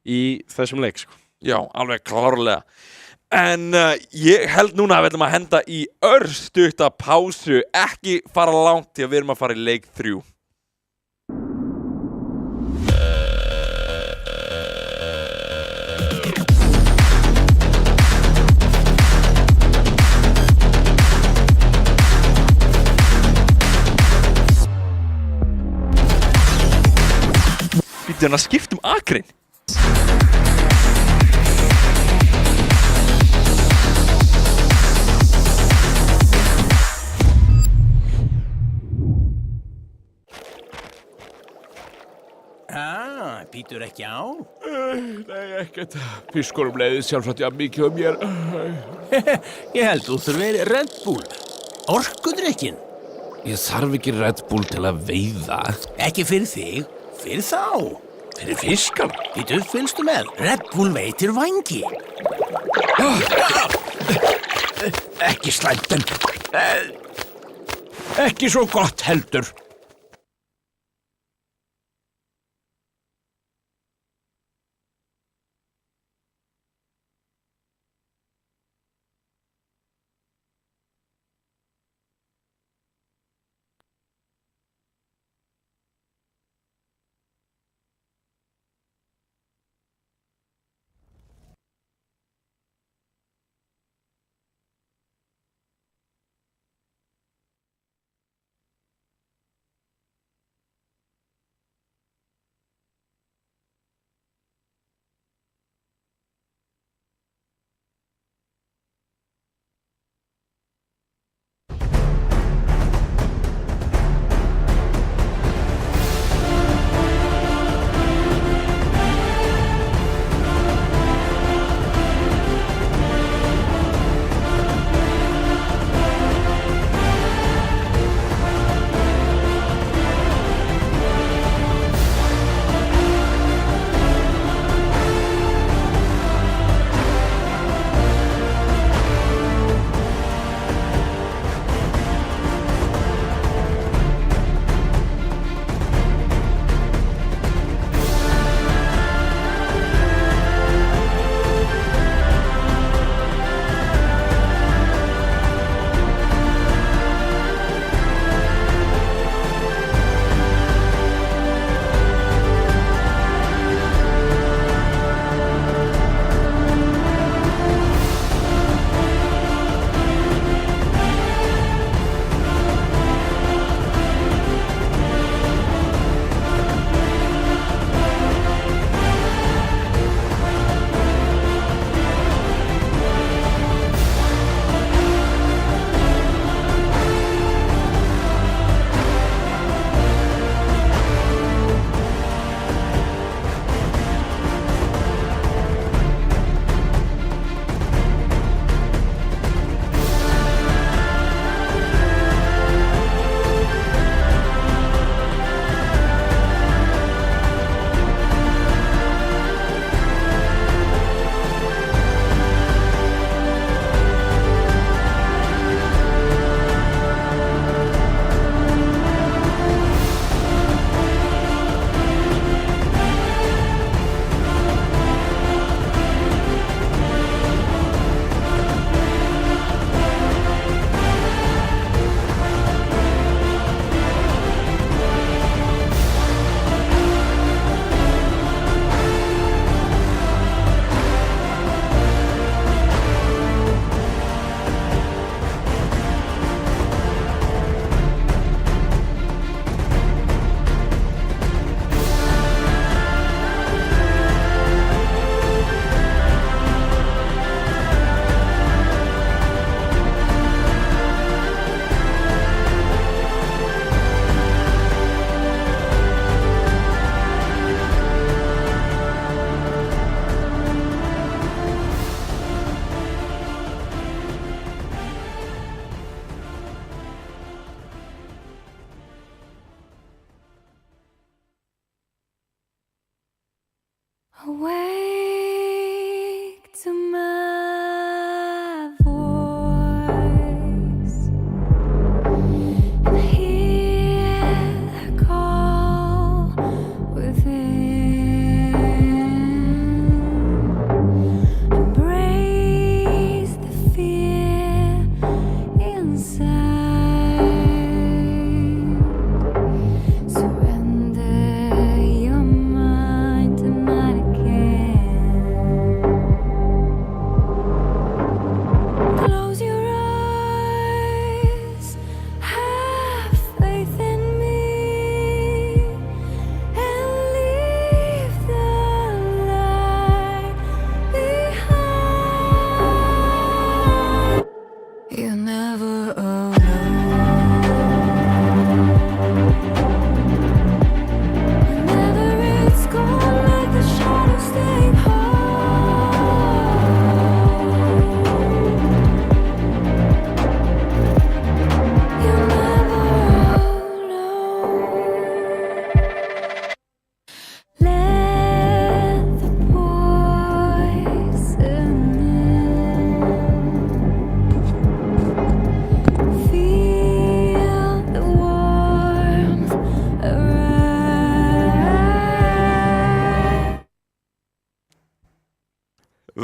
í þessum leik. Já, alveg klárlega. En ég held núna að við ætlum að henda í örstutta pásu, ekki fara langt því að við erum að fara í leik 3. Býttu hann að skipta akrein? Býtur ekki á? Nei, ekkert. Fiskunum leiðist sjálfsagt jafn mikið um mér. Ég held þú þurfir Red Bull. Orkudrykkin. Ég þarf ekki Red Bull til að veiða. Ekki fyrir þig, fyrir þá. Fyrir fiskana. Býtu, fylgstu með. Red Bull veitir vangi. Ekki slæmt en... Ekki svo gott heldur.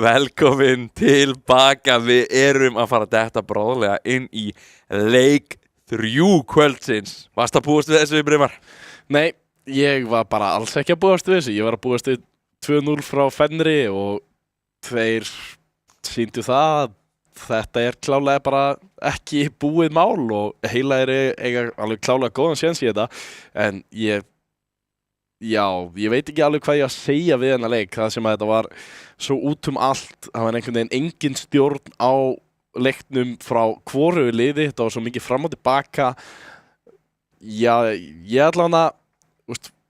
Velkomin tilbaka. Við erum að fara að detta bráðlega inn í leik 3 kvöldsins. Varst að búast við þessu, Brimar? Nei, ég var bara alls ekki að búast við þessu. Ég var að búast við 2-0 frá Fenri og þeir sýndu það að þetta klálega bara ekki búið mál og Heilaðir eiga alveg klálega góðan séns í þetta. En ég veit ekki alveg hvað ég að segja við þennan leik. Það sem að þetta var svo út allt. Það var einhvern veginn engin stjórn á leiknum frá hvoru liði. Þetta var svo mikið fram og tilbaka. Já, ég allavega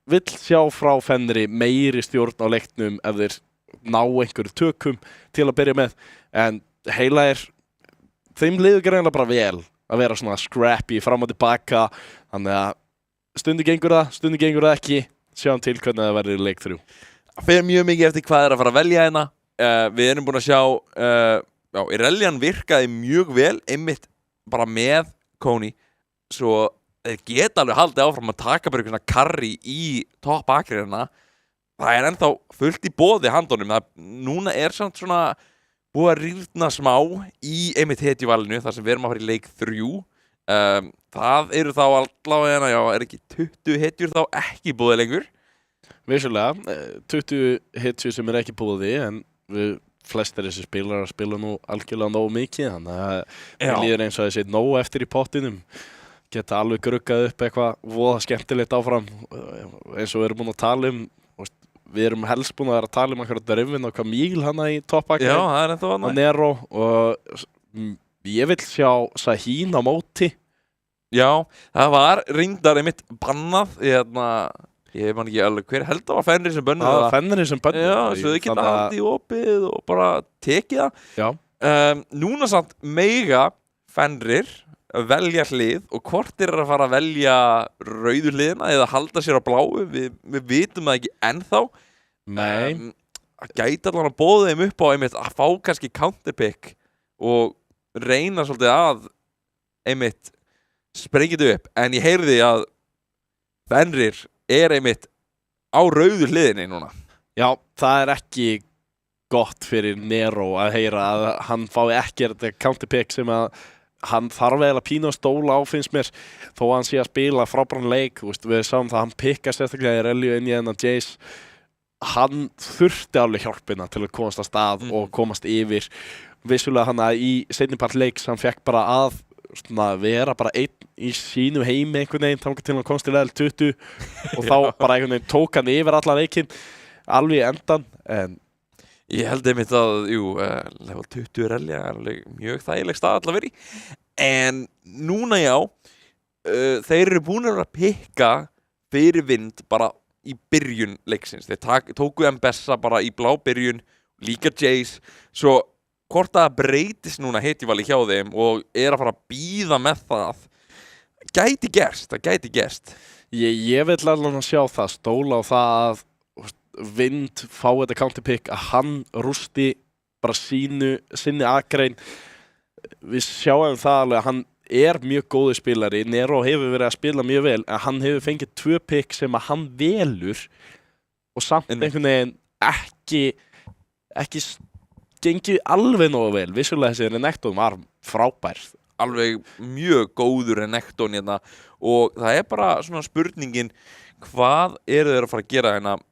vill sjá frá Fenri meiri stjórn á leiknum ef þeir ná einhverju tökum til að byrja með. En Heilaðir, þeim liður greinlega bara vel að vera svona scrappy fram og tilbaka. Þannig að stundu gengur það ekki. Sjáum til hvernig það verður í leik 3. Fer mjög mikið eftir hvað að fara að velja hérna. Við erum búin að sjá, Irelia virkaði mjög vel, einmitt bara með Coney. Svo þeir geta alveg haldið áfram að taka bara einhverjum carry í topp akreina. Það ennþá fullt í boði handunum. Núna samt svona búið að rýrna smá í einmitt hetjuvalinu þar sem við erum að fara í leik 3. Það eru þá allavega, ekki 20 hetjur þá ekki búið lengur? Vissulega, 20 hetjur sem ekki búið en við flestir þessi spilar að spila nú algjörlega nóg mikið, þannig að það líður eins og þessi nóg eftir í pottinum. Geta alveg gruggað upp eitthvað voða skemmtilegt áfram, eins og við erum búin að tala við erum helst búin að vera að tala einhverja drifin og hvað Míl hana í toppakki. Já, það ennþá annað. Og Nero og ég vil sjá Sahin á móti. Já, það var reyndar einmitt bannað ég man ekki alveg hver held að var Fenrir sem bönnuð það. Fenrir sem bönnuð. Já, svo þau geta haldið í opið og bara tekið það. Já. Núna samt mega Fenrir velja hlið og hvort að fara að velja rauðu hliðina eða halda sér á bláu. Við vitum það ekki ennþá. Nei. Það gæti allan að bóða þeim upp á einmitt að fá kannski counterpick og reyna svolítið að einmitt sprengja þetta upp. En ég heyrði að Fenrir einmitt á rauðu hliðinni núna. Já, það ekki gott fyrir Nero að heyra að hann fái ekki þetta counterpick sem að hann þarf eða pínu að stóla á, finnst mér, þó að hann sé að spila frábæran leik. Við sáum það að hann pikkast sérstaklega Irelia inn í þennan Jace. Hann þurfti alveg hjálpina til að komast að stað og komast yfir. Vissulega hann að í seinnipart leiks hann fekk bara að vera bara einn í sínu heimi einhvern veginn þangað til hann komst til level 20 og þá bara einhvern veginn tók hann yfir allan leikinn alveg í endan. En ég held einmitt að, level 20 Irelia alveg mjög þægileg stað allavega verið. En núna þeir eru búin að pikka fyrir vind bara í byrjun leiksins. Þeir tóku Mbessa bara í blá byrjun, líka Jace, svo hvort það breytist núna hetjuvali hjá þeim og að fara að bíða með það gæti gerst. Ég vil alveg sjá það, stóla á það að Vind fá þetta counterpick, að hann rústi bara sinni akrein. Við sjáum það alveg að hann mjög góður spilari. Nero hefur verið að spila mjög vel en hann hefur fengið 2 pick sem að hann velur og samt einhvern veginn ekki gengið alveg nógu vel. Vissulega þessi Renekton var frábær. Alveg mjög góður Renekton hérna og það bara svona spurningin hvað eru þeir að fara að gera hérna.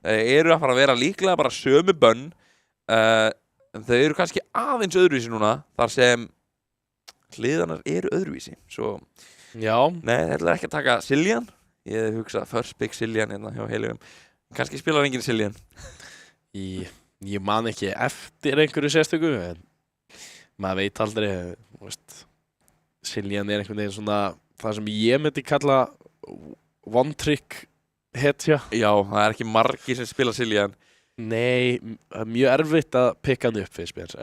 Eru að fara að vera líklega bara sömu bönn en þau eru kannski aðeins öðruvísi núna þar sem hliðanar eru öðruvísi. Svo, já. Nei, þeir ætla ekki að taka Cillian. Ég hugsa first pick Cillian hérna hjá heilugum. Kannski spilar enginn Cillian. Ég man ekki eftir einhverju sérstöku en maður veit aldrei. Cillian einhvern veginn svona það sem ég myndi kalla one trick hetja. Já, það ekki margir sem spila Cillian. Nei, mjög erfitt að pikka hann upp fyrst mér.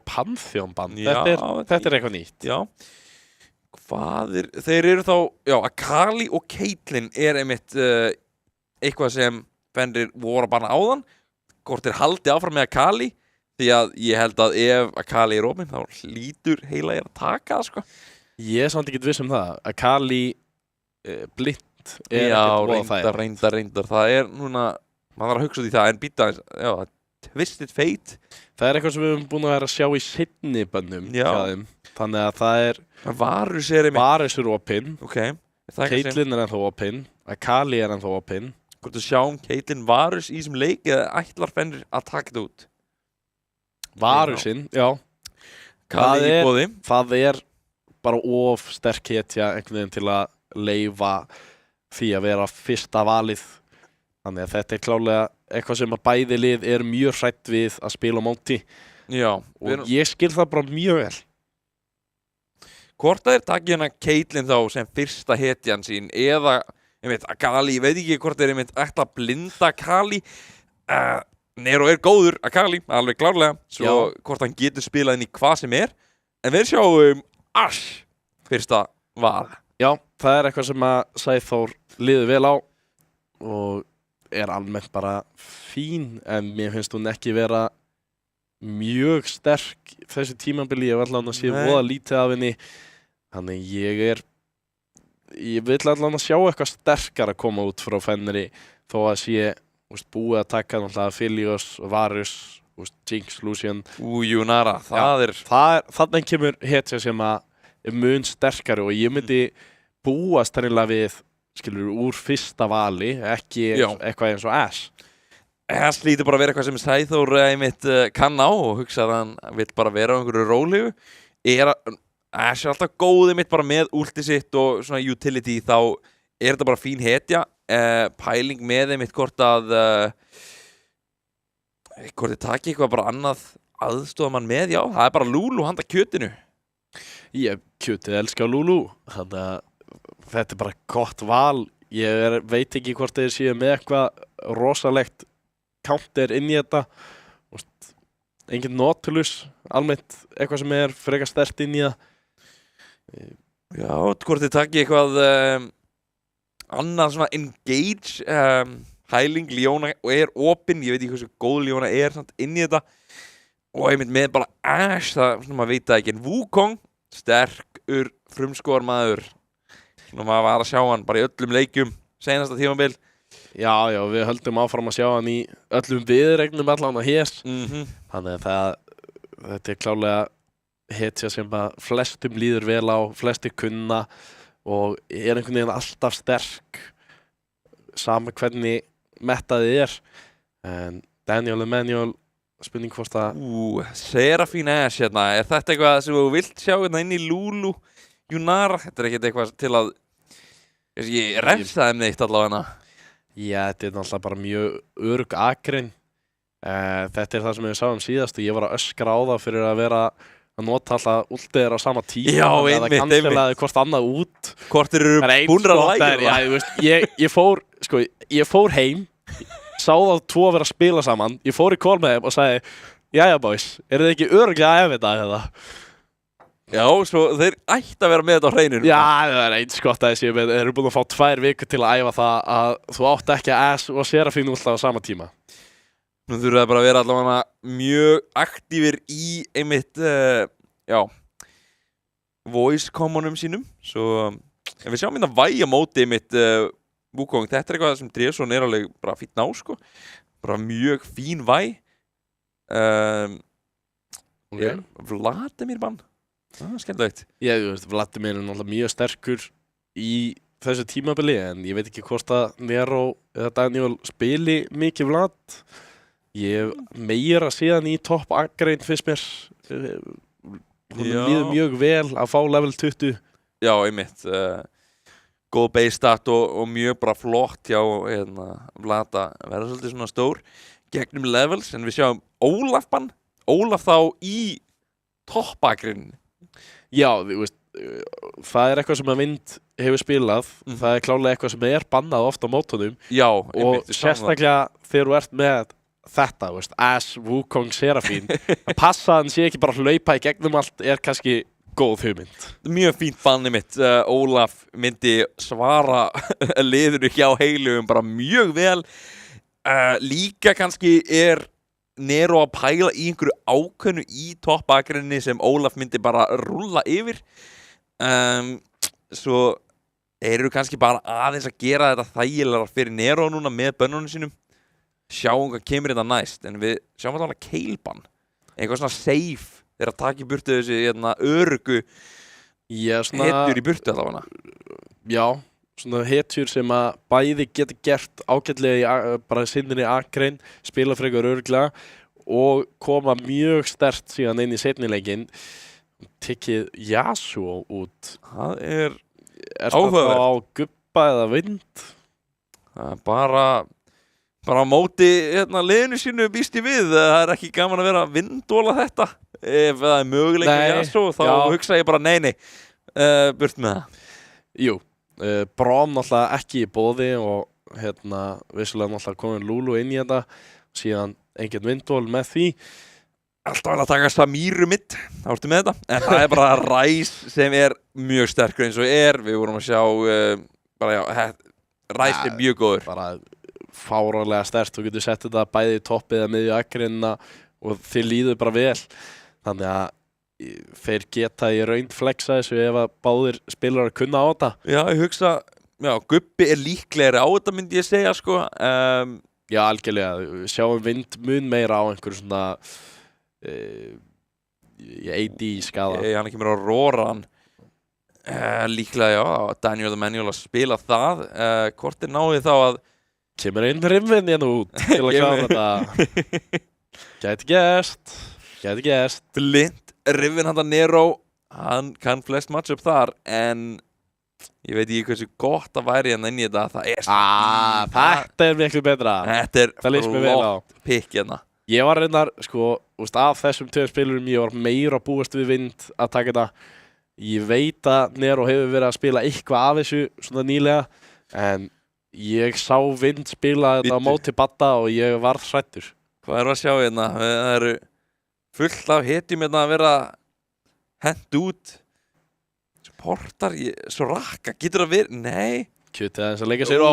Pantheon band, þetta eitthvað nýtt. Já. Þeir eru þá, Akali og Caitlyn einmitt eitthvað sem Fenrir voru að banna áðan. Hvort haldi áfram með Akali því að ég held að ef Akali opinn þá hlýtur Heilaðir að taka það, sko. Ég samt ekki viss það. Akali blind reyndar. Það núna, maður þarf að hugsa út í það, en býta eins, Twisted Fate. Það er eitthvað sem við höfum búin að vera að sjá í seinni bönnum Já. hjá þeim. Þannig að það er Varus er einmitt. Varus er opinn, Ok. Það er kannski Caitlyn er ennþá opinn, Akali er ennþá opinn. hvort þú sjáum Caitlyn Varus í þessum leik eða ætlar Fenrir að taka þetta út. Varusinn, já. Kali í boði. Það er bara of sterk hetja einhvern veginn til að leyfa því að vera fyrsta valið. Þannig að þetta er klálega eitthvað sem að bæði lið er mjög hrætt við að spila á móti Já. og ég skil það bara mjög vel. Hvort það er takið hérna Caitlyn þá sem fyrsta hetjan sín eða, ég veit, Akali, ég veit ekki hvort það er einmitt ætla að blinda Akali. Nero er góður, Akali, alveg klárlega, svo Já. hvort hann getur spilað inn í hvað sem er. En við sjáum Ashe fyrsta val. Já, það er eitthvað sem að Sæþór liður vel á og er almennt bara fín, en mér finnst hún ekki vera mjög sterk þessu tímabili. Ég vil allan að sé Nei. voða lítið af henni, þannig ég vil allan að sjá eitthvað sterkar að koma út frá Fenri þó að sé búið að taka náttúrulega Philios, Varus, Jinx, Lucian. Junara, það er... Þannig kemur hetja sem að er mun sterkari og ég myndi búast hennilega við, skilur, úr fyrsta vali, ekki Já. eitthvað eins og Ashe. Það slítur bara að vera eitthvað sem Sæþór einmitt kann á og hugsa að hann vill bara vera á einhverju rólegu. Ashe er alltaf góð einmitt bara með ulti sitt og svona utility, þá er þetta bara fín hetja. Pæling með einmitt hvort þið taki eitthvað bara annað aðstofamann með, já, það er bara Lulu handa kjötinu. Ég kjötið elska Lulu, þannig að þetta er bara gott val. Veit ekki hvort þeir séu með eitthvað rosalegt counter inn í þetta. Engin Nautilus, almennt eitthvað sem er frekar sterkt inn í það. Já, hvort þið taki eitthvað annað svona engage hæling. Leona er opinn, ég veit ekki hversu góð Leona er samt inn í þetta. Og einmitt með bara Ashe, það svona maður veit það ekki. En Wukong, sterkur frumskóarmaður. Svona maður var að sjá hann bara í öllum leikjum seinasta tímabil. Já, við höldum áfram að sjá hann í öllum viðregnum allan að hér. Þannig að þetta er klálega hetja sem að flestum líður vel á, flestir kunna og er einhvern veginn alltaf sterk sama hvernig mettaðið er. En Daniel Emanuel, spurning hvort að... Seraphine Ashe hérna, er þetta eitthvað sem þú vilt sjá hérna inn í Lulu, Junara? Þetta er ekkert eitthvað til að... Ég refsa þeim neitt allavega. Já, þetta er náttúrulega bara mjög örugg akrein. Þetta er það sem við sáum síðast og ég var að öskra á það fyrir að vera að nota alltaf ultiðir á sama tíma. Já, eða einmitt. cancelaði hvort annað út. Hvort eru búnir að læra það? Ég fór heim, sá þá tvo að vera að spila saman, ég fór í call með þeim og sagði, jæja boys, eru þið ekki örugglega að ef þetta eða? Já, svo þeir ætti að vera með þetta á hreinu. Já, það er eins gott að þeir eru búin að fá 2 vikur til að æfa það að þú átt ekki að Ashe og Seraphine alltaf á sama tíma. Nú þurfa það bara að vera allavega mjög aktífir í einmitt, voice commonum sínum. Svo, ef við sjáum hérna væja móti einmitt Wukong, þetta er eitthvað sem Drefson er alveg bara fínn á, sko. Bara mjög fín væ. Vladimir bann. Það er skemmtilegt. Vladimir er náttúrulega mjög sterkur í þessu tímabili en ég veit ekki hvort að Nero eða Daniel spili mikið Vlad. Ég meira síðan í topp agrein fyrst mér. Hún líður mjög vel að fá level 20. Já, einmitt. Góð base stat og mjög bara flott hjá Vlad að vera svolítið svona stór gegnum levels. En við sjáum Ólaf bann. Ólaf þá í topp agrein. Já, það er eitthvað sem að Vind hefur spilað. Það er klálega eitthvað sem er bannað ofta á mótunum. Já, og sérstaklega þegar þú ert með þetta, Ashe, Wukong, Seraphine að passa að hann sé ekki bara að hlaupa í gegnum allt er kannski góð hugmynd. Mjög fínt banni mitt. Ólaf myndi svara liðinu hjá heilugum bara mjög vel. Líka kannski er Nero að pæla í einhverju ákveðnu í toppakrinni sem Ólaf myndi bara rúlla yfir. Svo eru kannski bara aðeins að gera þetta þægilega fyrir Nero núna með bönnunum sínum. sjáum hvað kemur þetta næst, en við sjáum alveg keilbann, eitthvað svona safe þegar að taka í burtu þessi öruggu hetjur í burtu allavega. Já, svona hetjur sem að bæði geta gert ágætlega bara sinninni akrein, spila frekar örugglega og koma mjög sterkt síðan inn í seinnileikinn. Tekið Yasuo út. Það er það á gubba eða vind? það er bara á móti liðinu sínu býst ég við. Það er ekki gaman að vera að vindóla þetta. Ef það er möguleika Yasuo þá hugsa ég bara nei, burt með það. Jú, Braum náttúrulega ekki í boði og vissulega náttúrulega komin Lulu inn í þetta, síðan engin vindól með því. Alltaf að taka Samíru mitt, þá ertu með þetta. En það er bara Ryze sem er mjög sterkur eins og Við vorum að sjá Ryze er mjög góður. Bara fáránlega sterkt, þú getur sett þetta bæði í toppið eða miðju akrinna og þið líður bara vel. Þannig að þeir geta í raun flexa þessu ef að báðir spilarar kunna á þetta. Já, ég hugsa, Gubbi er líklegri á þetta myndi ég segja, sko. Já, algjörlega. Við sjáum vind mun meira á einhverju svona AD skada. Hann ekki meira á Roran. Líklega, já, Daniel the Manual að spila það. Hvort náði þá að kemur inn Riven út til að klára þetta. Gæti gerst. Blind Riven handa Nero, hann kann flest matchup þar, en ég veit ekki hversu gott að væri inn í þetta. Þetta er miklu betra. Þetta er flott pikk hérna. Ég var reyndar, af þessum tveim spilurum, ég var meira að búast við vind að taka þetta. Ég veit að Nero hefur verið að spila eitthvað af þessu svona nýlega, en ég sá vind spila þetta á móti Batta og ég var hræddur. Hvað erum við að sjá hérna? Það eru fullt af hetjum hérna að vera hent út. Svo portar, svo rakka, getur það verið? Nei. Kjötið aðeins að leika sér.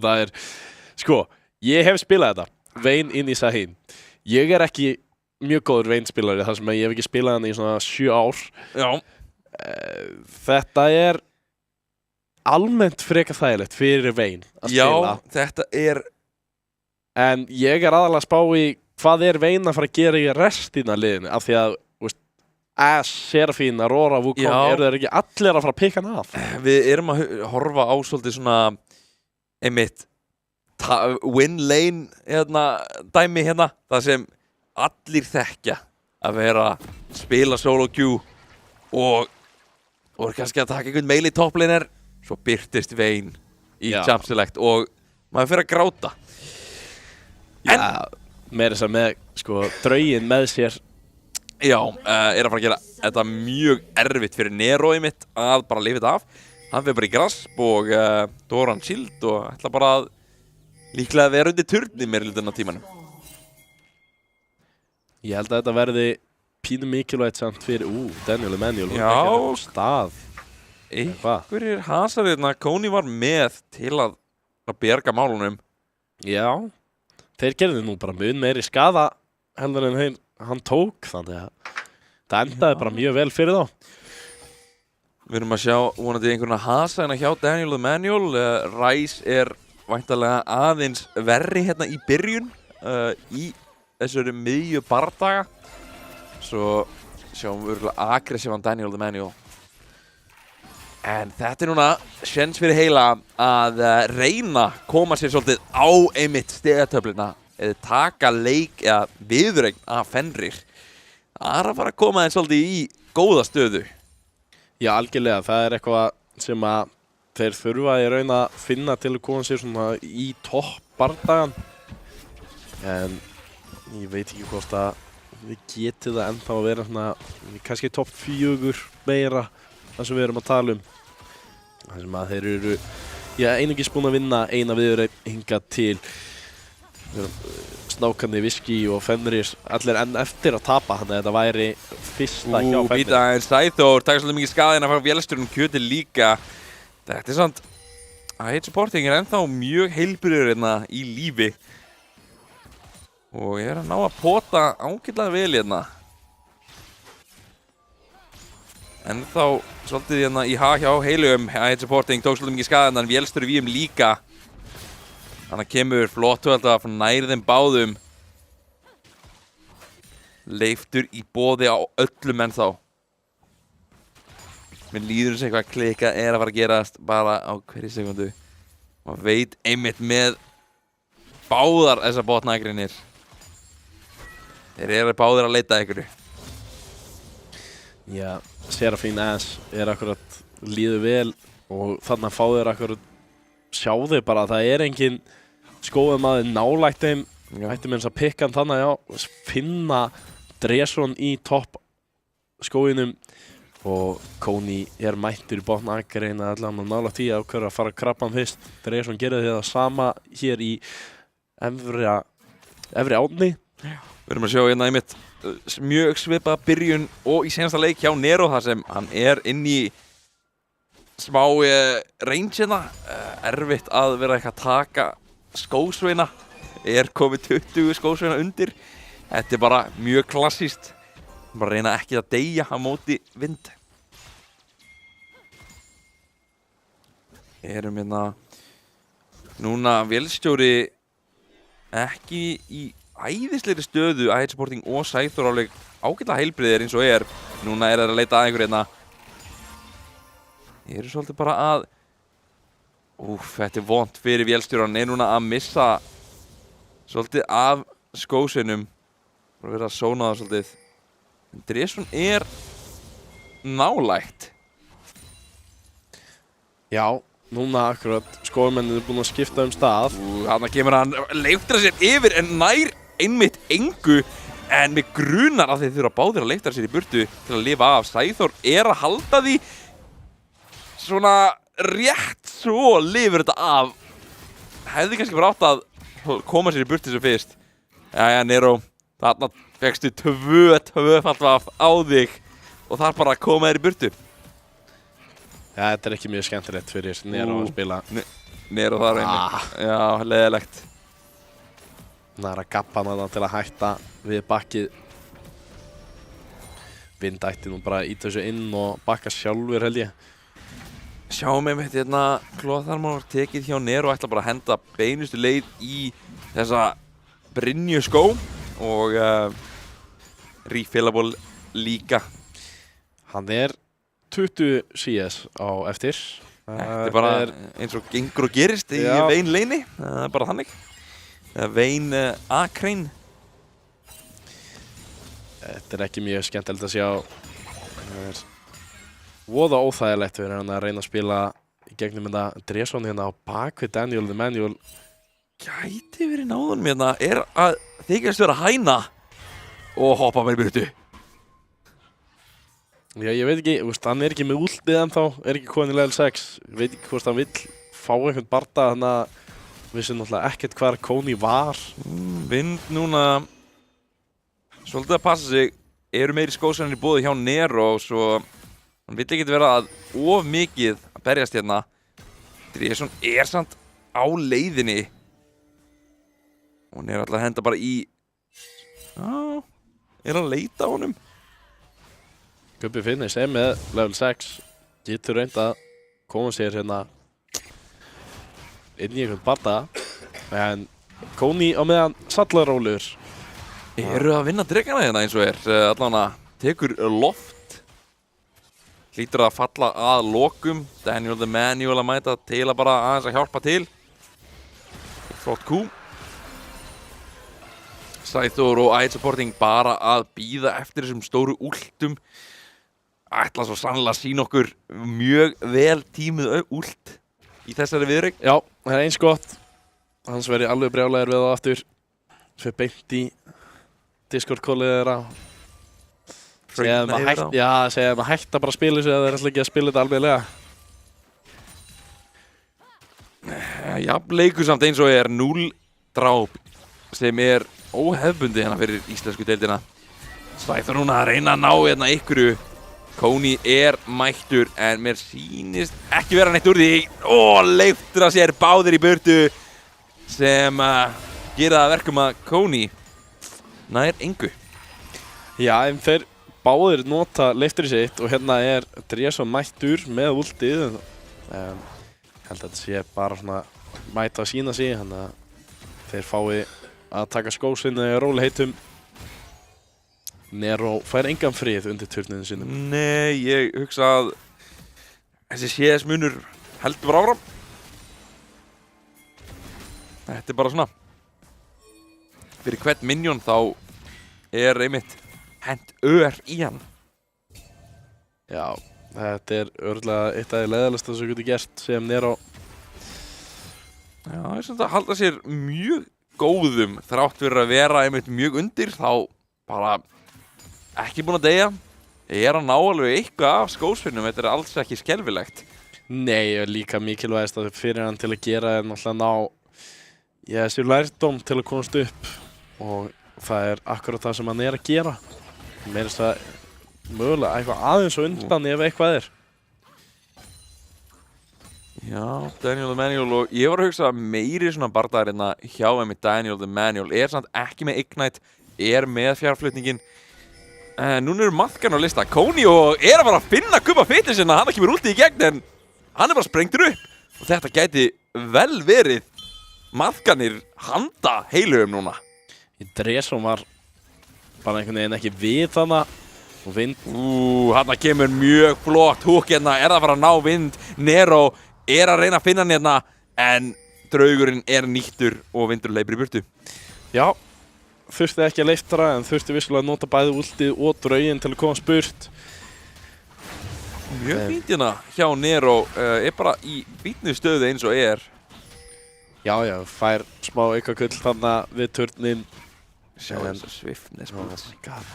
Það er, ég hef spilað þetta. Vayne inn í Sahin. Ég er ekki mjög góður Vayne-spilari þar sem ég hef ekki spilað hann í svona 7 ár. Já. Þetta er almennt frekar þægilegt fyrir Vayne að spila. Já, þetta er. En ég er aðalega að spá í hvað er Vayne að fara að gera í restina liðinu, af því að Seraphine, Aurora, Wukong, eru þeir ekki allir að fara að pikka hann af? Við erum að horfa á svolítið svona einmitt win lane dæmi hérna, það sem allir þekkja að vera spila solo queue og er kannski að taka einhvern mail í toplaner, svo byrtist Vayne í Champ Select og maður fyrir að gráta. Meira þess að með drauginn með sér. Já, er að fara að gera þetta mjög erfitt fyrir Nero mitt að bara lifa þetta af. Hann fyrir bara í grasp og Doran Shield og ætla bara að líklega vera undir turni meira hlutin á tímanum. Ég held að þetta verði pínu mikilvægt samt fyrir Daniel Emanuel. Já, stað. Einhverjir hasarðirna Kóni var með til að berga málunum. Já, þeir gerðu nú bara mun meiri skada heldur en hann tók, þannig að það endaði bara mjög vel fyrir þá. Við erum að sjá vonandi einhverjana hasarðina hjá Daniel Emanuel. Ryze er væntanlega aðeins verri hérna í byrjun í þessari miðju bardaga. Svo sjáum við örgulega aggressívan Daniel Emanuel. En þetta er núna sjens fyrir heila að reyna koma sér svolítið á einmitt stigatöfluna eða taka leik eða viðuregn af Fenrir. Það er að fara að koma þeim svolítið í góða stöðu. Já, algjörlega. Það er eitthvað sem að þeir þurfa í raun að finna til að koma sér svona í toppbardagan. En ég veit ekki hvort að við getum það ennþá að vera svona kannski topp 4 meira það sem við erum að tala um. Það sem að þeir eru einungis búin að vinna eina viðuregn hingað til. Snákandi Viski og Fenrir allir enn eftir að tapa, þannig að þetta væri fyrsta hjá Fenrir. Býta en Sæþór taka svolítið mikið skaðina að fara vélsturinn Kjöti líka. Þetta er samt að Hate Supporting er ennþá mjög heilbrigður hérna í lífi og ég er að ná að pota ágætlega vel hérna. Ennþá svolítið hérna í hag hjá heilugum. Hate Supporting tók svolítið mikið skaðina en vélsturinn líka. Þannig kemur flott alltaf nær þeim báðum. Leiftur í boði á öllum ennþá. Mér líður þess eitthvað klika að fara að gerast bara á hverju sekundu. Maður veit einmitt með báðar þessar botnægrinir. Þeir eru báðir að leita einhverju. Já, Serafín S akkurat líður vel og þarna fá þeir akkurat sjá þeir bara að það engin skóðumaður nálægt þeim. Ætti með þess að pikka hann þannig já, finna Dresson í topp skóginum og Kóni mættur í botnægrin allan og nálægt því að ákveður að fara að krabba hann fyrst. Dresson gerði það sama hér í efri ánni. Við erum að sjá hérna einmitt mjög svipa byrjun og í senasta leik hjá Nero þar sem hann inn í smá range hérna. Erfitt að vera eitthvað að taka skósveina. Komið 20 skósveina undir. Þetta bara mjög klassískt. Bara reyna ekki að deyja á móti vind. Erum hérna núna vélstjóri ekki í æðislegri stöðu að Supporting og Sæþór alveg ágætlega heilbrigðir eins og Núna þeir að leita að einhver hérna. Eru svolítið bara að þetta vont fyrir vélstjóran. Núna að missa svolítið af skósveinum. Bara verið að sóna það svolítið. Dresson nálægt. Já, núna akkurat skóðumennir búin að skipta stað. Þarna kemur hann leiftra sér yfir en nær einmitt engu. En mig grunar að þeir þurfa báðir að leiftra sér í burtu til að lifa af. Sæþór að halda því svona rétt svo lifur þetta af. Hefði kannski verið átt að koma sér í burtu sem fyrst. Jæja, Nero, þarna fegstu tvöfalt á þig og þar bara að koma þér í burtu. Já, þetta ekki mjög skemmtilegt fyrir Nero að spila. Nero þar einnig. Já, leiðilegt. Það að gappa hann til að hætta við bakkið. Vind ætti nú bara að íta þessu inn og bakka sjálfur held ég. Sjáum einmitt hérna Klóðarmar var tekið hjá Nero og ætla bara að henda beinustu leið í þessa Brynju skó og refillable líka. Hann 20 CS á eftir. Þetta bara eins og gengur og gerist í Vein Leini. Það bara þannig. Vein Akrein. Þetta ekki mjög skemmtilegt að sjá. Það voða óþægilegt fyrir hann að reyna að spila í gegnum þetta Dresson hérna á bakvið Daniel the Manual. Gæti verið náðunum hérna að þykjast vera hæna og hoppa með í burtu. Já, ég veit ekki, hann ekki með últið ennþá, ekki komin í level 6. Ég veit ekki hvort hann vill fá einhvern barda, þannig að vissi náttúrulega ekkert hvar Kóni var. Vind núna svolítið að passa sig, meiri skósveinar í boði hjá Nero, svo hann vill ekki vera að of mikið að berjast hérna. Dresson samt á leiðinni. Og Nero ætlar að henda bara í... Já, að leita á honum. Gubbi Finnis með level 6. Getur reynd að koma sér hérna inn í einhvern barda. En Kóni á meðan sallarólur. Að vinna dregana hérna eins og allavega tekur loft. Hlýtur að falla að lokum. Daniel the Manual að mæta til að bara aðeins að hjálpa til. Flott kú. Sæþór og Supporting bara að bíða eftir þessum stóru últum. Ætla svo sannlega að sína okkur mjög vel tímið últ í þessari viðreik. Já, það eins gott. Hans verði alveg brjálæður við það aftur. Svo beint í Discord-kólið þeirra. Segja þeim að hætta bara að spila þessu eða þeir ætla ekki að spila þetta alveglega. Jafn leikur samt eins og 0 dráp sem óhefbundi hérna fyrir íslensku deildina. Sæþór núna að reyna að ná hérna ykkur. Kóni mættur en mér sýnist ekki vera neitt úr því. Leiftra sér báðir í burtu sem gera það verkum að Kóni nær engu. Já, en þeir báðir nota leiftur sitt og hérna Dresson mættur með últið. Held að þetta sé bara svona mæta að sína sig, þannig að þeir fái að taka skósinn róleitum. Nero fær engan frið undir turninu sínum. Nei, ég hugsa að þessi CS munur heldur bara áfram. Þetta bara svona. Fyrir hvert minion þá einmitt hent í hann. Já, þetta örugglega eitt af því leiðalegasta sem getur gert sem Nero. Já, það svona að halda sér mjög góðum þrátt fyrir að vera einmitt mjög undir, þá bara ekki búin að deyja. Ég að ná alveg eitthvað af skósfinnum, þetta alls ekki skelfilegt. Nei, líka mikilvægast að fyrir hann til að gera náttúrulega ná þessi lærdóm til að komast upp og það akkurat það sem hann að gera. Meirist það mögulega eitthvað aðeins og undan ef eitthvað Já, Daniel the Manual, og ég var að hugsa að meiri svona bardaðarina hjá með Daniel the Manual samt ekki með Ignite, með fjárflutningin. Núna eru Mathkan á lista, Koni, og að fara að finna Gubba Fittin sinna, hann kemur úti í gegn en hann bara sprengtur upp. Og þetta gæti vel verið Mathkanir handa heilugum núna. Dresson var bara einhvern veginn ekki við þarna og Vind. Hann kemur mjög flott húk hérna, það að fara að ná Vind. Nero að reyna að finna hann hérna, en draugurinn nýttur og Vindur leipur í burtu. Já, þurfti ekki að leiftra en þurfti vissulega að nota bæði últið og drauginn til að koma spurt. Mjög fínt hérna hjá Nero, bara í fínnu stöðu eins og Já, fær smá aukakull þarna við turnin. Sjá þess að sviftnes. Oh my god.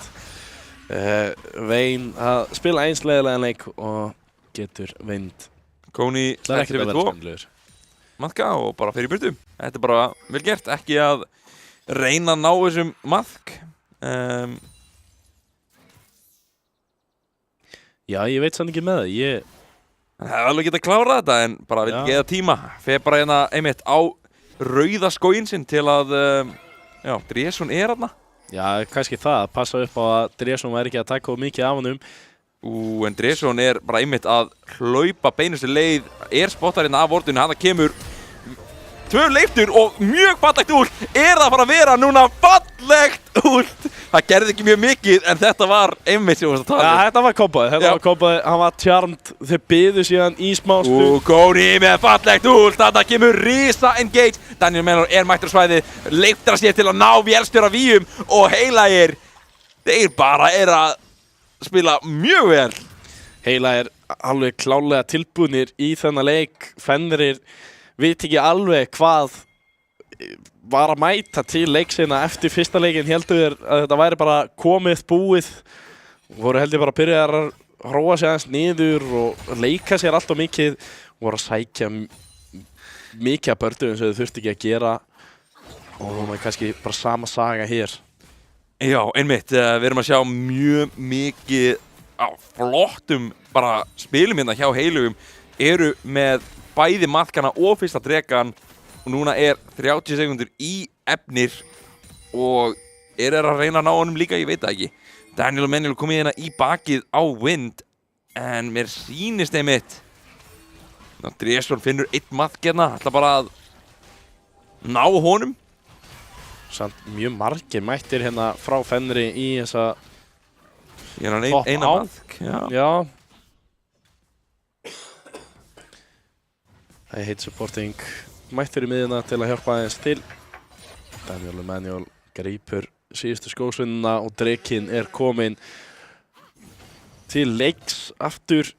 Vayne að spila eins leiðilegan leik og getur Vind. Koni ekki við 2. Mathka og bara fyrir burtu. Þetta bara vel gert, ekki að reyna að ná þessum Mathk. Já, ég veit sann ekki með það. Það hefði alveg getað klárað þetta en bara vil ekki eða tíma. Fer bara hérna einmitt á rauða skóginn sinn til að Dresson þarna. Já, kannski það, að passa upp á að Dresson væri ekki að taka of mikið af honum. En Dresson bara einmitt að hlaupa beinustu leið, spottar hérna af vortinu, hann kemur 2 leiftur og mjög fallegt ult. Það að fara að vera núna fallegt ult? Það gerði ekki mjög mikið, en þetta var einmitt sem við varst að tala. Já, þetta var komboðið, hann var charmed, þeir biðu síðan í smá stund. Koni með fallegt ult, þetta kemur risa engage. Daniel Manual mættur á svæðið, leiftar sér til að ná vélstjóra víum og heilagir, þeir bara að spila mjög vel. Heilagir alveg klálega tilbúnir í þennan leik. Fenrir veit ekki alveg hvað var að mæta til leiksina eftir fyrsta leikin. Heldur þeir að þetta væri bara komið, búið. Voru heldur bara að byrja að hróa sig aðeins niður og leika sér allt og mikið. Voru að sækja mikið að bördu eins og þau þurfti ekki að gera. Og það var kannski bara sama saga hér. Já, einmitt. Við erum að sjá mjög mikið flottum bara spilum hérna hjá heilugum. Eru með bæði Mathkana og fyrsta drekan. Og núna 30 sekundur í efnir og að reyna að ná honum líka, ég veit það ekki. Daniel Manual komið hérna í bakið á Vind, en mér sýnist einmitt Dresson finnur 1 Mathkana, ætla bara að ná honum. Samt mjög margir mættir hérna frá Fenri í þessa eina Mathk. Já. I hate supporting. Mættur í miðjuna til að hjálpa aðeins til. Daniel Manual grípur síðustu skósvinnuna og drekinn kominn til leiks aftur.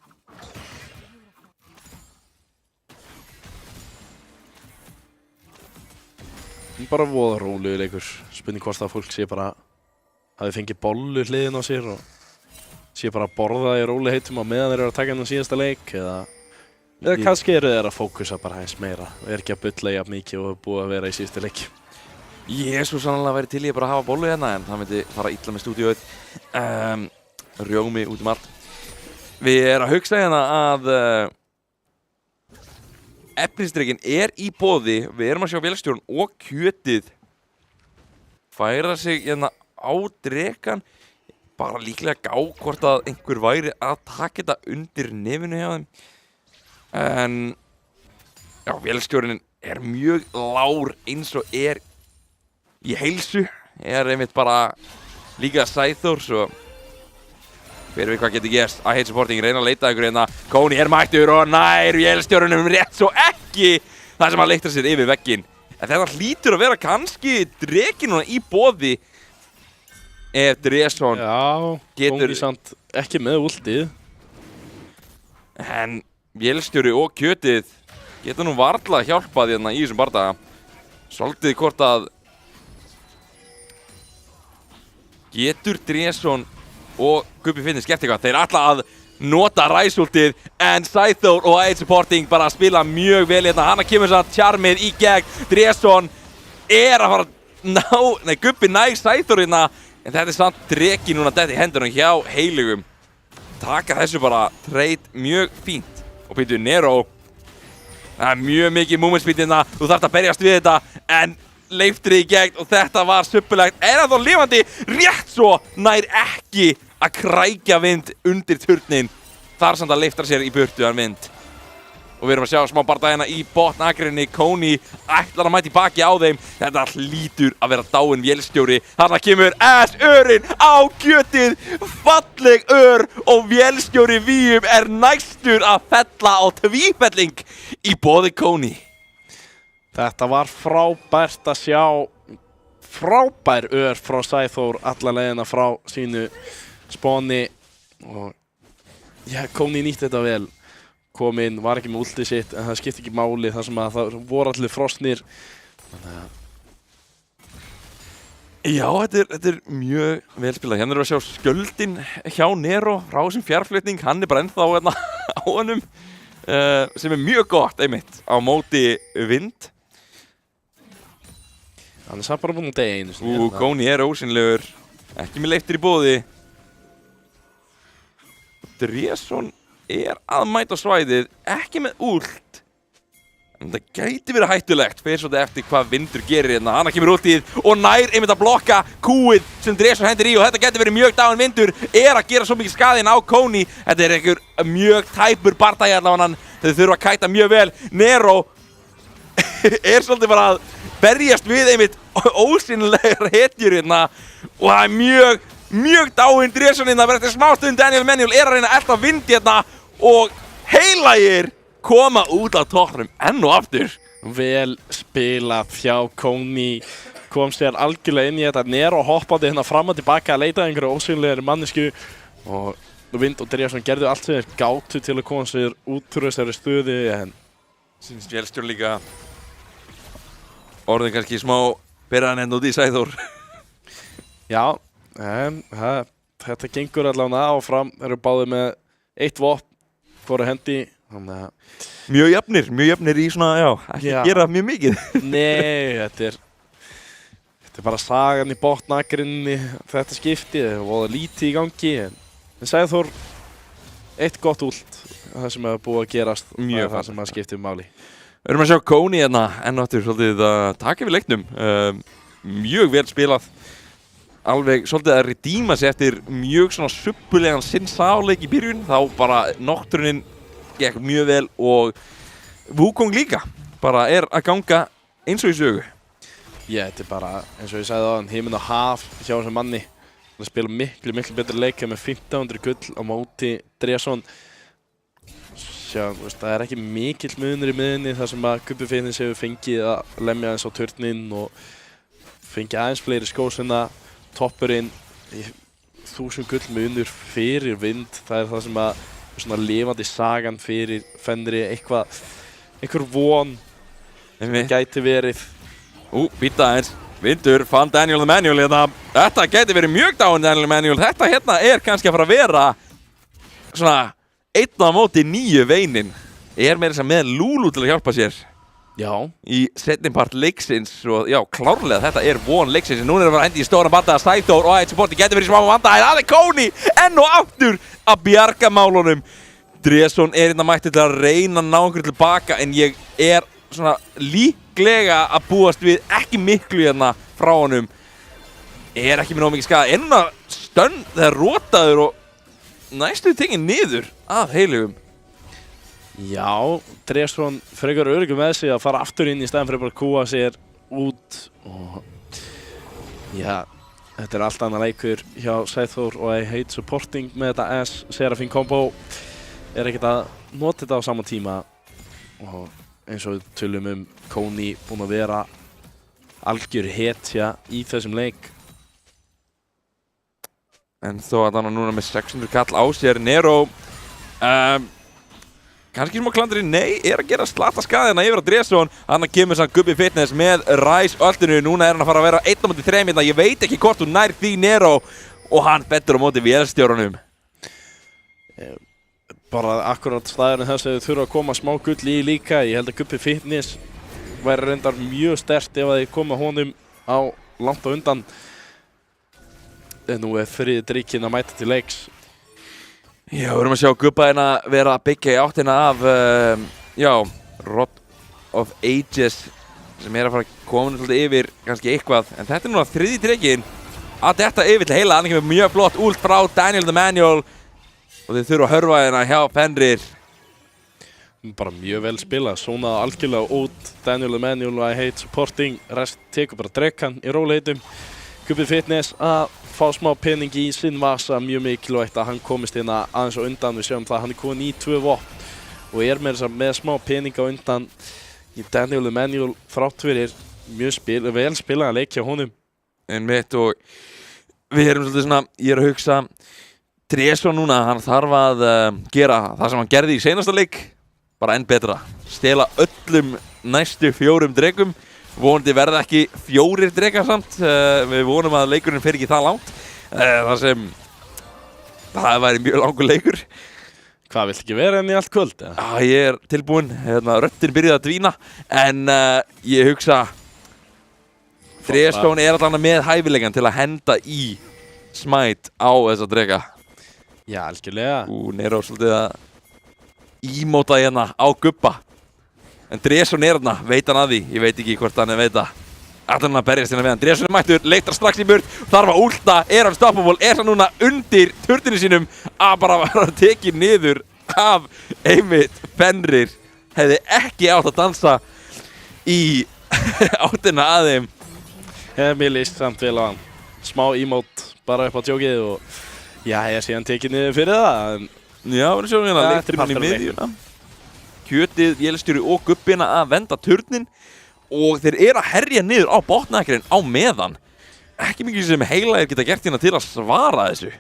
Bara voða rólegur leikur. Spurning hvort að fólk sé bara hafi fengið bollu hliðin á sér og sé bara að borða í rólegheitum á meðan þeir eru að taka hennan síðasta leik eða kannski eru þeir að fókusa bara aðeins meira og ekki að bulla jafn mikið og búið að vera í síðustu leik. Ég svo sannlega væri til í að bara hafa bollu hérna en það myndi fara illa með stúdíóið. Rjómi út allt. Við að hugsa hérna að efnisdrykkinn í boði. Við erum að sjá vélstjórn og kjötið færa sig hérna á drekan. Bara líklega gá hvort að einhver væri að taka þetta undir nefinu hjá þeim. En já, vélstjórnin mjög lár eins og í heilsu einmitt bara líka Sæþór, svo hver veit hvað getur gerst. I hate supporting, reyna að leita ykkur hérna. Kóni mættur og nær vélstjórunum rétt svo ekki það sem hann leiktar sér yfir vegginn. En þetta hlýtur að vera kannski Dreki núna í boði ef Dresson getur... Kóni samt ekki með últið. En vélstjóri og kjötið geta nú varla hjálpað hérna í þessum bardaga. Svolítið hvort að getur Dresson og Gubbi Fitness gert eitthvað. Þeir ætla að nota ræsúltið en Sæþór og I hate supporting bara að spila mjög vel hérna. Hanna kemur samt tjarmið í gegn. Dresson að fara að ná... Gubbi nær Sæþór hérna. En þetta samt Dreki núna dett í hendunum hjá heilugum. Taka þessu bara trade mjög fínt. Og býtu Nero. Það mjög mikið movement speed hérna. Þú þarft að berjast við þetta. En leiftrið í gegn og þetta var suppulegt. Það þó lifandi. Rétt svo nær ekki að krækja vind undir turnin. Þar samt að leiftra sér í burtu hann vind. Og við erum að sjá smá bardagina í botnakrinni. Kóni ætlar að mæta í baki á þeim. Þetta hlýtur að vera dáinn vélstjóri. Þarna kemur örinn á kjötið. Falleg og vélstjóri Víum næstur að fella á tvífelling í boði Kóni. Þetta var frábært að sjá frábær frá Sæþór alla leiðina frá sínu spáni og Kóni nýtti þetta vel. Kom inn, var ekki með últið sitt en það skipti ekki máli þar sem að það voru allir frosnir. Já, þetta er mjög vel spilað. Hérna erum við að sjá skjöldin hjá Nero frá þessum fjárflutning. Hann bara ennþá hérna á honum sem mjög gott einmitt á móti vind. Hann samt bara búinn að deyja einu sinni. Kóni ósynlegur. Ekki með leiftur í boði. Dresson að mæta á svæðið. Ekki með últ. En það gæti verið hættulegt. Fyrir svolítið eftir hvað vindur gerir hérna. Hanna kemur útið og nær einmitt að blokka kúið sem Dresson hendir í. Og þetta gæti verið mjög dáinn vindur. Að gera svo mikið skaðinn á Kóni. Þetta einhver mjög tæpur bardagi allavega. Þau þurfa að kæta mjög vel. Nero svolítið bara að berjast við einmitt ósynlegar hetjur hérna. Og það mjög dáinn Dresson hérna. Bara eftir smástund Daniel Manuel að reyna að elta vind hérna. Og heilagir koma út á toppnum enn og aftur. Vel spilað hjá Kóni. Kom sér algjörlega inn í þetta. Nero hoppandi hérna fram og tilbaka að leita einhverju ósynlegri mannesku. Og Vind og Dresson gerðu allt sem þeir gátu til að koma sér út úr þessari stöðu. En Sýnist vélstjóri líka orðin kannski smá beraðan enn út í Sæþór. já, en þetta gengur allavega áfram. Þeir eru báðir með eitt vopn fóru hendi. Þannig að Mjög jafnir í svona, ekki gera mjög mikið. Nei, þetta er bara sagan í botnakrinni þetta skipti. Það var lítið í gangi. En Sæþór, eitt gott últ það sem hefur búið að gerast. Mjög það sem skipti máli. Við erum að sjá Kóni hérna enn áttur svolítið að taka við leiknum. Mjög vel spilað. Alveg svolítið að redíma sig eftir mjög svona suppulegan sinnsáleik í byrjun. Þá bara Nocturnin gekk mjög vel og Wukong líka bara að ganga eins og í sögu. Þetta er bara, eins og ég sagði áðan, himinn og haf hjá þessum manni. Það spila miklu betri leika með 1500 gull á móti Dresson. Sjá, það er ekki mikill munur í miðunni þar sem að Gubbi Fitness hefur fengið að lemja aðeins á turninn og fengið aðeins fleiri skósina. Toppurinn, 1000 gull munur fyrir vind. Það er það sem að svona lifandi sagan fyrir Fenrir, einhver von gæti verið. Býta eins. Vindur fann Daniel Manuel hérna. Þetta gæti verið mjög dáinn Daniel Manuel. Þetta hérna kannski að fara að vera svona 1 á móti 9 veinin. Meira þess að með Lulu til að hjálpa sér. Já. Í seinni part leiksins og já, klárlega þetta von leiksins. Núna er að fara að hendi í stóran bardaga. Sæþór og I hate supporting gæti verið smá vanda. Það Kóni enn og aftur að bjarga málunum. Dresson hérna mætti til að reyna að ná einhverju tilbaka en ég svona líklega að búast við ekki miklu hérna frá honum. Ekki með nóg mikið skaða. Núna stönn þegar rotaður og næstu tingin niður af heilugum. Já, Dresson frekar öruggum með sig að fara aftur inn í staðinn fyrir bara að kúa sér út og Já, þetta allt annað leikur hjá Sæþór og I Hate Supporting með þetta S-Serafín kombo. Ekkert að nota þetta á sama tíma og eins og við tölum Kóni búinn að vera algjör hetja í þessum leik. En þó að hann núna með 600 kall á sér. Nero kannski smá klandri, nei, að gera slata skaðina yfir á Dresson. Hann kemur sann Gubbi Fitness með Rise öltinu. Núna hann að fara að vera 1-3 hérna. Ég veit ekki hvort hún nær því Nero og hann bettur á móti vélstjórunum. Bara akkurat staðurinn þess að þau þurfa að koma smá gull í líka. Ég held að Gubbi Fitness væri reyndar mjög sterkt ef að þið koma honum á langt á undan. En nú þriði drykkinn að mæta til leiks. Já, við erum að sjá Gubba hérna vera að byggja í áttina af Rod of Ages sem að fara að koma svolítið yfir kannski eitthvað. En þetta núna þriðji drykkinn að detta yfir til heila. Hann kemur mjög flott ult frá Daniel the Manual og þeir þurfa að hörfa hérna hjá Fenrir. Bara mjög vel spilað, sónaði algjörlega út Daniel the Manual og I Hate Supporting. Rest tekur bara drekkan í róleitum. Gubbi Fitness að fá smá pening í sinn vasa, mjög mikilvægt að hann komist hérna aðeins á undan. Við sjáum það að hann komin í 2 vopn og með smá pening á undan í Daniel the Manual þrátt fyrir mjög vel spilaðan leik hjá honum. En mitt og við erum svolítið svona, ég að hugsa Dresson núna, hann þarf að gera það sem hann gerði í seinasta leik bara enn betra, stela öllum næstu 4 dregum. Vonandi verða ekki 4 drekar samt. Við vonum að leikurinn fer ekki það langt. Það væri mjög langur leikur. Hvað, vilt ekki vera enn í allt kvöld? Ég er tilbúinn. Röddin byrjaði að dvína. En ég hugsa Dresson allan með hæfileikan til að henda í smite á þessa dreka. Já, algjörlega. Nero svolítið að ímóta hérna á Gubba. En Dresson hérna, veit hann að því, ég veit ekki hvort hann veit það. Ætlar hann að berjast hérna við hann. Dresson mættur, leiktar strax í burt, þarf að últa, hann stoppable, hann núna undir turninu sínum að bara vera tekið niður af einmitt Fenrir. Hefði ekki átt að dansa í áttina að þeim. Mér líst samt vel á hann. Smá emote bara upp á tjókið og ég sé hann tekið niður fyrir það. Já, við sjáum hérna, leiktir hann í miðjuna. Kjötið, vélstjóri og Gubbina að venda turnin og þeir eru að herja niður á botnækrin á meðan. Ekki mikið sem heilaðir geta gert hérna til að svara þessu.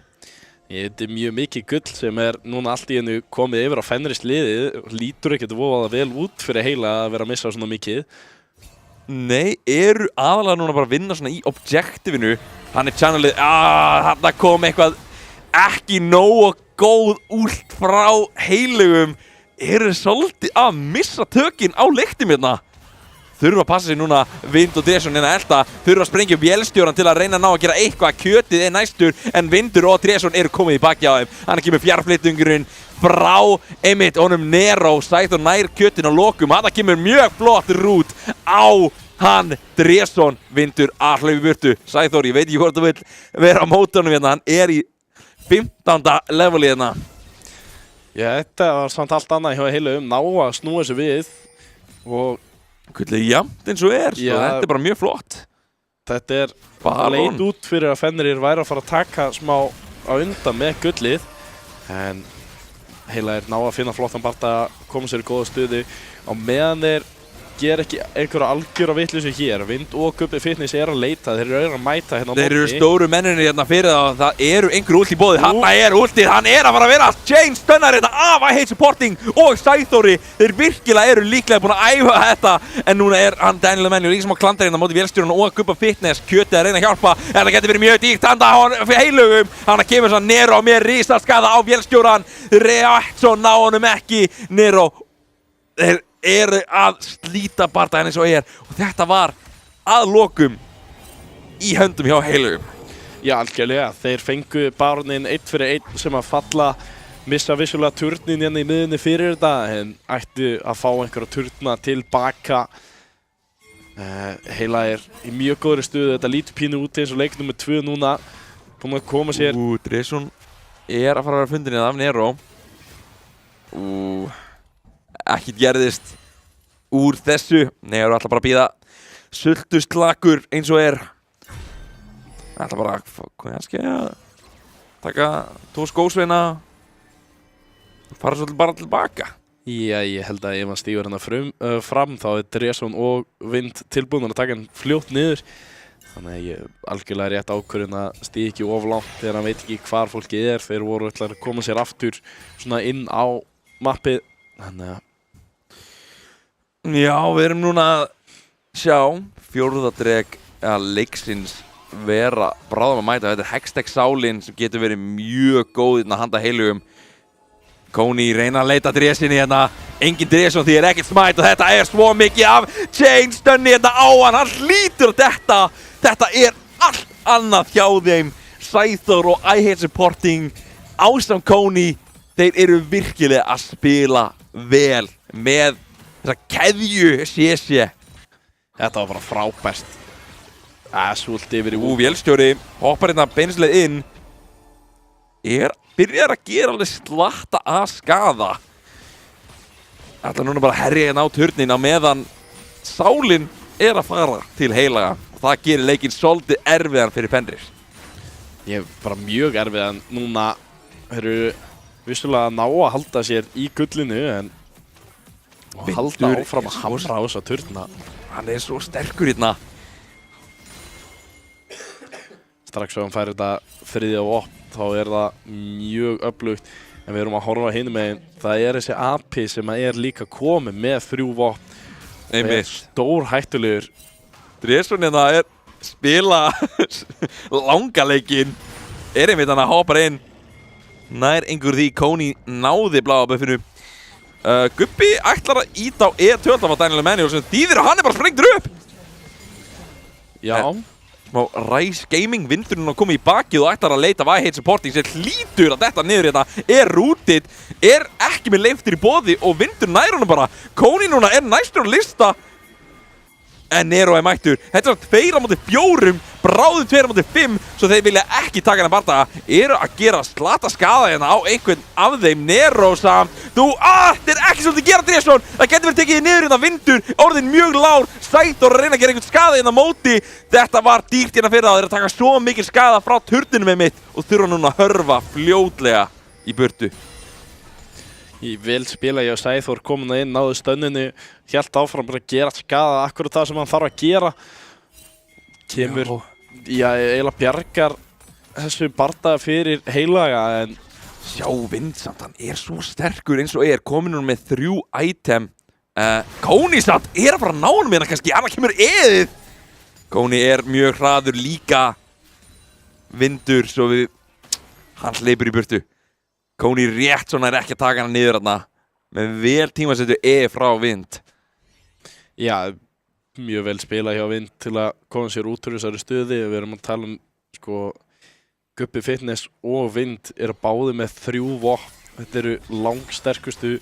Þetta er mjög mikið gull sem núna allt í einu komið yfir á Fenris liðið. Lítur ekkert voðalega vel út fyrir heila að vera að missa svona mikið. Nei, eru aðalega núna bara að vinna svona í objektifinu. Hann channelið, þarna kom eitthvað ekki nógu góð ult frá heilugum. Eru svolítið að missa tökin á leiktum hérna. Þurfa að passa sig núna, Vind og Dresson hérna elda. Þurfa að sprengja vélstjóran til að reyna að ná að gera eitthvað. Kjötið næstur, en Vindur og Dresson eru komið í baki á þeim. Hann kemur fjarflytungurinn frá einmitt honum Nero. Sæþór nær kjötin á lokum. Þetta kemur mjög flott rút á hann Dresson. Vindur að hlaupa í burtu. Sæþór, ég veit ekki hvort þú vill vera á mótunum hérna. Hann í 15. leveli hérna. Já, þetta var samt allt annað hjá heilugum, ná að snúa þessu við og Gullið jafnt eins og þetta bara mjög flott. Þetta leit út fyrir að Fenrir væri að fara að taka smá á undan með gullið en heilagir ná að finna flottan barta, koma sér í góða stuði á meðan þeir ger ekki einhverja algjöra vitleysu hér. Vind og Gubbi Fitness að leita, þeir eru að mæta hérna á móti. Þeir eru stóru menninir hérna fyrir það eru einhver ult í boði. Hann ultið, hann að fara að vera Chain stunnar hérna af I Hate Supporting og Sæþóri. Þeir virkilega eru líklega búin að æfa þetta en núna hann Daniel the Manual líka sem á klandar hérna á móti vélstjórun og Gubba Fitness. Kjötið að reyna að hjálpa, þetta getur verið mjög dýrt handa fyrir heilugum. Hann kemur svo Nero með risaskaða á vélstjóran. Reaction ná honum ekki. Nero eru að slíta bardaginn eins og og þetta var að lokum í höndum hjá heilugum. Já, algjörlega. Þeir fengu baroninn 1 fyrir 1 sem að falla, missa vissulega turnin hérna í miðunni fyrir þetta en ættu að fá einhverja turna tilbaka. Heilagir í mjög góðri stuðu, þetta lítur pínu út eins og leik nummer 2 núna. Búin að koma sér. Dresson að fara að vera fundin af Nero. Ekkert gerðist úr þessu. Nei, eru alltaf bara að bíða sultuslakur eins og Það ætla bara kannski að taka 2 skósveina fara svolítið bara tilbaka. Já, ég held að ef hann stígur hérna fram þá Dreson og Vind tilbúin að taka hann fljótt niður. Þannig að ég algjörlega rétt ákvörðun að stíga ekki of langt þegar hann veit ekki hvar fólkið er. Þeir voru ætla að koma sér aftur svona inn á mappið. Þannig að... Já, við erum núna að sjá 4. dreg leiksins vera bráðum að mæta. Þetta er Hextech Sálin sem getur verið mjög góð að handa heilugum. Kóni reyna að leita Dresinni hérna. Engin Dreson því ekkert smæt og þetta er svo mikið af chain stunni hérna á hann hlýtur þetta. Þetta er allt annað hjá þeim. Sæþór og I Hate Supporting ásamt Kóni. Þeir eru virkilega að spila vel með þessa keðju CC. Þetta var bara frábært. Svult yfir í Vélstjóri hoppar hérna beinislega inn. Byrjar að gera alveg slatta að skaða. Ætla núna bara að herja hérna á turnin á meðan Sálin er að fara til heilaga. Og það gerir leikinn svolítið erfiðan fyrir Fenrir. Ég er bara mjög erfiðan. Núna eru vissulega að ná að halda sér í gullinu en halda áfram að hamra á þessa turna. Hann er svo sterkur hérna. Strax ef hann fær þetta 3. vopn þá er það mjög öflugt en við erum að horfa hinum megin. Það er þessi AP sem er líka komið með 3 vopn. Það er stór hættulegur. Dreson hérna er spila langa leikinn. Er einmitt hann að hoppa inn. Nær einhver því Kóni náði bláa buffinu. Gubbi ætlar að íta á E12 af Daniel Emanuel sem þýðir að hann er bara sprengtur upp. Já. Smá Rise Gaming vindurinn að koma í bakið og ætlar að leita af I Hate Supporting sem hlýtur að detta niður hérna. Er rútið, er ekki með leiftir í boði og vindur nær honum bara. Kóni núna er næstur á lista. En Nero er mættur. Þetta er 2-4, bráðum 2-5, svo þeir vilja ekki taka hennar bardaga. Eru að gera slata skada hérna á einhvern af þeim. Nero samt. Þetta er ekki svolítið að gera Dreson. Það getur verið tekið niður hérna vindur. Orðin mjög lár. Sæþór að reyna að gera einhvern skada hérna móti. Þetta var dýrt hérna fyrir það. Þeir að taka svo mikil skada frá turninu með mitt og þurfa núna að hörfa fljótlega í burtu. Ég vil spila ég og Sæþór komin inn, náðu stönninu, hélt áfram bara að gera skada akkurat það sem hann þarf að gera. Kemur, eiginlega bjargar þessu bardaga fyrir heilaga en... Sjá Vind samt, hann er svo sterkur eins og komin hún með 3 item. Kóni samt er að fara að ná hann með hann kannski, annað kemur eðið. Kóni er mjög hraður líka. Vindur, svo hann hleypur í burtu. Kóni rétt svona er ekki að taka hann niður þarna. Með vel tímasettu frá Vind. Já, mjög vel spila hjá Vind til að koma sér út úr þessari stöði. Við erum að tala sko, Gubbi Fitness og Vind eru báði með 3 vopn. Þetta eru langsterkustu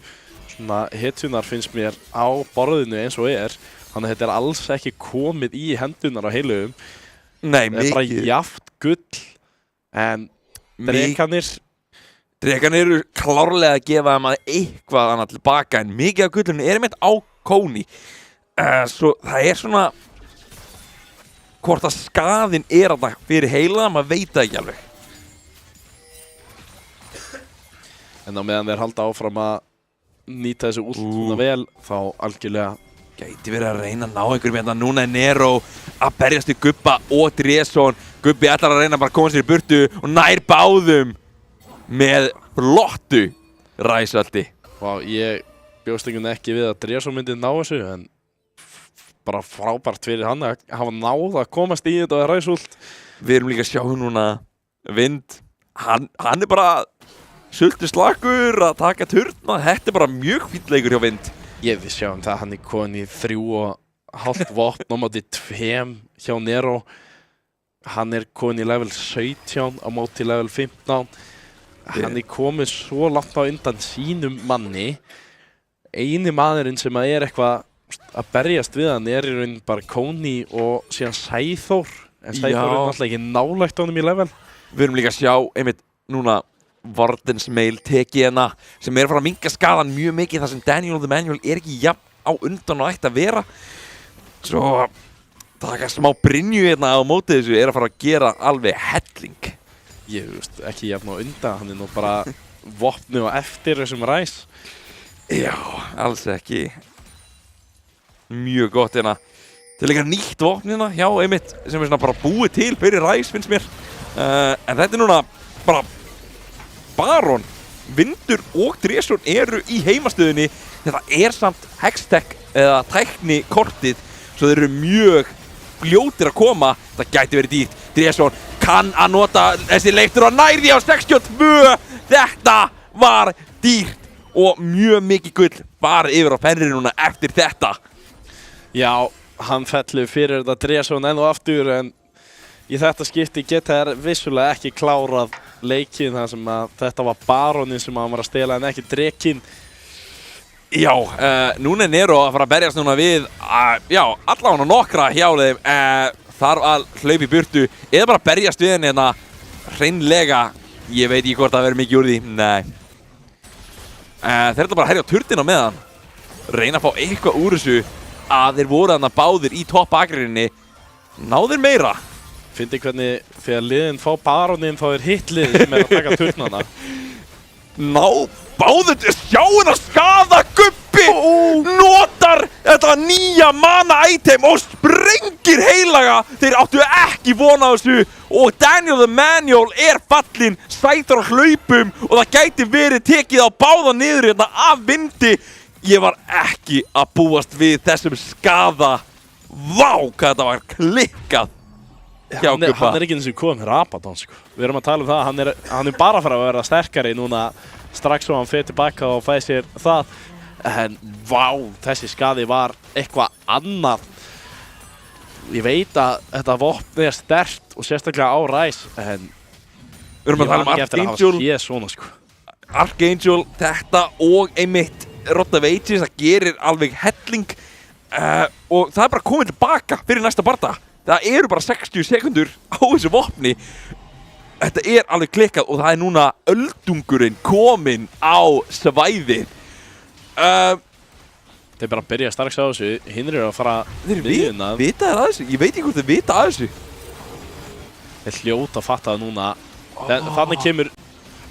hetjunar finnst mér á borðinu eins og Þannig að þetta er alls ekki komið í hendunar á heilugum. Nei, mikið. Það er bara jaft gull. En Drekarnir eru klárlega að gefa þeim að eitthvað annað tilbaka en mikið af gullunum er einmitt á Kóni. Svo það er svona hvort að skaðinn er að það fyrir heila, maður veit það ekki alveg. En á meðan þeir halda áfram að nýta þessu ult svona vel, þá algjörlega gæti verið að reyna að ná einhverjum hérna. Núna er Nero að berjast í Gubba og Dreson. Gubbi ætlar að reyna bara að koma sér í burtu og nær báðum með flottu ræsaldi. Vá, ég bjóst ekki við að Dreson myndi ná þessu, en bara frábært fyrir hann að hafa náð að komast í þetta ræsult. Við erum líka að sjá núna Vind. Hann er bara sultu slakur að taka turna. Þetta er bara mjög fínn leikur hjá Vind. Við sjáum það, hann er komin í 3,5 vopn á móti 2 hjá Nero. Hann er komin í level 17 á móti level 15. Hann er komin svo langt á undan sínum manni. Eini maðurinn sem er eitthvað að berjast við hann er í raun bara Kóni og síðan Sæþór. En Sæþór er náttúrulega ekki nálægt honum í level. Við erum líka að sjá einmitt núna Vardensmail tekið hérna sem er að fara að minnka skadan mjög mikið þar sem Daniel the Manual er ekki jafn á undan og ætti að vera. Svo taka smá brynju hérna á móti þessu að fara að gera alveg helling. Ég veist, ekki jafn á undan, hann nú bara vopni og eftir þessum ræs. Já, alls ekki. Mjög gott hérna. Til líka nýtt vopn hérna, já, einmitt, sem svona bara búið til fyrir ræs, finnst mér. En þetta núna bara Baron, Vindur og Dresson eru í heimastöðunni. Þetta samt Hextech eða tækni kortið, svo þeir eru mjög fljótir að koma. Það gæti verið dýrt. Dresson kann að nota þessi leiktur og nærði á 62. Þetta var dýrt og mjög mikið gull bara yfir á Fenrir núna eftir þetta. Já, hann fellur fyrir þetta Dresson enn og aftur, en í þetta skipti geta þær vissulega ekki klárað leikinn þar sem að þetta var Baronin sem hann var að stela en ekki Drekinn. Já, núna Nero að fara að berjast núna við, já, allavega nokkra hjá þeim, þarf að hlaupa í burtu eða bara berjast við henni hérna hreinlega, ég veit ekki hvort það verður mikið úr því, nei. Þeir ætla bara að herja á turnin á meðan, reyna að fá eitthvað úr þessu að þeir voru þarna báðir í topp-akrinni, náður meira. Fyndi hvernig þegar liðin fá Baronin þá hitt liðin sem að taka turnana. Báður, sjá hennar skaða Gubbi, notar þetta nýja mana-item og sprengir heilaga. Þeir áttu ekki vona á þessu og Daniel the Manual fallinn, sætur á hlaupum og það gæti verið tekið á báða niður hérna af Vindi. Ég var ekki að búast við þessum skaða. Vá, hvað þetta var klikkað. Hann er ekki eins og komið með Rabadon, sko. Við erum að tala um það, hann bara að fara að vera sterkari núna strax svo hann fer tilbaka og fæði sér það. En vá, þessi skaði var eitthvað annað. Ég veit að þetta vopn sterkt og sérstaklega á ræs, en við erum að tala um Archangel. Ég svona, sko. Archangel, þetta og einmitt Rod of Ages, það gerir alveg helling og það bara komið tilbaka fyrir næsta bardaga. Það eru bara 60 sekundur á þessu vopni. Þetta alveg klikkað og það núna öldungurinn kominn á svæðið. Þeir bara byrja strax á þessu, hinn eru að fara miðjuna. Vita þeir að þessu? Ég veit ekki hvort þeir vita að þessu. Þeir hljóta að fatta það núna. Þannig kemur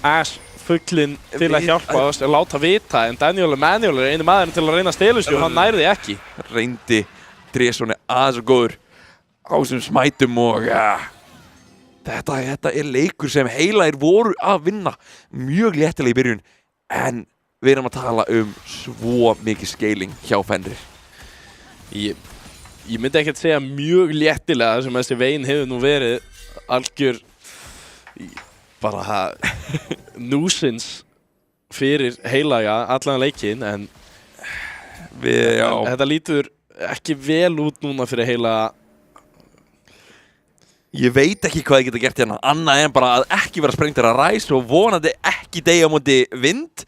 Ash-fuglinn til að hjálpa oss að láta vita, en Daniel Emanuel einu maðurinn til að reyna að stela þessu og hann nærði ekki. Reyndi Dresson aðeins og góður á þessum smætum og þetta leikur sem heilagir voru að vinna mjög léttilega í byrjun, en við erum að tala um svo mikið scaling hjá Fenrir. Ég myndi ekki að segja mjög léttilega sem þessi veginn hefur nú verið algjör bara núsins fyrir heilaga allan leikinn, en þetta lítur ekki vel út núna fyrir heilaga. Ég veit ekki hvað ég geta gert hérna, annað en bara að ekki vera sprengtur að ræs og vonandi ekki deyja á móti Vind.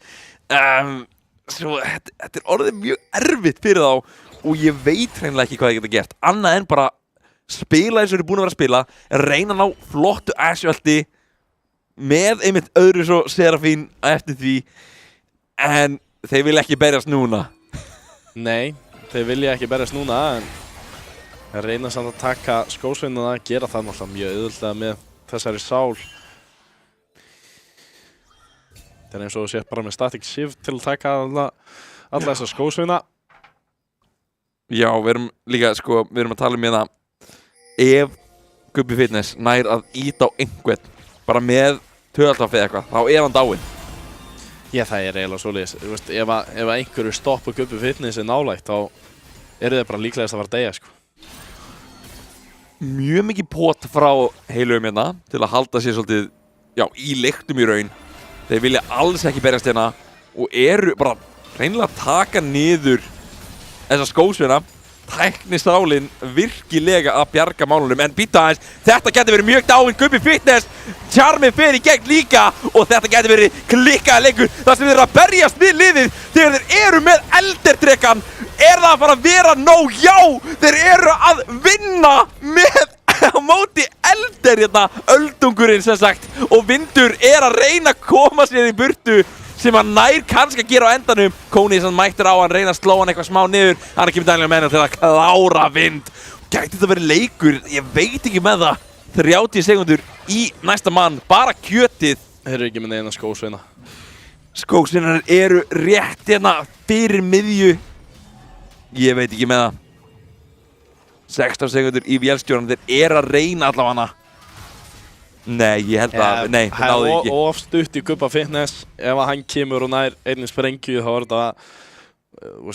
Svo þetta orðið mjög erfitt fyrir þá og ég veit hreinlega ekki hvað ég geta gert, annað en bara spila eins og þeir eru búin að vera að spila, reyna að ná flottu Ashe-velti með einmitt öðru svo Seraphine eftir því, en þeir vilja ekki berjast núna. Nei, þeir vilja ekki berjast núna, en reyna samt að taka skósveinuna, gera það náttúrulega mjög auðveldlega með þessari sál. Það eins og þú sétt bara með static shift til að taka alla þessa skósveina. Já, við erum líka, sko, við erum að tala um hérna, ef Gubbi Fitness nær að íta á einhvern, bara með töðaltafið eitthvað, þá hann dáinn. Já, það eiginlega svoleiðis. Þú veist, ef einhverju stoppa Gubbi Fitness nálægt, þá eru þeir bara líklegast að fara að deyja, sko. Mjög mikið pot frá heilugum hérna til að halda sér svolítið, já, í lyktum í raun. Þeir vilja alls ekki berjast hérna og eru bara hreinlega að taka niður þessa skósveina. Tæknistálinn virkilega að bjarga málunum, en býta aðeins, þetta getur verið mjög dáinn Gubbi Fitness. Charmið fer í gegn líka og þetta getur verið klikkaði leikur þar sem þeir eru að berjast við liðið þegar þeir eru með Elderdrekan. Það að fara að vera nóg? Já, þeir eru að vinna með á móti Elder hérna, öldungurinn sem sagt, og Vindur að reyna að koma sér í burtu sem hann nær kannski að gera á endanum. Kóni sem mættur á hann, reyna að slá hann eitthvað smá niður. Hann kemur Daniel Emanuel til að klára Vind Gæti þetta verið leikur? Ég veit ekki með það. 30 sekundur í næsta mann, bara kjötið. Þeir eru ekki með neina skósveina. Skógsvinnar eru rétt hérna fyrir miðju. Ég veit ekki með það. 16 sekundur í vélstjóran, þeir eru að reyna allavega. Nei, ég held að, nei, það náði ekki. Of stutt í Gubba Fitness, ef hann kemur og nær einnig sprengju þá er þetta,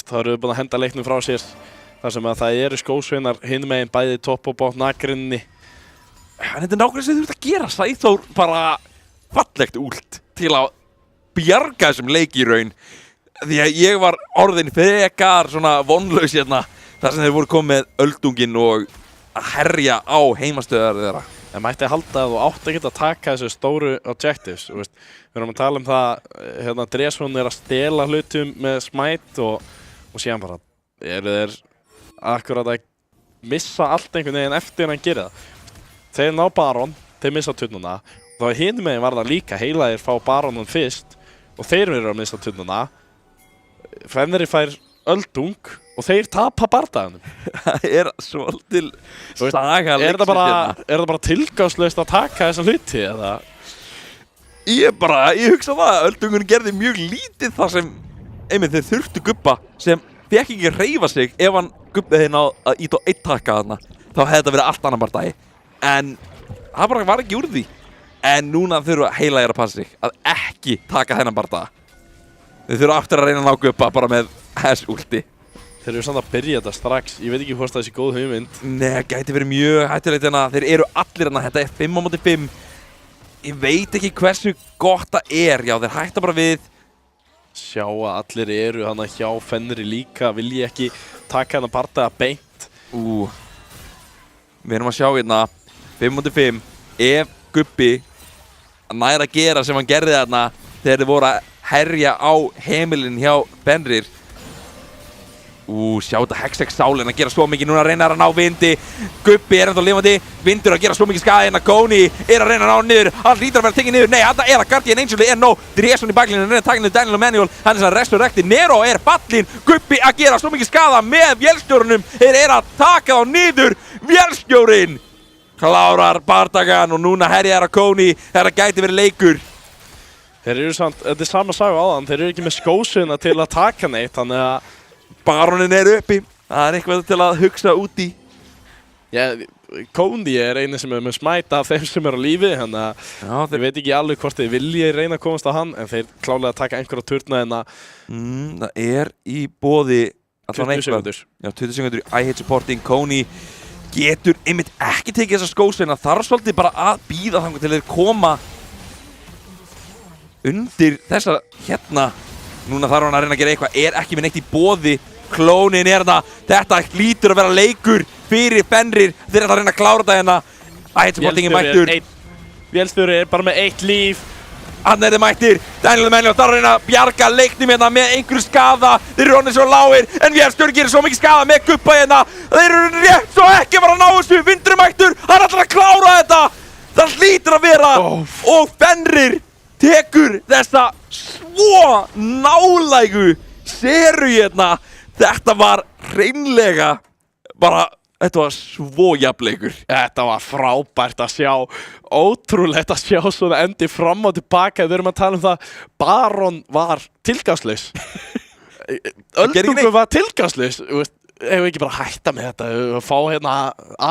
þá eru við búin að henda leiknum frá sér. Þar sem að það eru skósveinar hinn megin bæði topp og botn akrinni. En þetta er nákvæmlega sem þú ert að gera. Sæþór bara fallegt últ til að bjarga þessum leik í raun. Því að ég var orðin frekar svona vonlaus hérna. Þar sem þeir voru komið með öldunginn og að herja á heimastöðar þeirra. En mætti halda að þú átt ekki að taka þessu stóru objectives. Við erum að tala um það, hérna Dresson er að stela hlutum með smite og síðan bara eru þeir akkurat að missa allt einhvern veginn eftir hann gerir það. Þeir ná Baron, þeir missa tunnuna. Þá hinum meginn var það líka, heilaðir fá Baronum fyrst og þeir eru að missa tunnuna. Fenrir fær öldung og þeir tapa bardaganum. Það er svolítil saga Er það bara tilgangslaust að taka þessa hluti eða? Ég hugsa það að öldungun gerði mjög lítið þar sem einmitt þeir þurftu Gubba sem fekk ekki hreyfa sig ef hann Gubbi þeir náð að íta á eitt taka þarna. Þá hefði þetta verið allt annan bardagi. En það bara var ekki úr því. En núna þurfa heilaðir að passa sig að ekki taka þennan bardaga. Þeir þurfa aftur að reyna að ná Gubba bara með S-últi. Þeir eru samt að byrja þetta strax. Ég veit ekki hvort það sé góð hugmynd. Nei, gæti verið mjög hættulegt hérna. Þeir eru allir hérna. Þetta er 5 á móti 5. Ég veit ekki hversu gott það er. Já, þeir hætta bara við. Sjá að allir eru hana hjá Fenri líka. Vilji ekki taka hana bardaga beint. Við erum að sjá hérna 5 móti 5. Ef Gubbi næra að gera sem hann gerði þarna þegar þeir voru að herja á heimilin hjá Fenrir. Sjá þetta Hextech Sálin að gera svo mikið núna, reyna að ná Vindi. Gubbi er ennþá lifandi, Vindur að gera svo mikið skaði hérna, Góni er að reyna að ná niður, hann lítur að vera tekið niður, nei, þetta er að Guardian Angel er nóg, Dresson í baklinu, reyna að taka niður Daniel og Manuel, hann er svona resurrecti, Nero er fallinn, Gubbi að gera svo mikið skaða með vélstjórunum, þeir eru að taka þá niður, vélstjórin klárar bardagan og núna herjar að Góni, þetta gæti verið leikur. Þeir eru samt, þetta er sama saga áðan, þeir eru ekki með skósuna til að taka neitt, þannig að Baronin er uppi, það er eitthvað til að hugsa út í. Góni er eini sem er með smæta af þeim sem er á lífi, þannig að ég veit ekki alveg hvort þeir vilja reyna að komast á hann, en þeir klálega að taka einhverja turna en að það er í boði 20 sekundur. Já, 20 sekundur, I hate supporting, Góni getur einmitt ekki tekið þessa skósveina, þarf svolítið bara að bíða þannig til þeir koma undir þessa hérna. Núna þarf hann að reyna að gera eitthvað, er ekki með neitt í boði, klónin er þarna, þetta hlýtur að vera leikur fyrir Fenrir, þeir ætla að reyna að klára þetta hérna, ættsupportingin mættur. Vélstjóri er bara með 1 líf. Hann er þið mættir, Daniel og Manuel þarf að reyna að bjarga leiknum hérna með einhverju skaða, þeir eru honum svo lágir, en Vélstjóri gerir svo mikið skaða með Gubba hérna, þeir eru rétt svo ekki að fara að ná þessu, Vindur mættur, hann ætlar að klára þetta, það hlýtur að vera, og Fenrir tekur þessa svo nálægu seru hérna. Þetta var hreinlega bara, þetta var svo jafnleikur. Þetta var frábært að sjá, ótrúlegt að sjá svona endi fram og tilbaka. Við erum að tala um það, Baron var tilgangslaus. Öldungur var tilgangslaus. Ef við ekki bara hætta með þetta, fá hérna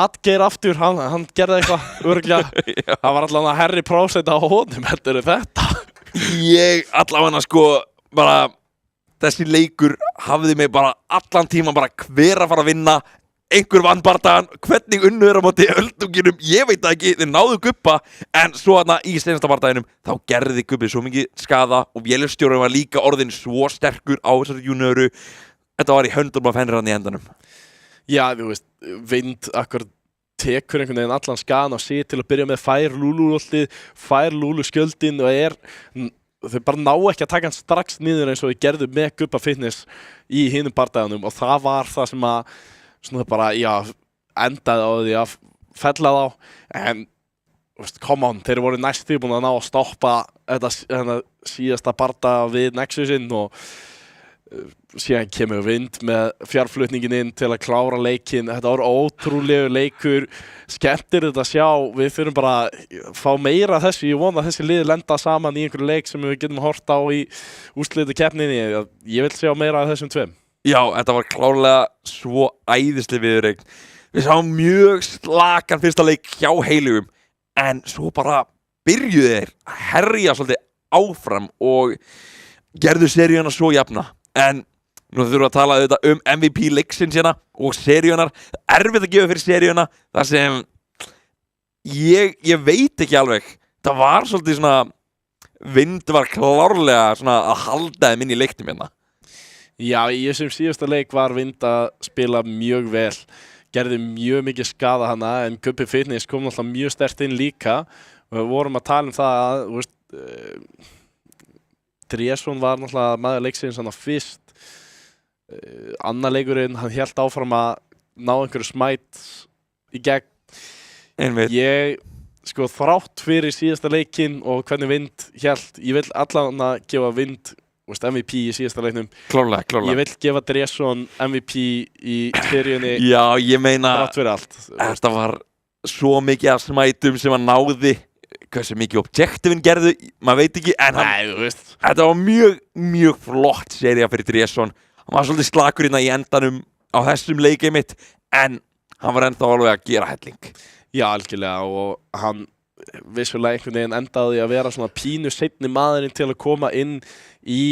Atgeir aftur, hann gerði eitthvað örugglega. Það var allavega herri prósent á honum, heldur þetta. Ég allavega sko, bara þessi leikur hafði mig bara allan tíman bara hver að fara að vinna, einhver vann bardagan, hvernig unnu er á móti öldunginum, ég veit það ekki, þeir náðu Gubba, en svo þarna í seinasta bardaginum, þá gerði Gubbi svo mikið skaða og vélstjórinn var líka orðinn svo sterkur á þessari júniöru. Þetta var í höndunum af Fenrir hann í endanum. Já, þú veist, Vind akkur tekur einhvern veginn allan skaðan á sig til að byrja með, fær Lulu-oltið, fær Lulu-skjöldin og þau bara ná ekki að taka hann strax niður eins og þau gerðu með Gubba Fitness í hinum bardaganum og það var það sem að svona bara, endaði á því að fella þá, en come on, þeir voru næstum búin að ná að stoppa þetta síðasta bardaga við Nexusinn og síðan kemur Vind með fjárflutningin inn til að klára leikinn. Þetta var ótrúlegur leikur, skemmtir þetta að sjá. Við þurfum bara að fá meira af þessu. Ég vona að þessi lið lenda saman í einhverju leik sem við getum hort á í úrslitakeppninni. Ég vil sjá meira af þessum tveim. Já, þetta var klárlega svo æðisleg viðureign. Við sáum mjög slakan fyrsta leik hjá heilugum, en svo bara byrjuðu þeir að herja svolítið áfram og gerðu seríuna svo jafna. En nú þurfum við að tala auðvitað MVP leiksins hérna og seríunar. Erfitt að gefa fyrir seríuna, þar sem ég veit ekki alveg. Það var svolítið svona, Vind var klárlega svona að halda þeim inn í leiknum hérna. Já, í þessum síðasta leik var Vind að spila mjög vel. Gerði mjög mikið skada hana, en Gubbi Fitness kom náttúrulega mjög sterkt inn líka. Og við vorum að tala það að, Dresson var náttúrulega maður leiksins hann fyrst. Annar leikurinn, hann hélt áfram að ná einhverju smæt í gegn. Einmitt. Ég, þrátt fyrir síðasta leikinn og hvernig Vind hélt, ég vil allan að gefa Vind MVP í síðasta leiknum. Klárlega. Ég vil gefa Dresson MVP í seríunni. Já, ég meina, þrátt fyrir allt. Þetta var svo mikið af smætum sem hann náði. Hversu mikið objektifin gerðu, maður veit ekki, en þetta var mjög flott sería fyrir Dresson. Hann var svolítið slakur hérna í endanum á þessum leik einmitt, en hann var ennþá alveg að gera helling. Já, algjörlega, og hann vissulega einhvern veginn endaði að vera svona pínu seinni maðurinn til að koma inn í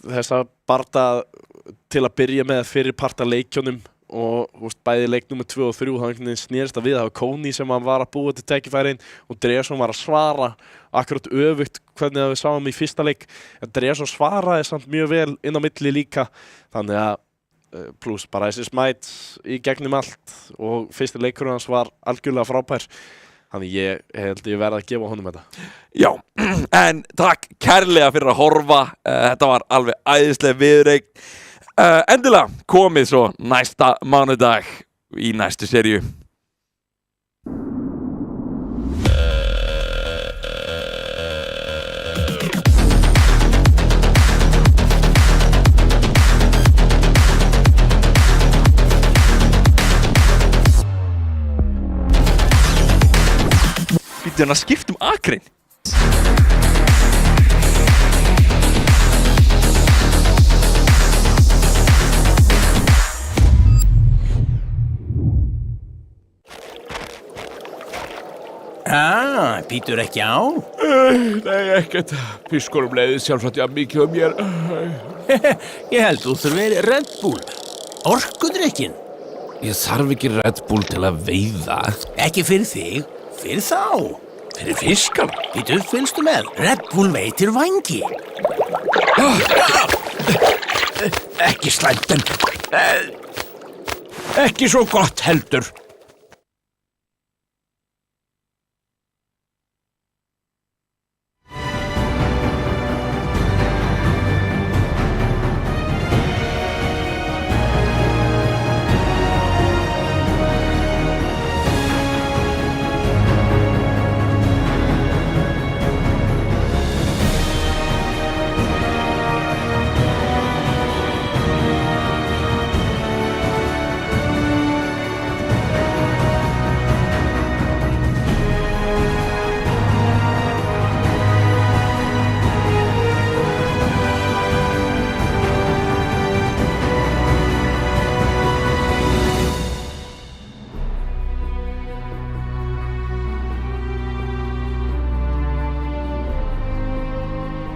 þessa barda til að byrja með fyrir parta leikjónum. Og bæði leik nummer 2 og 3 þá snerist að við, það var Kóni sem hann var að búa til tækifærin og Dresson var að svara akkurat öfugt hvernig við sáum í fyrsta leik, en Dresson svaraði samt mjög vel inn á milli líka, þannig að pluss bara þessi smæt í gegnum allt og fyrsti leikur hans var algjörlega frábær, þannig ég held ég verði að gefa honum þetta. Já, en takk kærlega fyrir að horfa, þetta var alveg æðislega viðureign. Endilega komið svo næsta mánudag í næstu seríu. Býttu hann að skipta akrein? Býtur ekki á? Nei, ekkert. Fiskunum leiðið sjálfsagt jafn mikið mér. Ég held þú þurfir Red Bull. Orkudrykkin. Ég þarf ekki Red Bull til að veiða. Ekki fyrir þig, fyrir þá. Fyrir fiskana. Býtu, fylgstu með. Red Bull veitir vangi. Ekki slæmt en Ekki svo gott heldur.